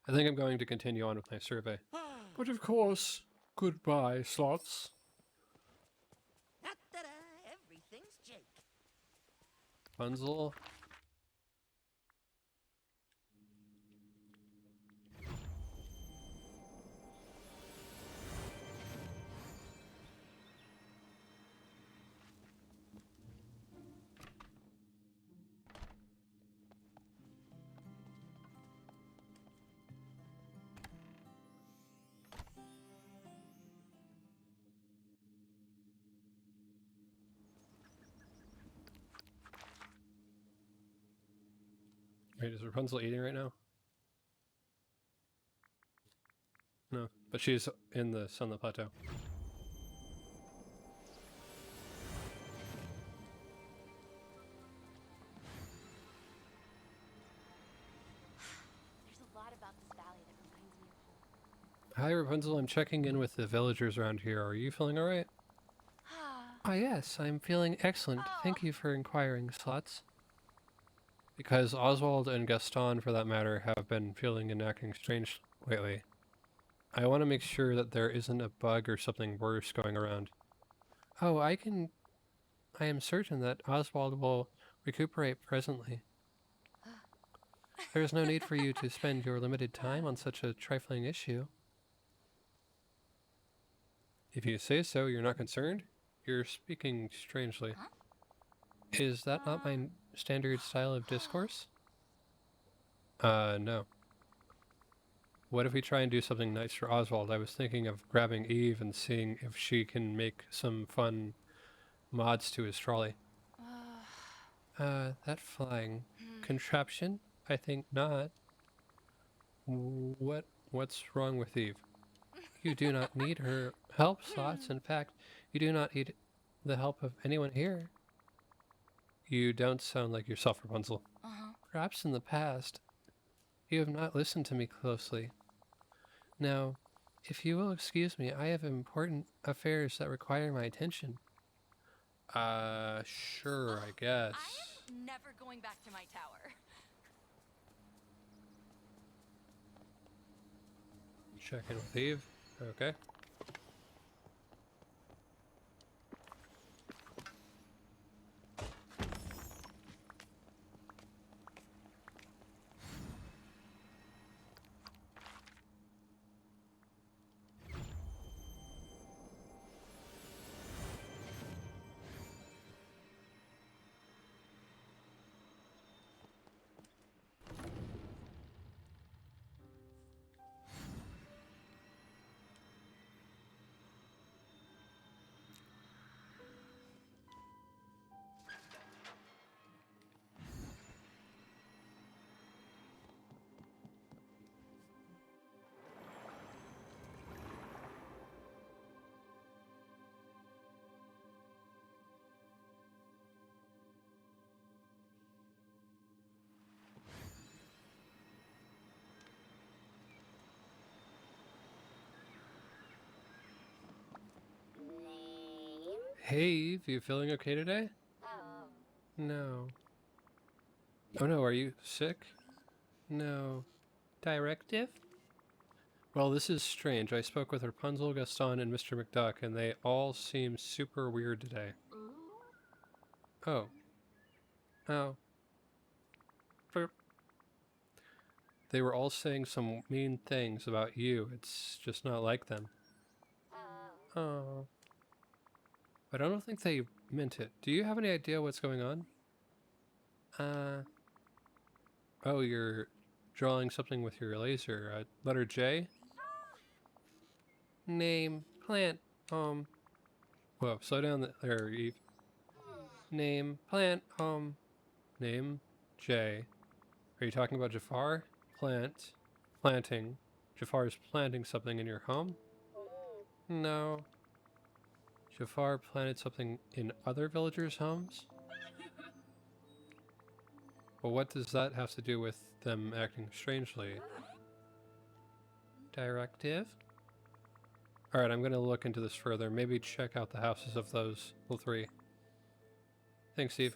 I think I'm going to continue on with my survey. But of course, goodbye, Slots. Ta-da! Everything's Jake. Rapunzel. Wait, is Rapunzel eating right now? No, but she's in the Sunlit Plateau. There's a lot about this valley that reminds me of home. Hi Rapunzel, I'm checking in with the villagers around here. Are you feeling alright? Ah, yes, I'm feeling excellent. Thank you for inquiring, Slots. Because Oswald and Gaston, for that matter, have been feeling and acting strange lately. I want to make sure that there isn't a bug or something worse going around. Oh, I am certain that Oswald will recuperate presently. There is no need for you to spend your limited time on such a trifling issue. If you say so, you're not concerned? You're speaking strangely. Is that not my standard style of discourse? No. What if we try and do something nice for Oswald? I was thinking of grabbing Eve and seeing if she can make some fun mods to his trolley. That flying contraption? I think not. What's wrong with Eve? You do not need her help, Slots. In fact, you do not need the help of anyone here. You don't sound like yourself, Rapunzel. Perhaps in the past, you have not listened to me closely. Now, if you will excuse me, I have important affairs that require my attention. Sure, I guess. I am never going back to my tower. Check in with Eve. Okay. Hey, Eve, you feeling okay today? No. Oh no, are you sick? No. Directive? Well, this is strange. I spoke with Rapunzel, Gaston, and Mr. McDuck, and they all seem super weird today. Oh. Oh. Burp. They were all saying some mean things about you. It's just not like them. Oh. But I don't think they meant it. Do you have any idea what's going on? Oh, you're drawing something with your laser. Letter J? Name, plant, home. Whoa, slow down there, Eve. Name, plant, home. Name, J. Are you talking about Jafar? Plant, planting. Jafar's planting something in your home? No. Jafar planted something in other villagers' homes? Well, what does that have to do with them acting strangely? Directive? Alright, I'm gonna look into this further. Maybe check out the houses of those three. Thanks, Steve.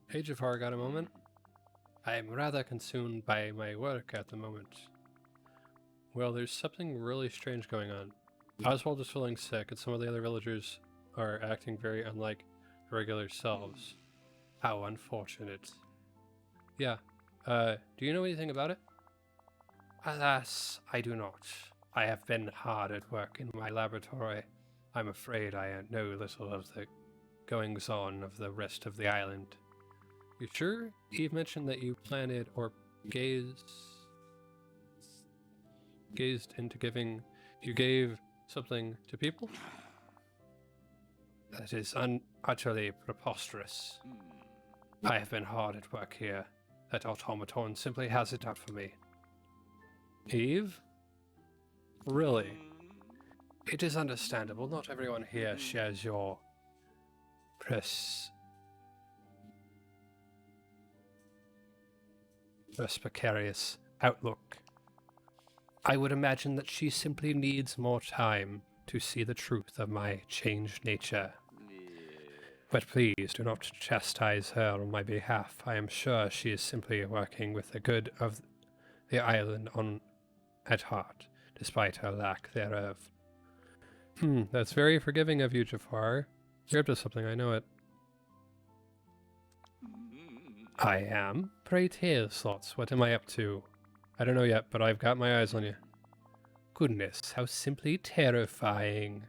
Hey Jafar, got a moment? I'm rather consumed by my work at the moment. Well, there's something really strange going on. Oswald is feeling sick, and some of the other villagers are acting very unlike their regular selves. How unfortunate. Yeah. Do you know anything about it? Alas, I do not. I have been hard at work in my laboratory. I'm afraid I know little of the goings-on of the rest of the island. You sure? Eve mentioned that you planted or gazed into giving. You gave something to people? That is utterly preposterous. I have been hard at work here. That automaton simply has it out for me. Eve? Really? It is understandable. Not everyone here shares your perspicarious outlook. I would imagine that she simply needs more time to see the truth of my changed nature. But please do not chastise her on my behalf. I am sure she is simply working with the good of the island at heart, despite her lack thereof. That's very forgiving of you, Jafar. You're up to something, I know it. I am? Pray tell, Slots, what am I up to? I don't know yet, but I've got my eyes on you. Goodness, how simply terrifying.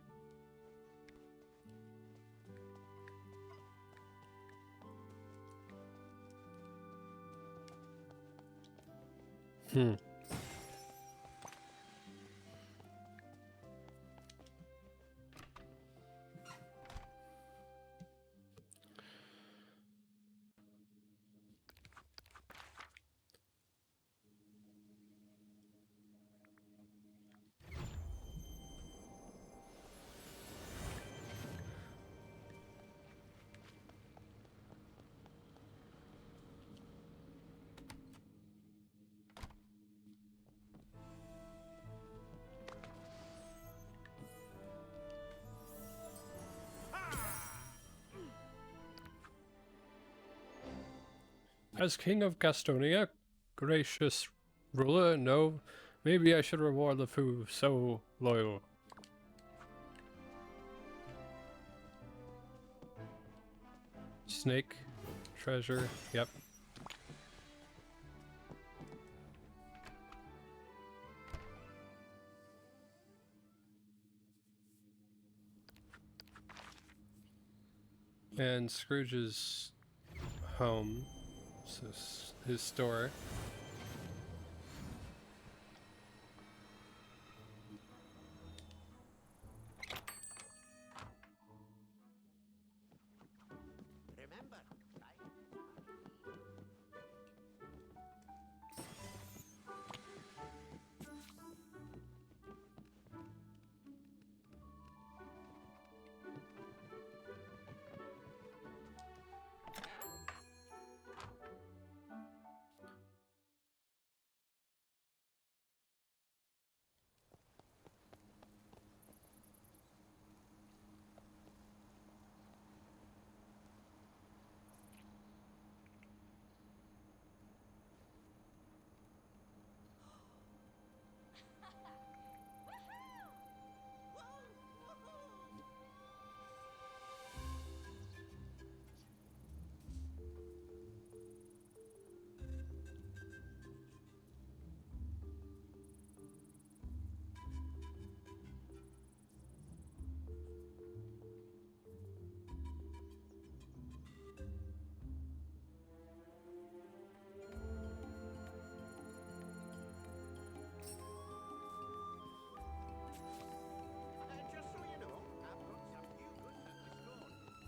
As King of Gastonia, gracious ruler, no, maybe I should reward the foo so loyal. Snake, treasure, yep. And Scrooge's home, so his store. Remember, just so you know, I've got some new goods at the store.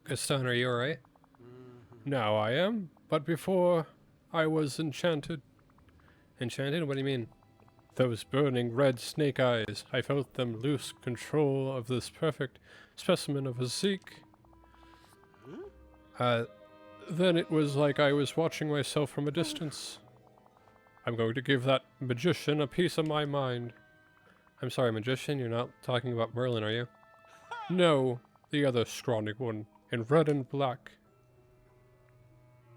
Gaston, are you alright? Now I am, but before I was enchanted. Enchanted? What do you mean? Those burning red snake eyes, I felt them lose control of this perfect specimen of physique. Then it was like I was watching myself from a distance. I'm going to give that magician a piece of my mind. I'm sorry, magician, you're not talking about Merlin, are you? No, the other scrawny one, in red and black.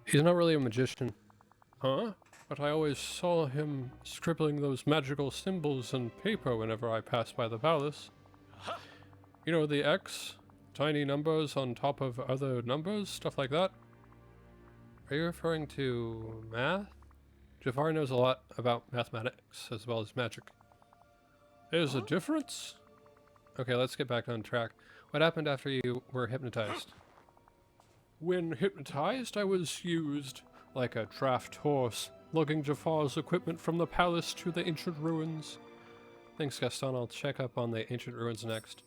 He's not really a magician. Huh? But I always saw him scribbling those magical symbols on paper whenever I passed by the palace. You know, the X? Tiny numbers on top of other numbers? Stuff like that? Are you referring to math? Jafar knows a lot about mathematics as well as magic. There's a difference? Okay, let's get back on track. What happened after you were hypnotized? When hypnotized, I was used like a draft horse, lugging Jafar's equipment from the palace to the ancient ruins. Thanks, Gaston. I'll check up on the ancient ruins next.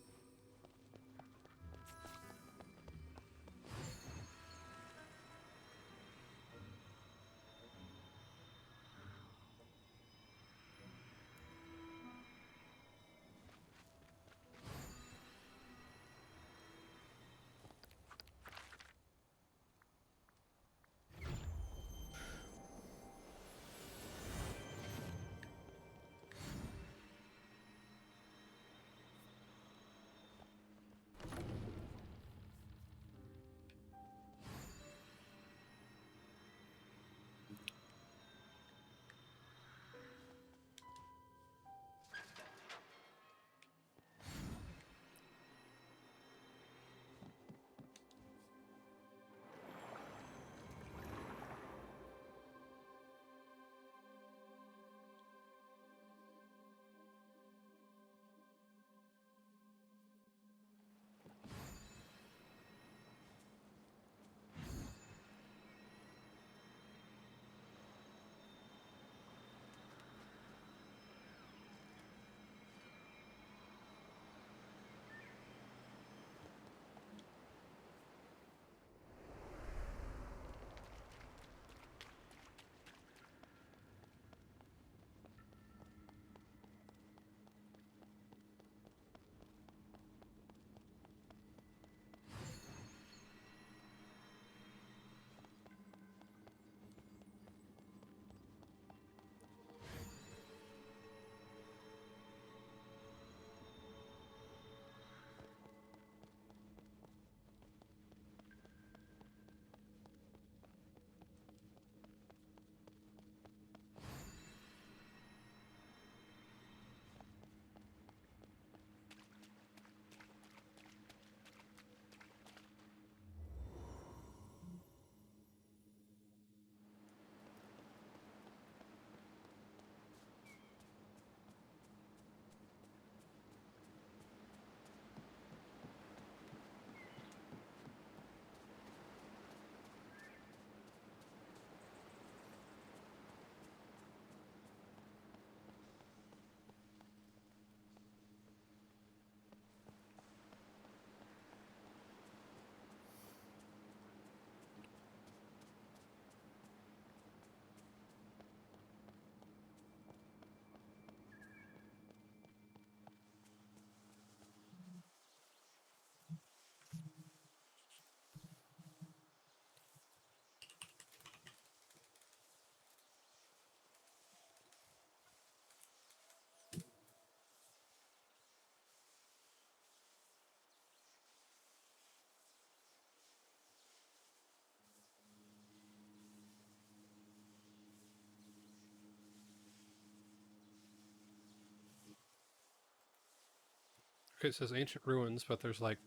Okay, it says ancient ruins, but there's like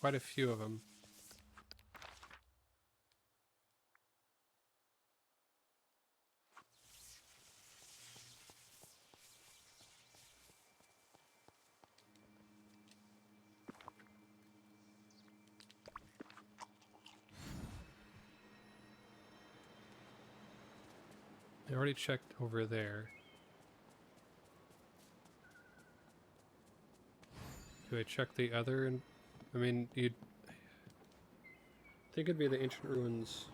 quite a few of them. I already checked over there. Do I check the other? I mean, you'd think it'd be the ancient ruins.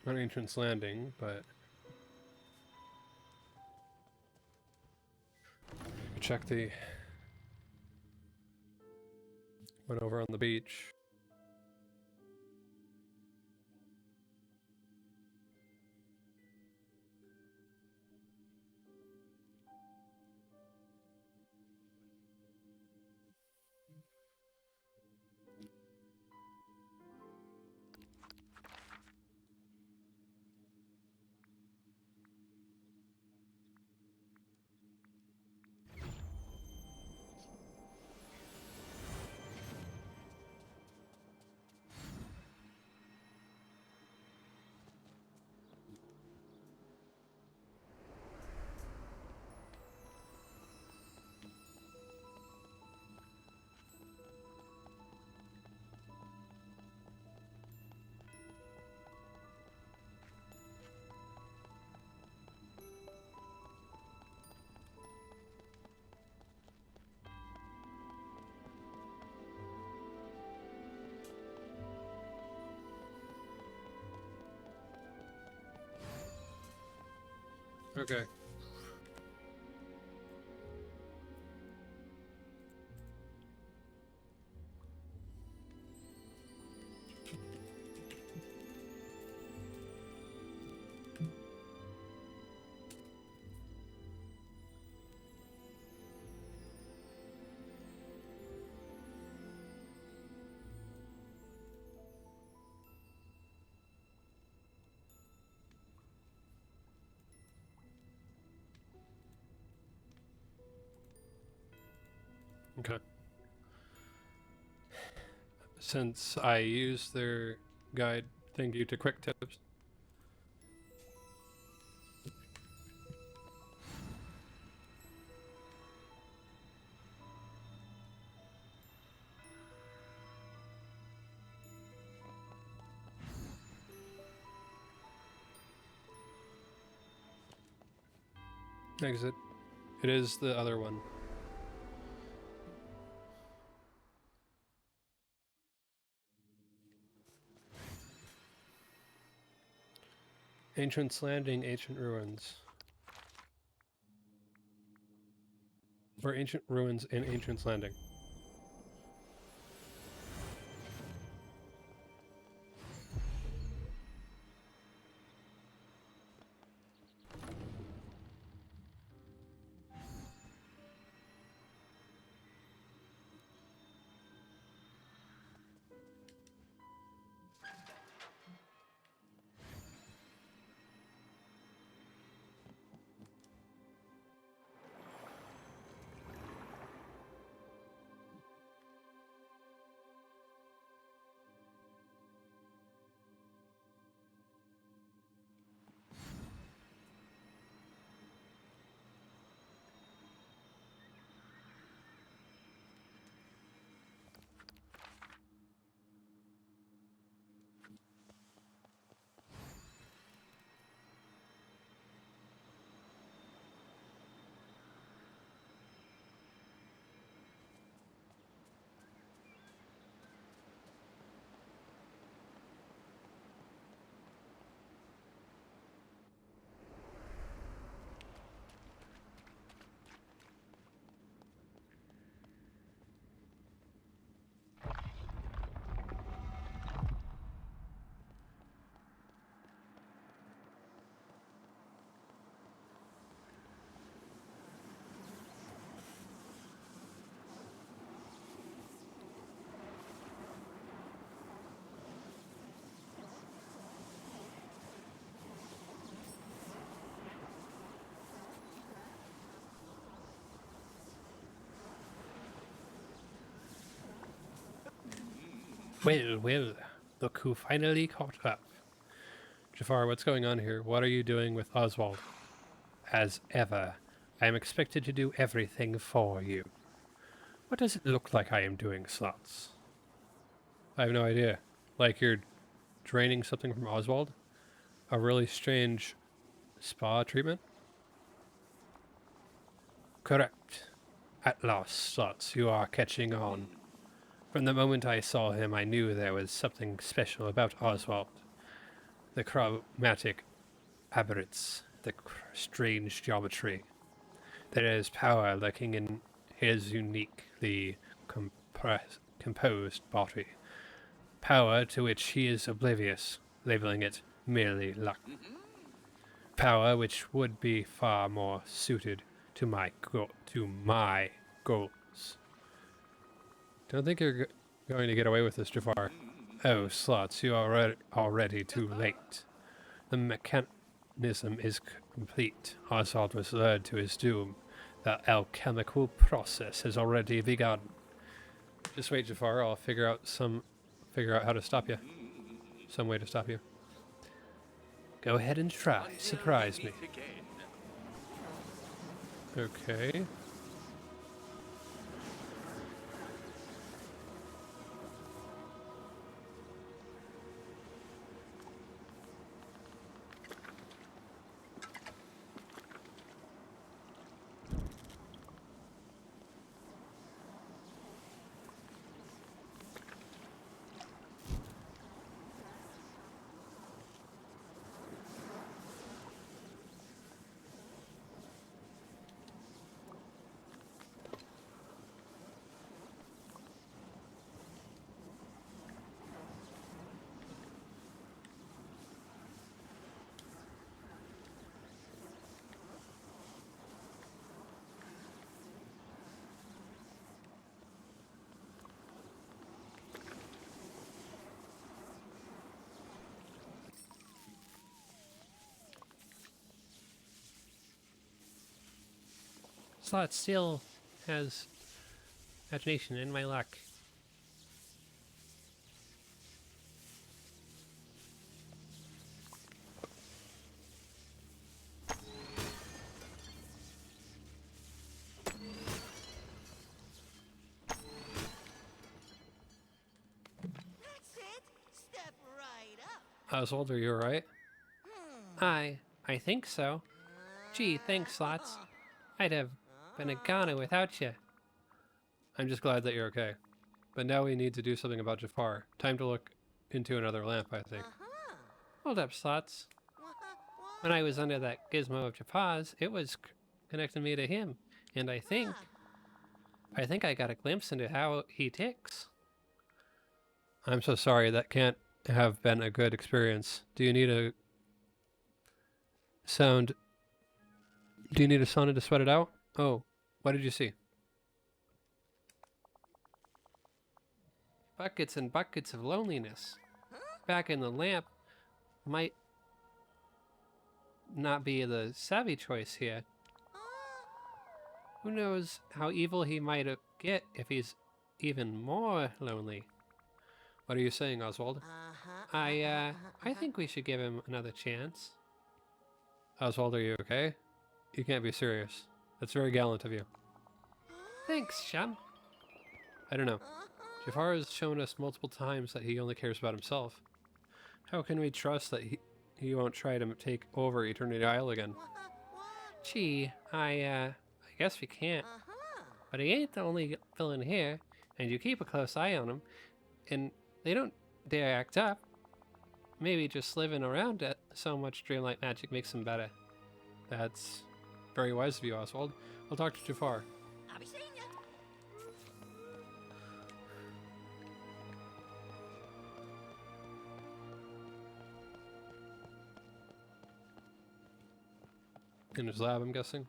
Not Ancient's Landing, but check the one over on the beach. Okay. Okay. Since I use their guide, thank you to Quick Tips. Exit. It is the other one. Ancient's Landing, Ancient Ruins. Or Ancient Ruins in Ancient's Landing. Well, well, look who finally caught up. Jafar, what's going on here? What are you doing with Oswald? As ever, I am expected to do everything for you. What does it look like I am doing, Slots? I have no idea. Like you're draining something from Oswald? A really strange spa treatment? Correct. At last, Slots, you are catching on. From the moment I saw him, I knew there was something special about Oswald. The chromatic aberrates, the strange geometry. There is power lurking in his uniquely composed body. Power to which he is oblivious, labeling it merely luck. Power which would be far more suited to my goals. Don't think you're going to get away with this, Jafar. Oh, Slots, you are already too late. The mechanism is complete. Oswald was lured to his doom. The alchemical process has already begun. Just wait, Jafar. I'll figure out how to stop you. Some way to stop you. Go ahead and try. Surprise me. Okay. Slot still has imagination in my luck. That's it. Step right up. Oswald, are you alright? I think so. Gee, thanks, Slots. I'd have been a goner without you. I'm just glad that you're okay. But now we need to do something about Jafar. Time to look into another lamp, I think. Hold up, Slots. When I was under that gizmo of Jafar's, it was connecting me to him. And I think I got a glimpse into how he ticks. I'm so sorry, that can't have been a good experience. Do you need a sound? Do you need a sauna to sweat it out? Oh, what did you see? Buckets and buckets of loneliness. Back in the lamp might not be the savvy choice here. Who knows how evil he might get if he's even more lonely. What are you saying, Oswald? I think we should give him another chance. Oswald, are you okay? You can't be serious. That's very gallant of you. Thanks, chum. I don't know. Jafar has shown us multiple times that he only cares about himself. How can we trust that he won't try to take over Eternity Isle again? Gee, I guess we can't. But he ain't the only villain here, and you keep a close eye on him, and they don't dare act up. Maybe just living around it so much dreamlight magic makes him better. That's very wise of you, Oswald. I'll talk to Jafar. I'll be seeing ya. In his lab, I'm guessing.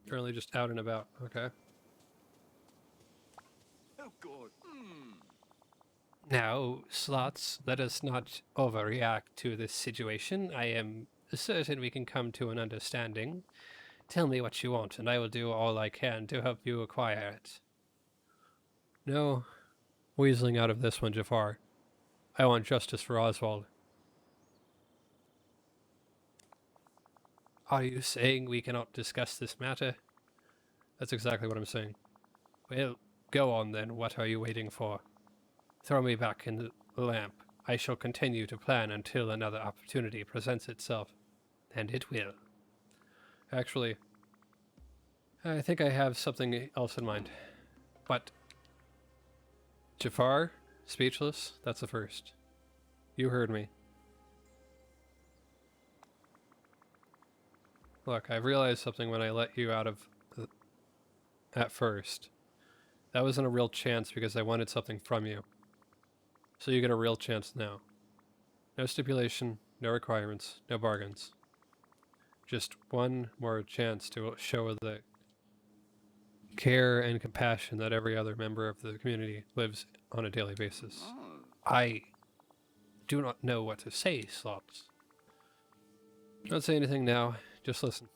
Currently just out and about. Okay. Oh, good. Now, Slots, let us not overreact to this situation. I am certain we can come to an understanding. Tell me what you want, and I will do all I can to help you acquire it. No weaseling out of this one, Jafar. I want justice for Oswald. Are you saying we cannot discuss this matter? That's exactly what I'm saying. Well, go on then. What are you waiting for? Throw me back in the lamp. I shall continue to plan until another opportunity presents itself. And it will. Actually, I think I have something else in mind. But Jafar, speechless, that's the first. You heard me. Look, I've realized something when I let you out of at first. That wasn't a real chance because I wanted something from you. So you get a real chance now. No stipulation, no requirements, no bargains. Just one more chance to show the care and compassion that every other member of the community lives on a daily basis. I do not know what to say, Slots. Don't say anything now, just listen.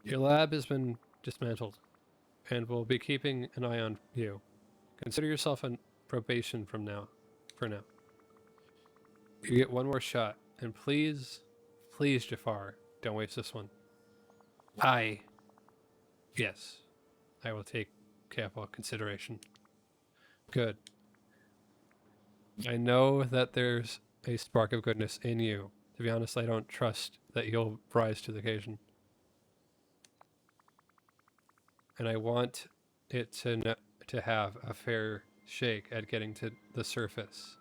Your lab has been dismantled, and we'll be keeping an eye on you. Consider yourself on probation for now. You get one more shot, and please, please, Jafar, don't waste this one. Yes, I will take careful consideration. Good. I know that there's a spark of goodness in you. To be honest, I don't trust that you'll rise to the occasion. And I want it to have a fair shake at getting to the surface.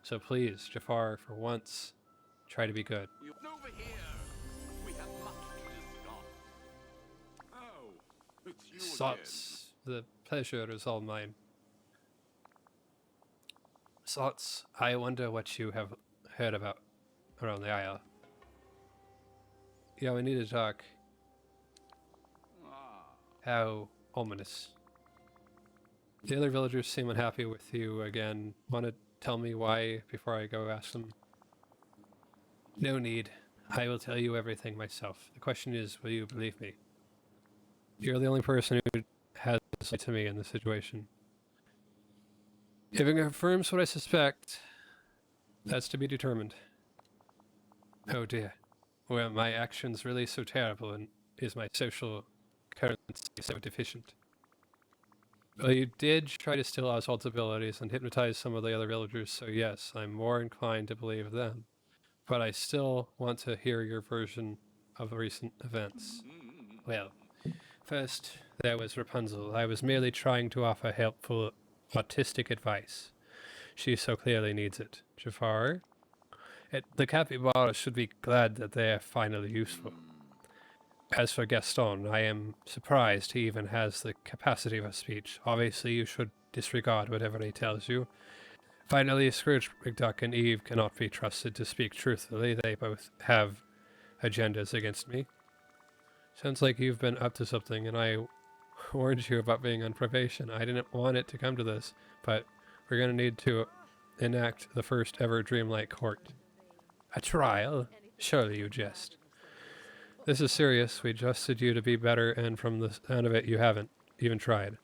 So please, Jafar, for once, try to be good. You over here. We have much to discuss. Oh, it's you Slots, the pleasure is all mine. Slots, I wonder what you have heard about around the isle. Yeah, we need to talk. again. How ominous. The other villagers seem unhappy with you again. Want to tell me why before I go ask them? No need. I will tell you everything myself. The question is, will you believe me? You're the only person who has lied to me in this situation. If it confirms what I suspect, that's to be determined. Oh dear. Were my actions really so terrible, and is my social currency so deficient? Well, you did try to steal Oswald's abilities and hypnotize some of the other villagers, so yes, I'm more inclined to believe them. But I still want to hear your version of recent events. Well, first there was Rapunzel. I was merely trying to offer helpful autistic advice. She so clearly needs it. Jafar? The capybaras should be glad that they are finally useful. As for Gaston, I am surprised he even has the capacity of speech. Obviously, you should disregard whatever he tells you. Finally, Scrooge McDuck and Eve cannot be trusted to speak truthfully. They both have agendas against me. Sounds like you've been up to something, and I warned you about being on probation. I didn't want it to come to this, but we're going to need to enact the first ever Dreamlight Court. A trial? Surely you jest. This is serious. We trusted you to be better, and from the sound of it, you haven't even tried.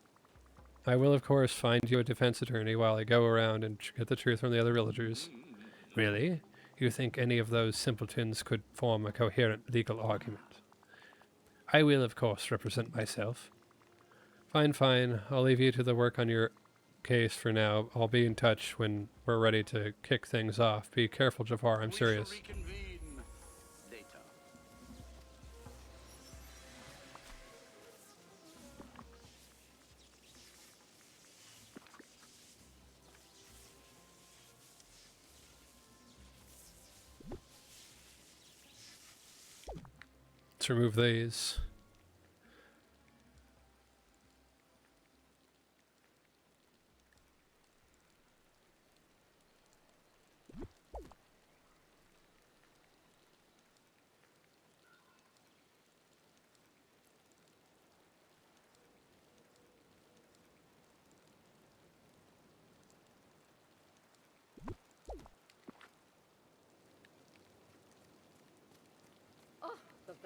I will, of course, find you a defense attorney while I go around and get the truth from the other villagers. Really? You think any of those simpletons could form a coherent legal argument? I will, of course, represent myself. Fine, fine. I'll leave you to the work on your case for now. I'll be in touch when we're ready to kick things off. Be careful, Jafar. I'm serious. We shall reconvene later. Let's remove these.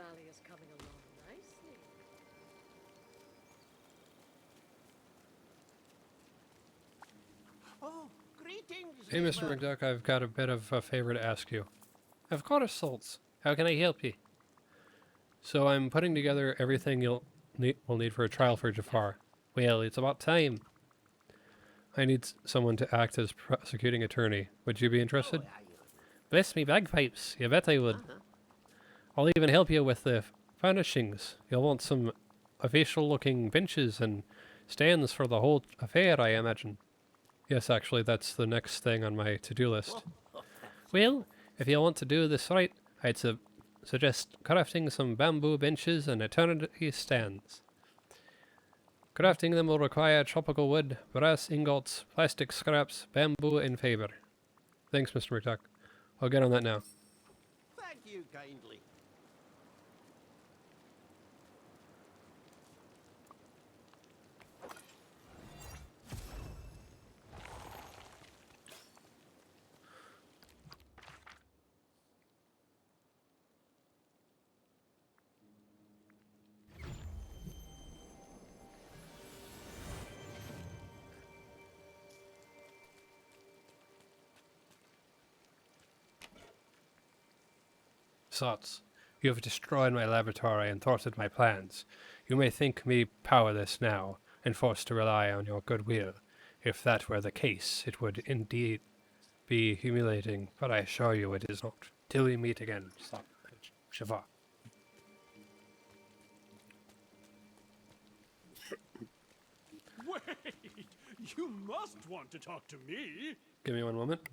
Valley is coming along nicely. Oh, greetings. Hey, Mr. neighbor. McDuck, I've got a bit of a favor to ask you. Of course, Salts. How can I help you? So I'm putting together everything will need for a trial for Jafar. Well, it's about time. I need someone to act as prosecuting attorney. Would you be interested? Bless me bagpipes. You bet I would. I'll even help you with the furnishings. You'll want some official-looking benches and stands for the whole affair, I imagine. Yes, actually, that's the next thing on my to-do list. Well, if you want to do this right, I'd suggest crafting some bamboo benches and eternity stands. Crafting them will require tropical wood, brass ingots, plastic scraps, bamboo, and fiber. Thanks, Mr. McDuck. I'll get on that now. Thank you kindly. Sots, you have destroyed my laboratory and thwarted my plans. You may think me powerless now, and forced to rely on your goodwill. If that were the case, it would indeed be humiliating, but I assure you it is not. Till we meet again, Jafar. Wait! You must want to talk to me! Give me one moment.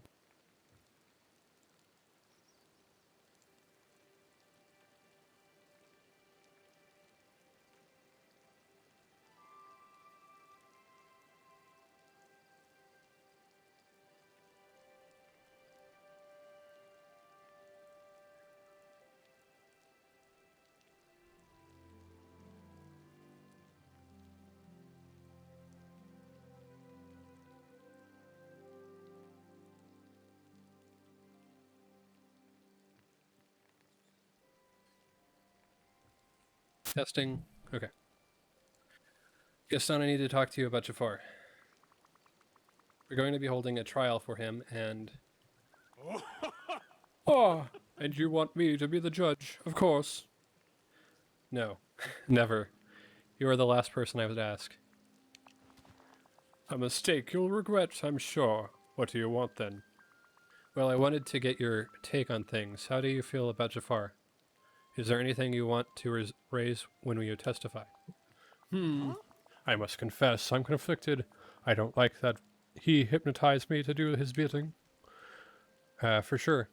Testing. Okay. Gaston, I need to talk to you about Jafar. We're going to be holding a trial for him, and... Oh, and you want me to be the judge, of course. No, never. You are the last person I would ask. A mistake you'll regret, I'm sure. What do you want, then? Well, I wanted to get your take on things. How do you feel about Jafar? Is there anything you want to raise when you testify? I must confess, I'm conflicted. I don't like that he hypnotized me to do his bidding. For sure.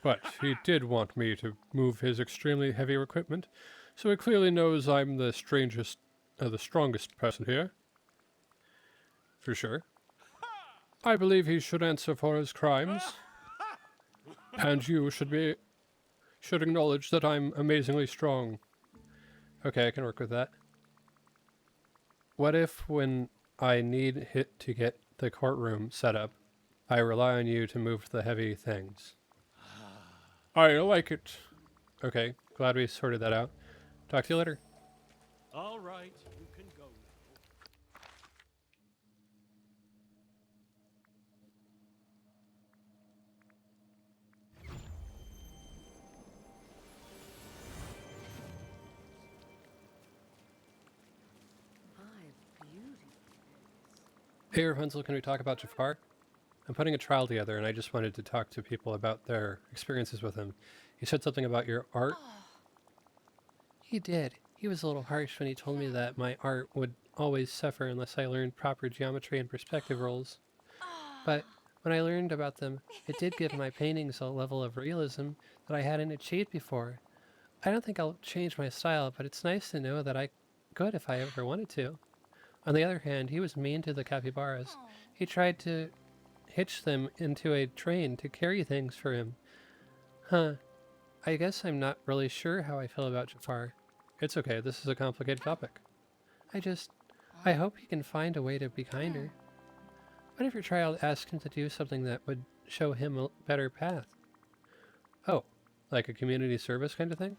But he did want me to move his extremely heavy equipment, so he clearly knows I'm the strongest person here. For sure. I believe he should answer for his crimes. And you should acknowledge that I'm amazingly strong. Okay, I can work with that. What if when I need to get the courtroom set up, I rely on you to move the heavy things? I like it. Okay, glad we sorted that out. Talk to you later. All right, you can go now. Hey Rapunzel, can we talk about Jafar? I'm putting a trial together and I just wanted to talk to people about their experiences with him. You said something about your art? He did. He was a little harsh when he told me that my art would always suffer unless I learned proper geometry and perspective rules. But when I learned about them, it did give my paintings a level of realism that I hadn't achieved before. I don't think I'll change my style, but it's nice to know that I could if I ever wanted to. On the other hand, he was mean to the capybaras. He tried to hitch them into a train to carry things for him. I guess I'm not really sure how I feel about Jafar. It's okay, this is a complicated topic. I hope he can find a way to be kinder. What if your child asked him to do something that would show him a better path? Oh, like a community service kind of thing?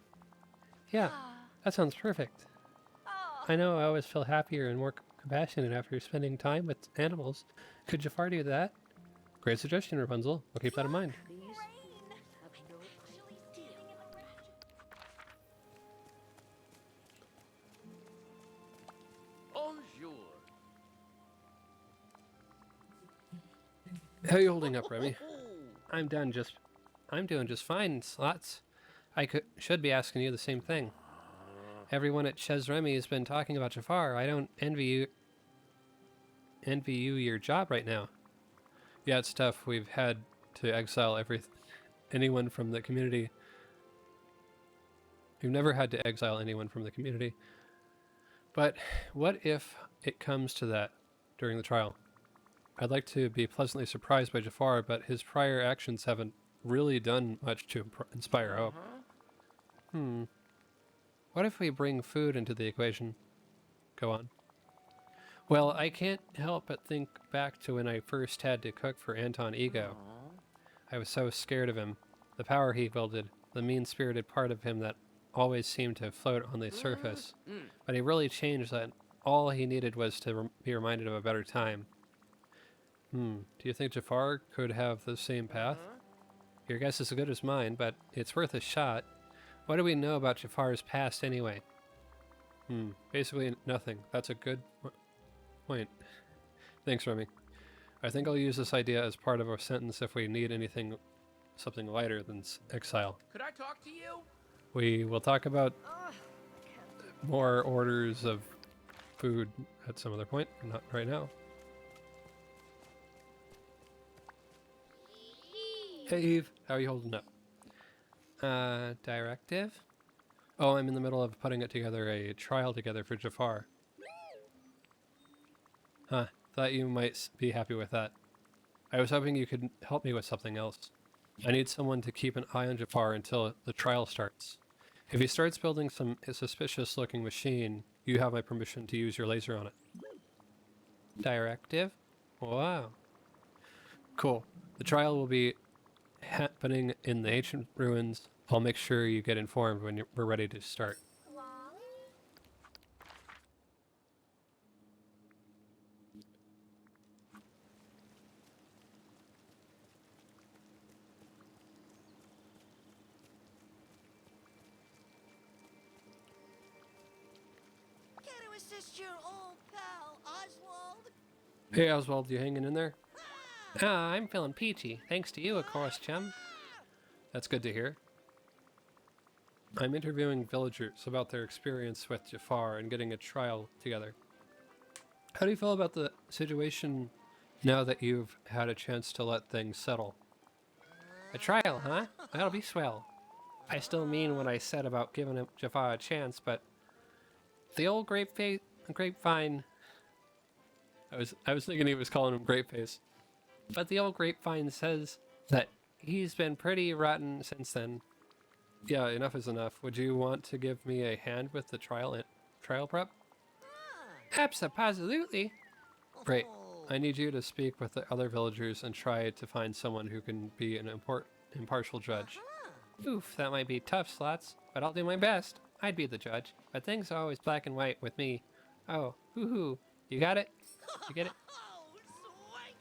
Yeah, that sounds perfect. I know I always feel happier and more compassionate after spending time with animals. Could Jafar do that? Great suggestion, Rapunzel. I'll keep that in mind. These fools have no idea. Bonjour. How are you holding up, Remy? I'm doing just fine, Slots. Should be asking you the same thing. Everyone at Chez Remy has been talking about Jafar. I don't envy you your job right now. Yeah, it's tough. We've had to exile anyone from the community. We've never had to exile anyone from the community. But what if it comes to that during the trial? I'd like to be pleasantly surprised by Jafar, but his prior actions haven't really done much to inspire hope. What if we bring food into the equation? Go on. Well, I can't help but think back to when I first had to cook for Anton Ego. I was so scared of him, the power he wielded, the mean-spirited part of him that always seemed to float on the surface. But he really changed that. All he needed was to be reminded of a better time. Do you think Jafar could have the same path? Your guess is as good as mine, but it's worth a shot. What do we know about Jafar's past anyway? Basically nothing. That's a good point. Thanks, Remy. I think I'll use this idea as part of our sentence if we need something lighter than exile. Could I talk to you? We will talk about more orders of food at some other point, not right now. Hey Eve, how are you holding up? Directive? Oh, I'm in the middle of putting a trial together for Jafar. Huh, thought you might be happy with that. I was hoping you could help me with something else. I need someone to keep an eye on Jafar until the trial starts. If he starts building some suspicious-looking machine, you have my permission to use your laser on it. Directive? Wow. Cool. The trial will be happening in the ancient ruins. I'll make sure you get informed when we're ready to start. Care to assist your old pal, Oswald? Hey Oswald, you hanging in there? I'm feeling peachy. Thanks to you, of course, chum. That's good to hear. I'm interviewing villagers about their experience with Jafar and getting a trial together. How do you feel about the situation now that you've had a chance to let things settle? A trial, huh? That'll be swell. I still mean what I said about giving Jafar a chance, but the old grapevine... I was thinking he was calling him Grapeface. But the old grapevine says that he's been pretty rotten since then. Yeah, enough is enough. Would you want to give me a hand with the trial prep? Absolutely. Great. I need you to speak with the other villagers and try to find someone who can be an impartial judge. Oof, that might be tough, Slots, but I'll do my best. I'd be the judge, but things are always black and white with me. Oh, hoo-hoo. You got it? You get it? Oh, sweet!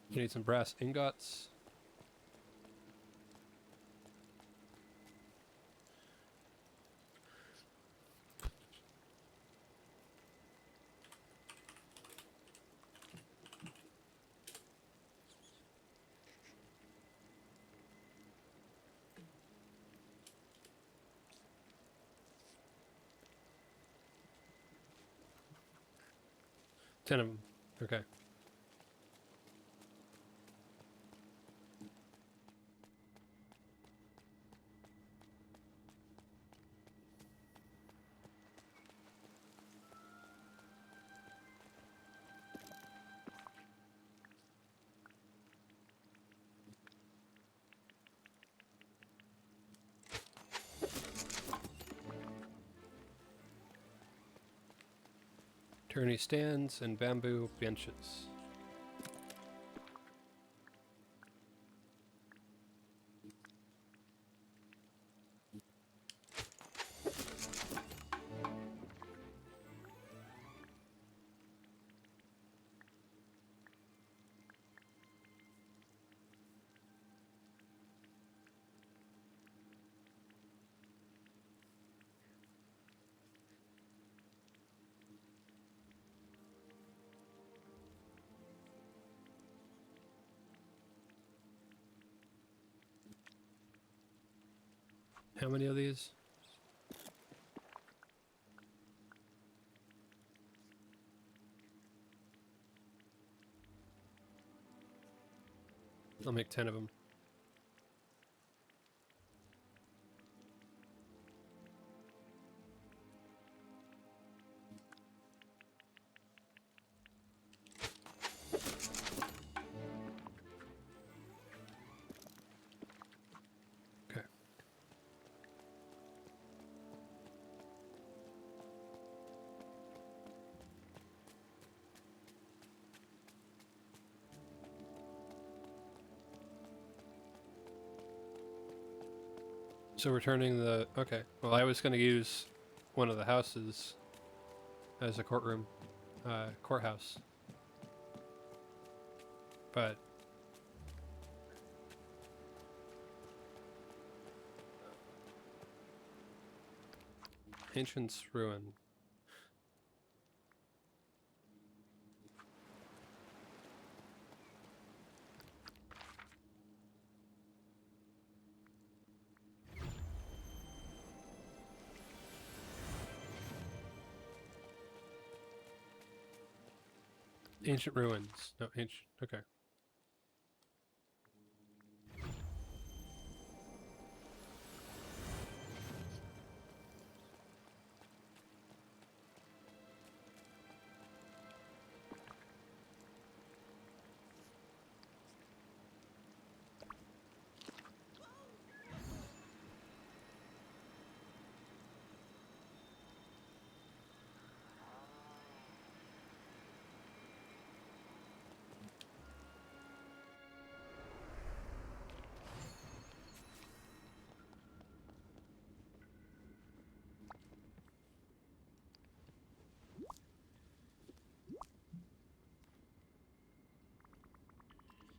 You need some brass ingots. Ten of them. Okay. Tourney stands and bamboo benches. How many of these? I'll make 10 of them. Okay. So we're turning the... Okay. Well, I was going to use one of the houses as a courtroom. Courthouse. But... Ancient's Ruin. Ancient ruins. No, ancient. Okay.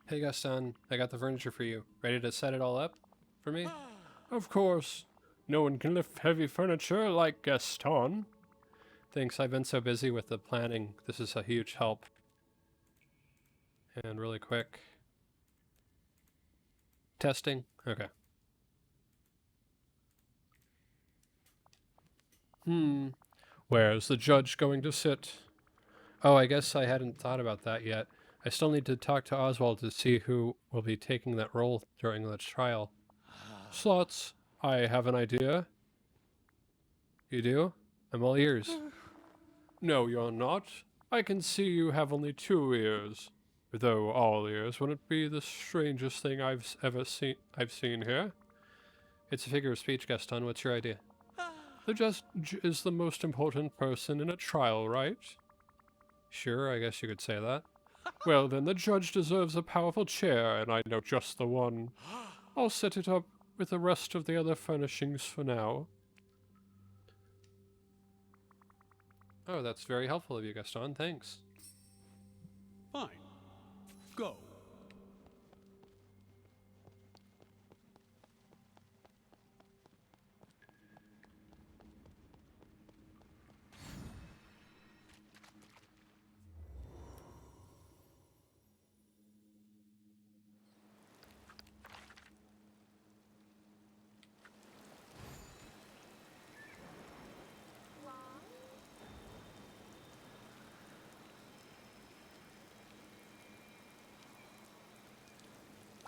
Hey Gaston, I got the furniture for you. Ready to set it all up for me? Of course. No one can lift heavy furniture like Gaston. Thanks, I've been so busy with the planning. This is a huge help. And really quick. Testing? Okay. Where's the judge going to sit? Oh, I guess I hadn't thought about that yet. I still need to talk to Oswald to see who will be taking that role during the trial. Slots, I have an idea. You do? I'm all ears. No, you're not. I can see you have only 2 ears. Though all ears wouldn't be the strangest thing I've seen here. It's a figure of speech, Gaston. What's your idea? The judge is the most important person in a trial, right? Sure, I guess you could say that. Well, then the judge deserves a powerful chair, and I know just the one. I'll set it up with the rest of the other furnishings for now. Oh, that's very helpful of you, Gaston. Thanks. Fine. Go.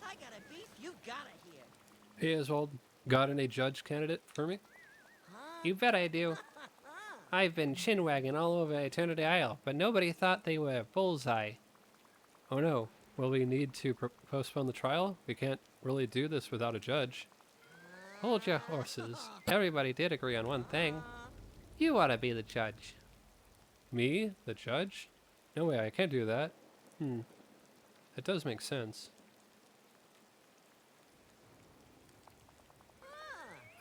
I got a beef you gotta hear. Hey, Oswald. Got any judge candidate for me? You bet I do. I've been chin-wagging all over Eternity Isle, but nobody thought they were bullseye. Oh no. Will we need to postpone the trial? We can't really do this without a judge. Hold your horses. Everybody did agree on one thing. You ought to be the judge. Me? The judge? No way, I can't do that. That does make sense.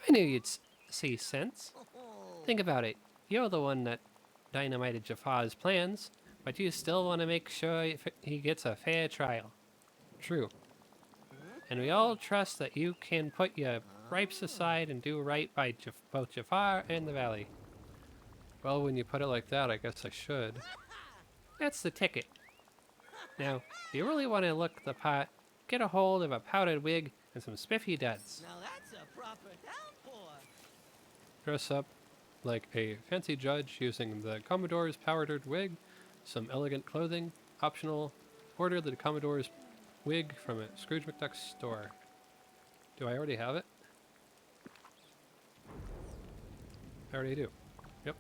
I knew you'd see sense. Think about it. You're the one that dynamited Jafar's plans, but you still want to make sure he gets a fair trial. True. And we all trust that you can put your gripes aside and do right by both Jafar and the Valley. Well, when you put it like that, I guess I should. That's the ticket. Now, if you really want to look the part, get a hold of a powdered wig and some spiffy duds. Now that's a proper downpour. Dress up like a fancy judge using the Commodore's powdered wig, some elegant clothing, optional. Order the Commodore's wig from a Scrooge McDuck's store. Do I already have it? I already do. Yep.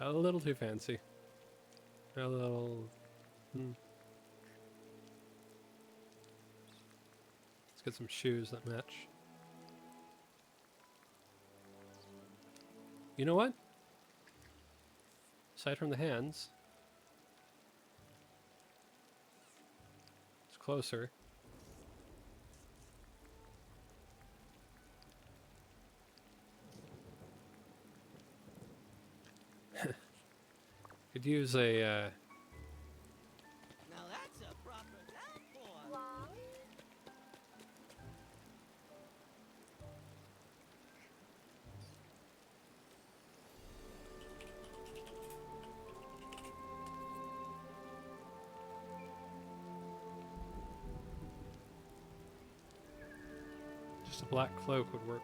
A little too fancy. A little... Let's get some shoes that match. You know what? Aside from the hands, it's closer. Could use a, Now that's a proper downpour. Long? just a black cloak would work.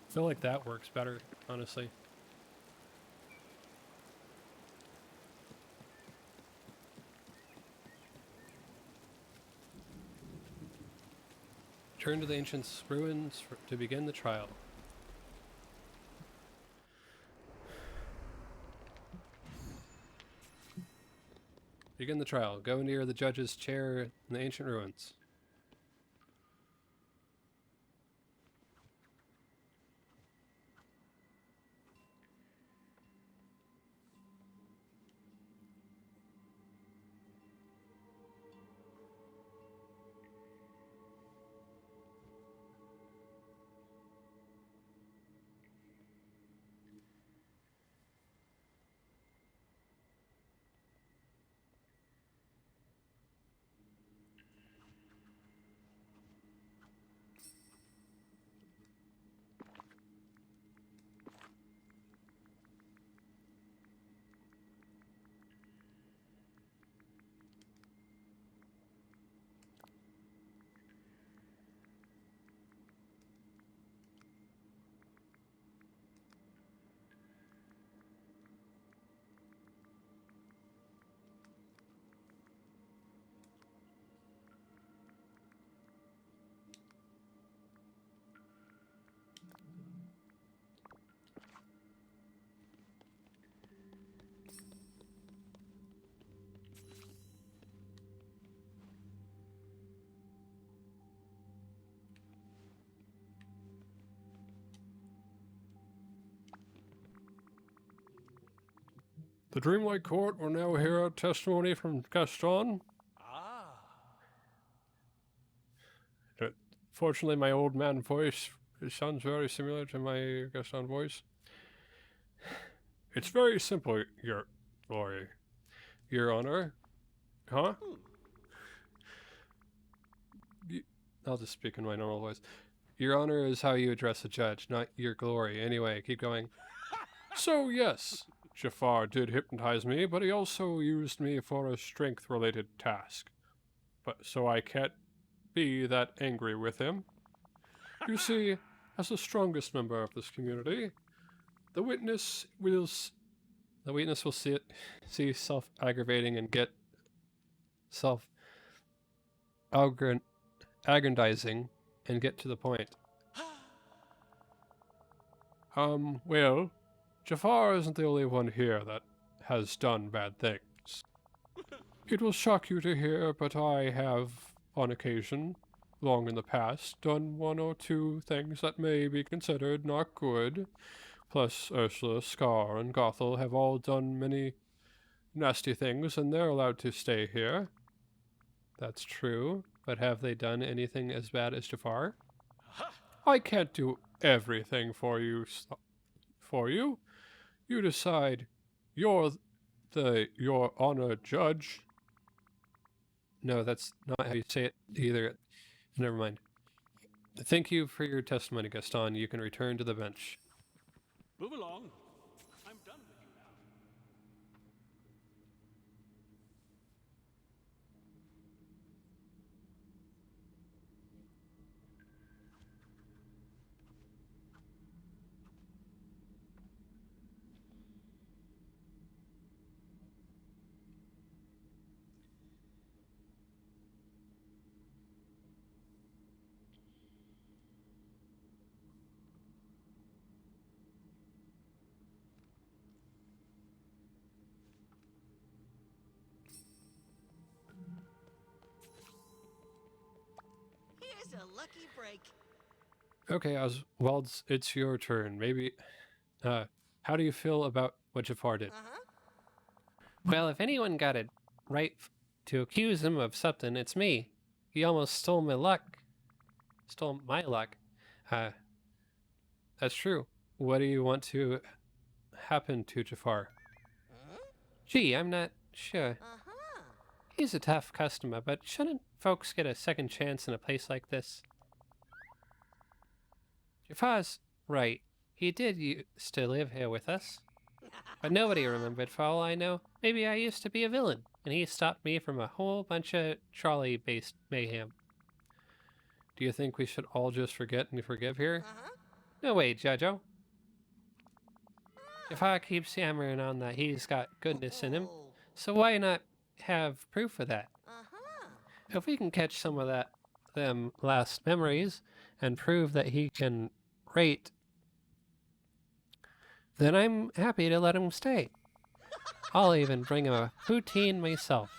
I feel like that works better, honestly. Return to the ancient ruins to begin the trial. Begin the trial. Go near the judge's chair in the ancient ruins. The Dreamlight Court will now hear a testimony from Gaston. Fortunately, my old man voice sounds very similar to my Gaston voice. It's very simple, Your Glory. Your Honor. Huh? I'll just speak in my normal voice. Your Honor is how you address a judge, not Your Glory. Anyway, keep going. So, yes, Jafar did hypnotize me, but he also used me for a strength-related task. But so I can't be that angry with him. You see, as the strongest member of this community, the witness will see self-aggravating and get self-aggrandizing and get to the point. Well, Jafar isn't the only one here that has done bad things. It will shock you to hear, but I have, on occasion, long in the past, done one or two things that may be considered not good. Plus, Ursula, Scar, and Gothel have all done many nasty things, and they're allowed to stay here. That's true, but have they done anything as bad as Jafar? I can't do everything for you. You decide. You're your honor judge. No, that's not how you say it either. Never mind. Thank you for your testimony, Gaston. You can return to the bench. Move along. I'm done with you now. Here's a lucky break. Okay, Oswald, it's your turn. Maybe, how do you feel about what Jafar did? Well, if anyone got it right to accuse him of something, it's me. He almost stole my luck. Stole my luck. That's true. What do you want to happen to Jafar? Gee, I'm not sure. He's a tough customer, but shouldn't folks get a second chance in a place like this? Jafar's right. He did used to live here with us. But nobody remembered, for all I know. Maybe I used to be a villain, and he stopped me from a whole bunch of trolley-based mayhem. Do you think we should all just forget and forgive here? No way, Jojo. Jafar keeps hammering on that he's got goodness in him, so why not have proof of that? If we can catch some of them last memories and prove that he can rate, then I'm happy to let him stay. I'll even bring him a poutine myself.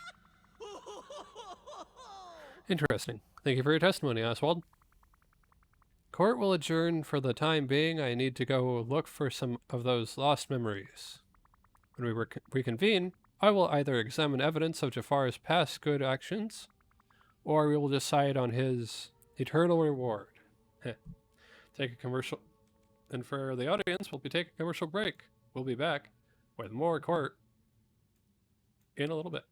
Interesting. Thank you for your testimony, Oswald. Court will adjourn for the time being. I need to go look for some of those lost memories. When we reconvene, I will either examine evidence of Jafar's past good actions, or we will decide on his eternal reward. Take a commercial. And for the audience, we'll be taking a commercial break. We'll be back with more court in a little bit.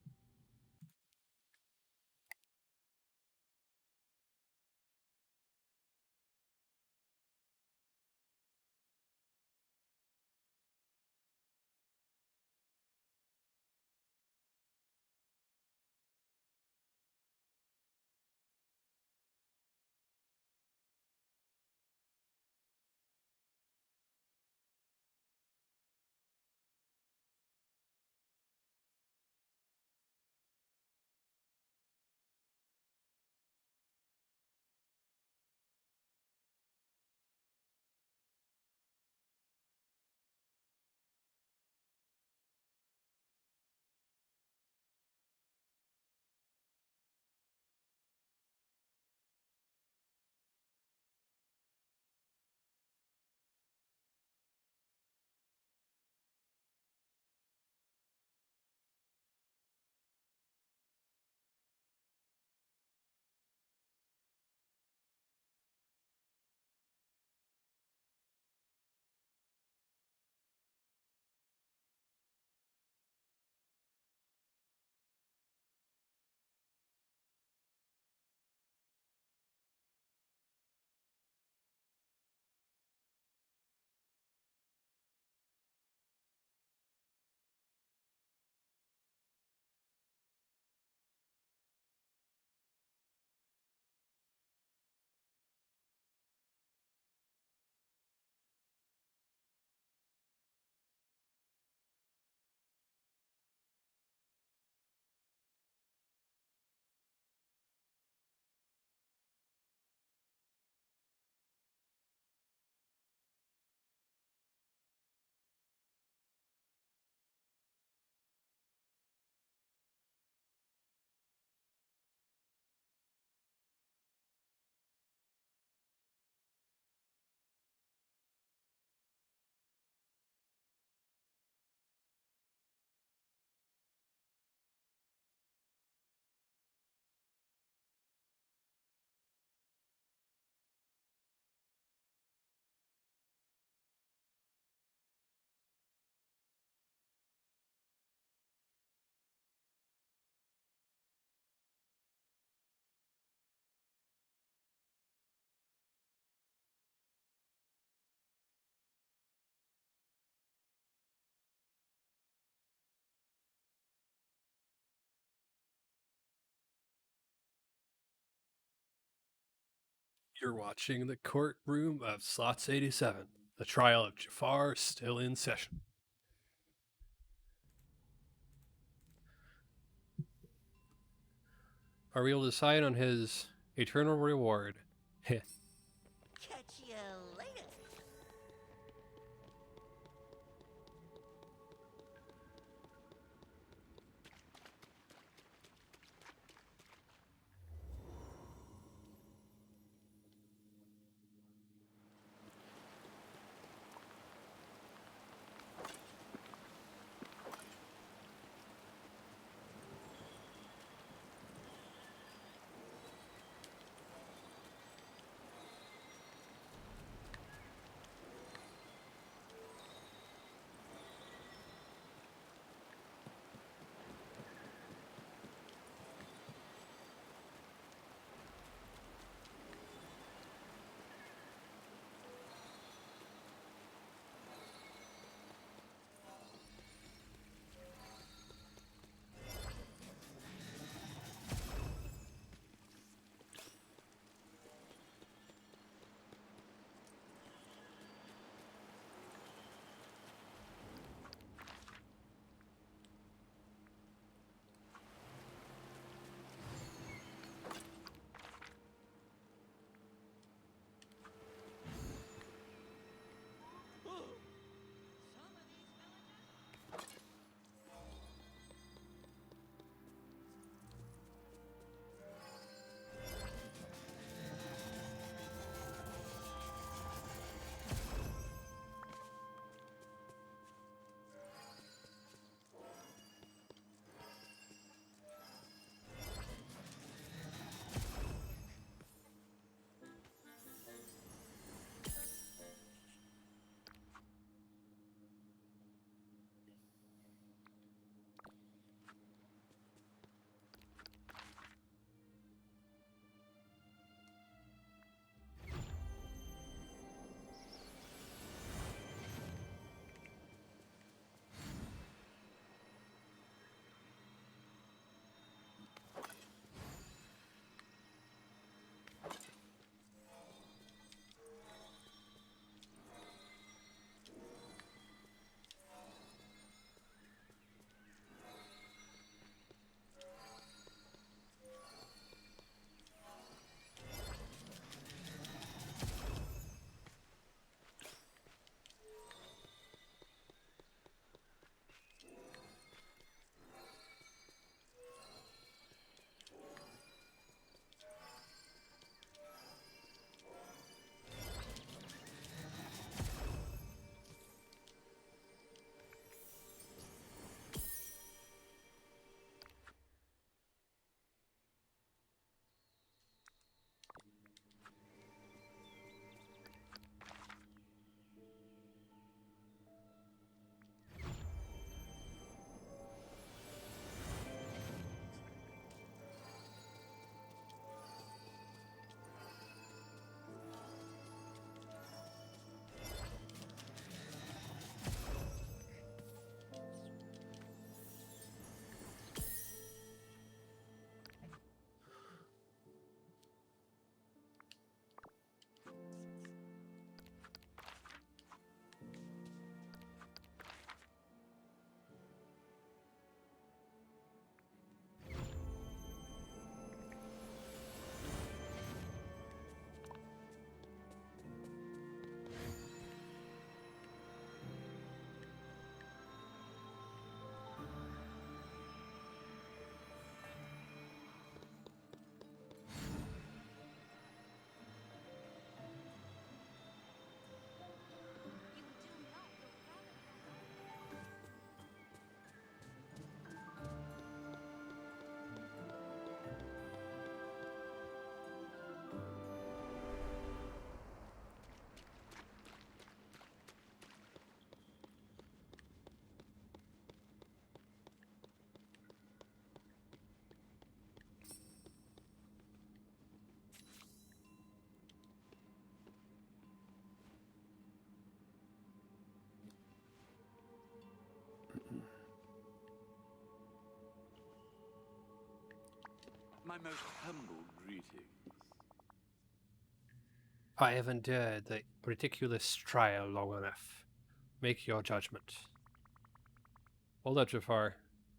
You're watching the courtroom of Slots87. The trial of Jafar still in session. Are we able to decide on his eternal reward? Catch you later. My most humble greetings. I have endured the ridiculous trial long enough. Make your judgment. Hold up, Jafar.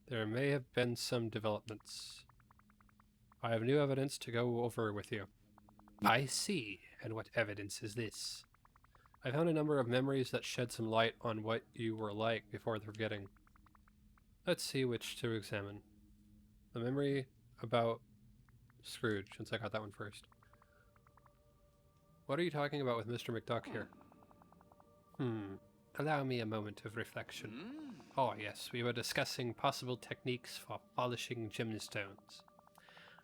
There may have been some developments. I have new evidence to go over with you. I see. And what evidence is this? I found a number of memories that shed some light on what you were like before the forgetting. Let's see which to examine. The memory about Scrooge, since I got that one first. What are you talking about with Mr. McDuck here? Allow me a moment of reflection. Oh yes, we were discussing possible techniques for polishing gemstones.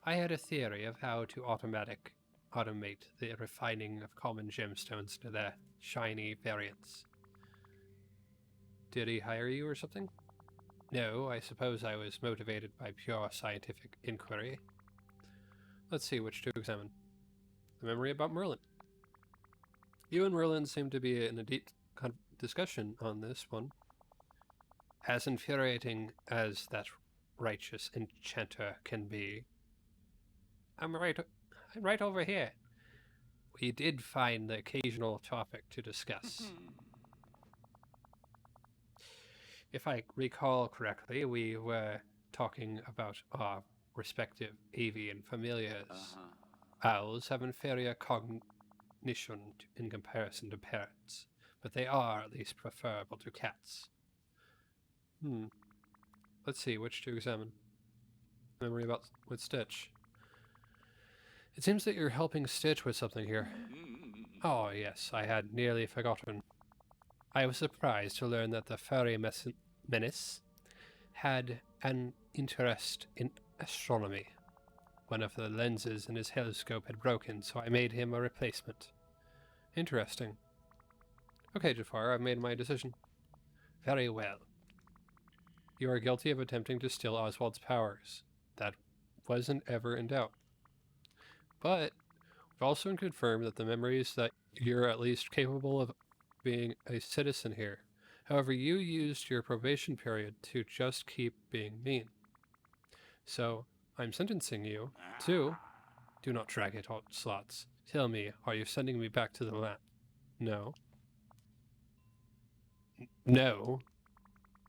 I had a theory of how to automate the refining of common gemstones to their shiny variants. Did he hire you or something? No, I suppose I was motivated by pure scientific inquiry. Let's see which to examine. The memory about Merlin. You and Merlin seem to be in a deep discussion on this one. As infuriating as that righteous enchanter can be. I'm right over here. We did find the occasional topic to discuss. If I recall correctly, we were talking about our respective avian familiars. Owls have inferior cognition in comparison to parrots, but they are at least preferable to cats. Let's see which to examine. Memory about with Stitch. It seems that you're helping Stitch with something here. Oh yes, I had nearly forgotten. I was surprised to learn that the furry menace had an interest in astronomy. One of the lenses in his telescope had broken, so I made him a replacement. Interesting. Okay, Jafar, I've made my decision. Very well. You are guilty of attempting to steal Oswald's powers. That wasn't ever in doubt. But we've also confirmed that the memories that you're at least capable of being a citizen here. However, you used your probation period to just keep being mean. So, I'm sentencing you to... Do not drag it out, Slots. Tell me, are you sending me back to the lab? No. No.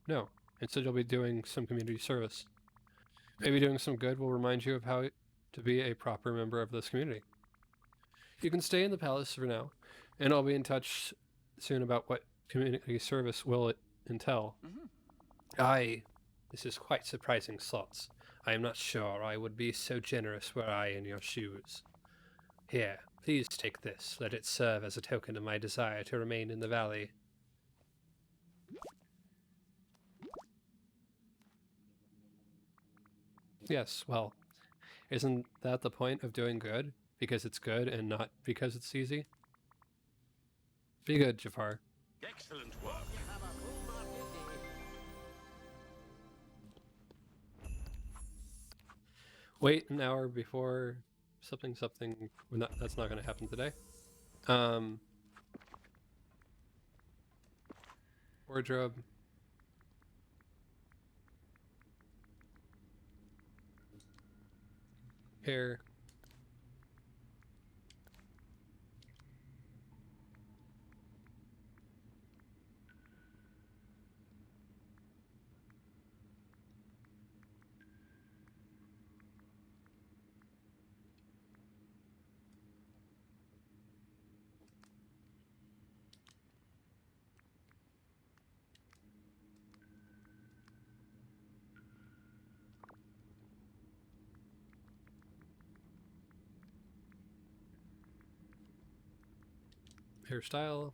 No. Instead, you'll be doing some community service. Maybe doing some good will remind you of how to be a proper member of this community. You can stay in the palace for now, and I'll be in touch soon about what community service will entail. This is quite surprising, Slots. I am not sure I would be so generous were I in your shoes. Here, please take this. Let it serve as a token of my desire to remain in the valley. Yes, well, isn't that the point of doing good? Because it's good and not because it's easy? Be good, Jafar. Excellent work. Have a full market day. Wait an hour before something. That's not going to happen today. Wardrobe. Hair. Hairstyle.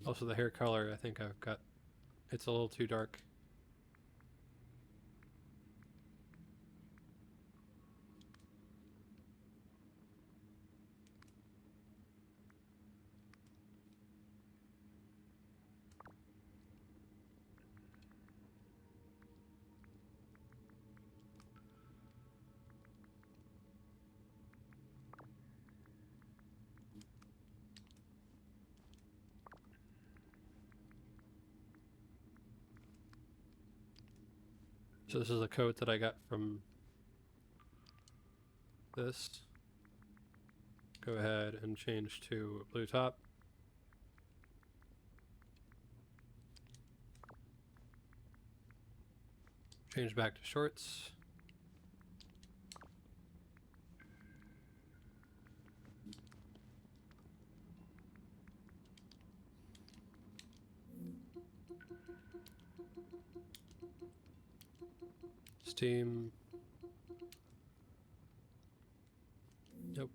Also the hair color, I think I've got, it's a little too dark. So this is a coat that I got from this. Go ahead and change to blue top. Change back to shorts. Steam. Nope.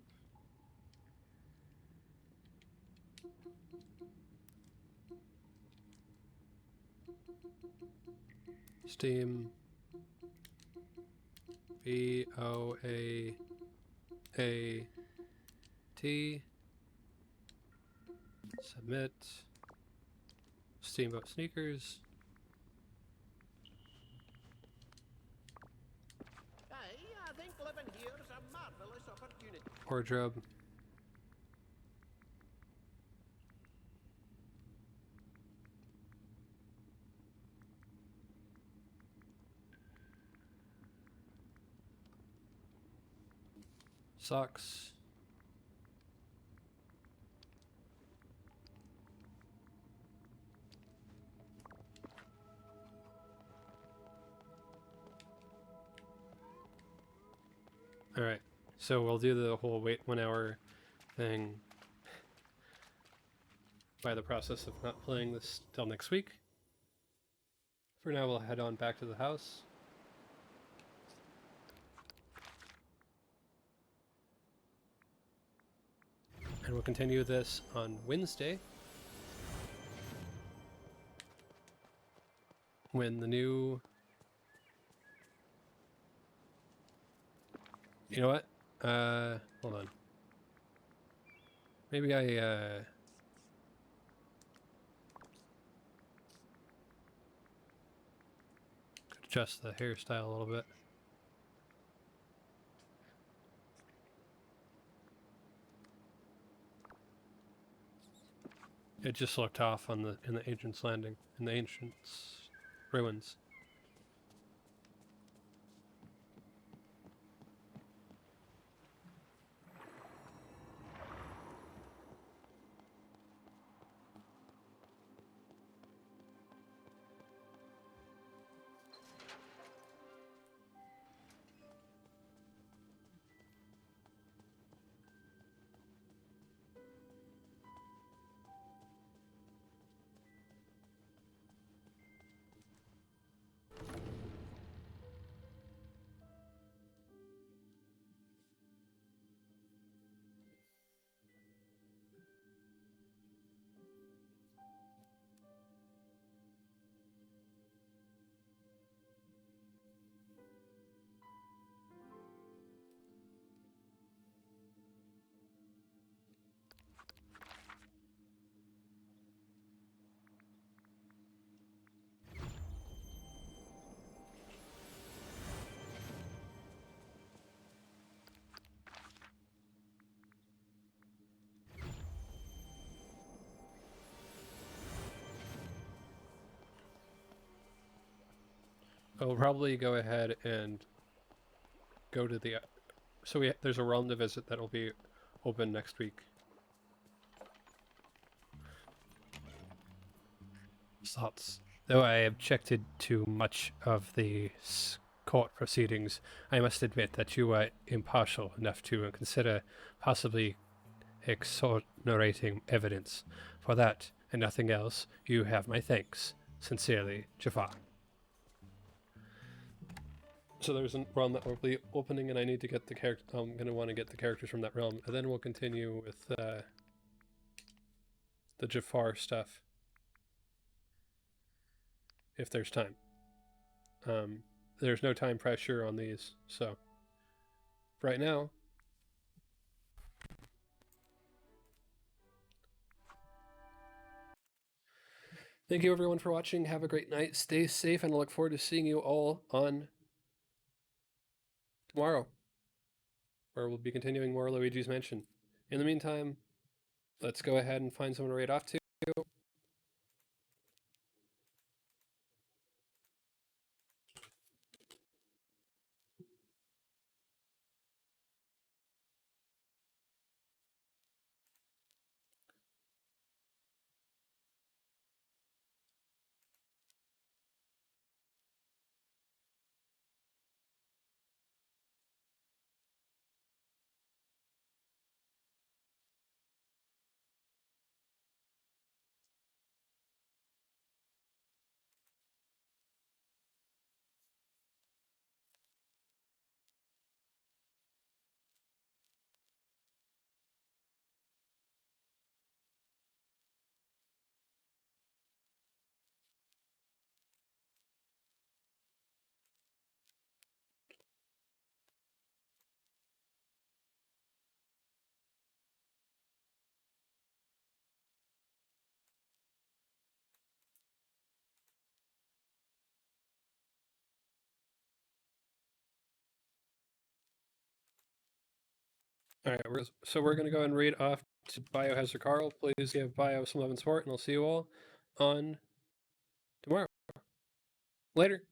Steam. VOAAT. Submit. Steamboat sneakers. Hey, I think living here is a marvelous opportunity. Wardrobe. Socks. Alright, so we'll do the whole wait 1 hour thing by the process of not playing this till next week. For now, we'll head on back to the house. And we'll continue this on Wednesday, when the new... You know what? Hold on. Maybe I, could adjust the hairstyle a little bit. It just looked off on in the Ancient's Landing, in the Ancient's ruins. I'll probably go ahead and go to the... So there's a realm to visit that'll be open next week. Slots. Though I objected to much of the court proceedings, I must admit that you were impartial enough to consider possibly exonerating evidence. For that, and nothing else, you have my thanks. Sincerely, Jafar. So there's a realm that will be opening, and I need to get the character. I'm gonna want to get the characters from that realm, and then we'll continue with the Jafar stuff, if there's time. There's no time pressure on these, so right now. Thank you everyone for watching. Have a great night. Stay safe, and I look forward to seeing you all on tomorrow, where we'll be continuing more Luigi's Mansion. In the meantime, let's go ahead and find someone to raid off to. All right, so we're going to go and read off to Biohazard Carl. Please give Bio some love and support, and I'll see you all on tomorrow. Later.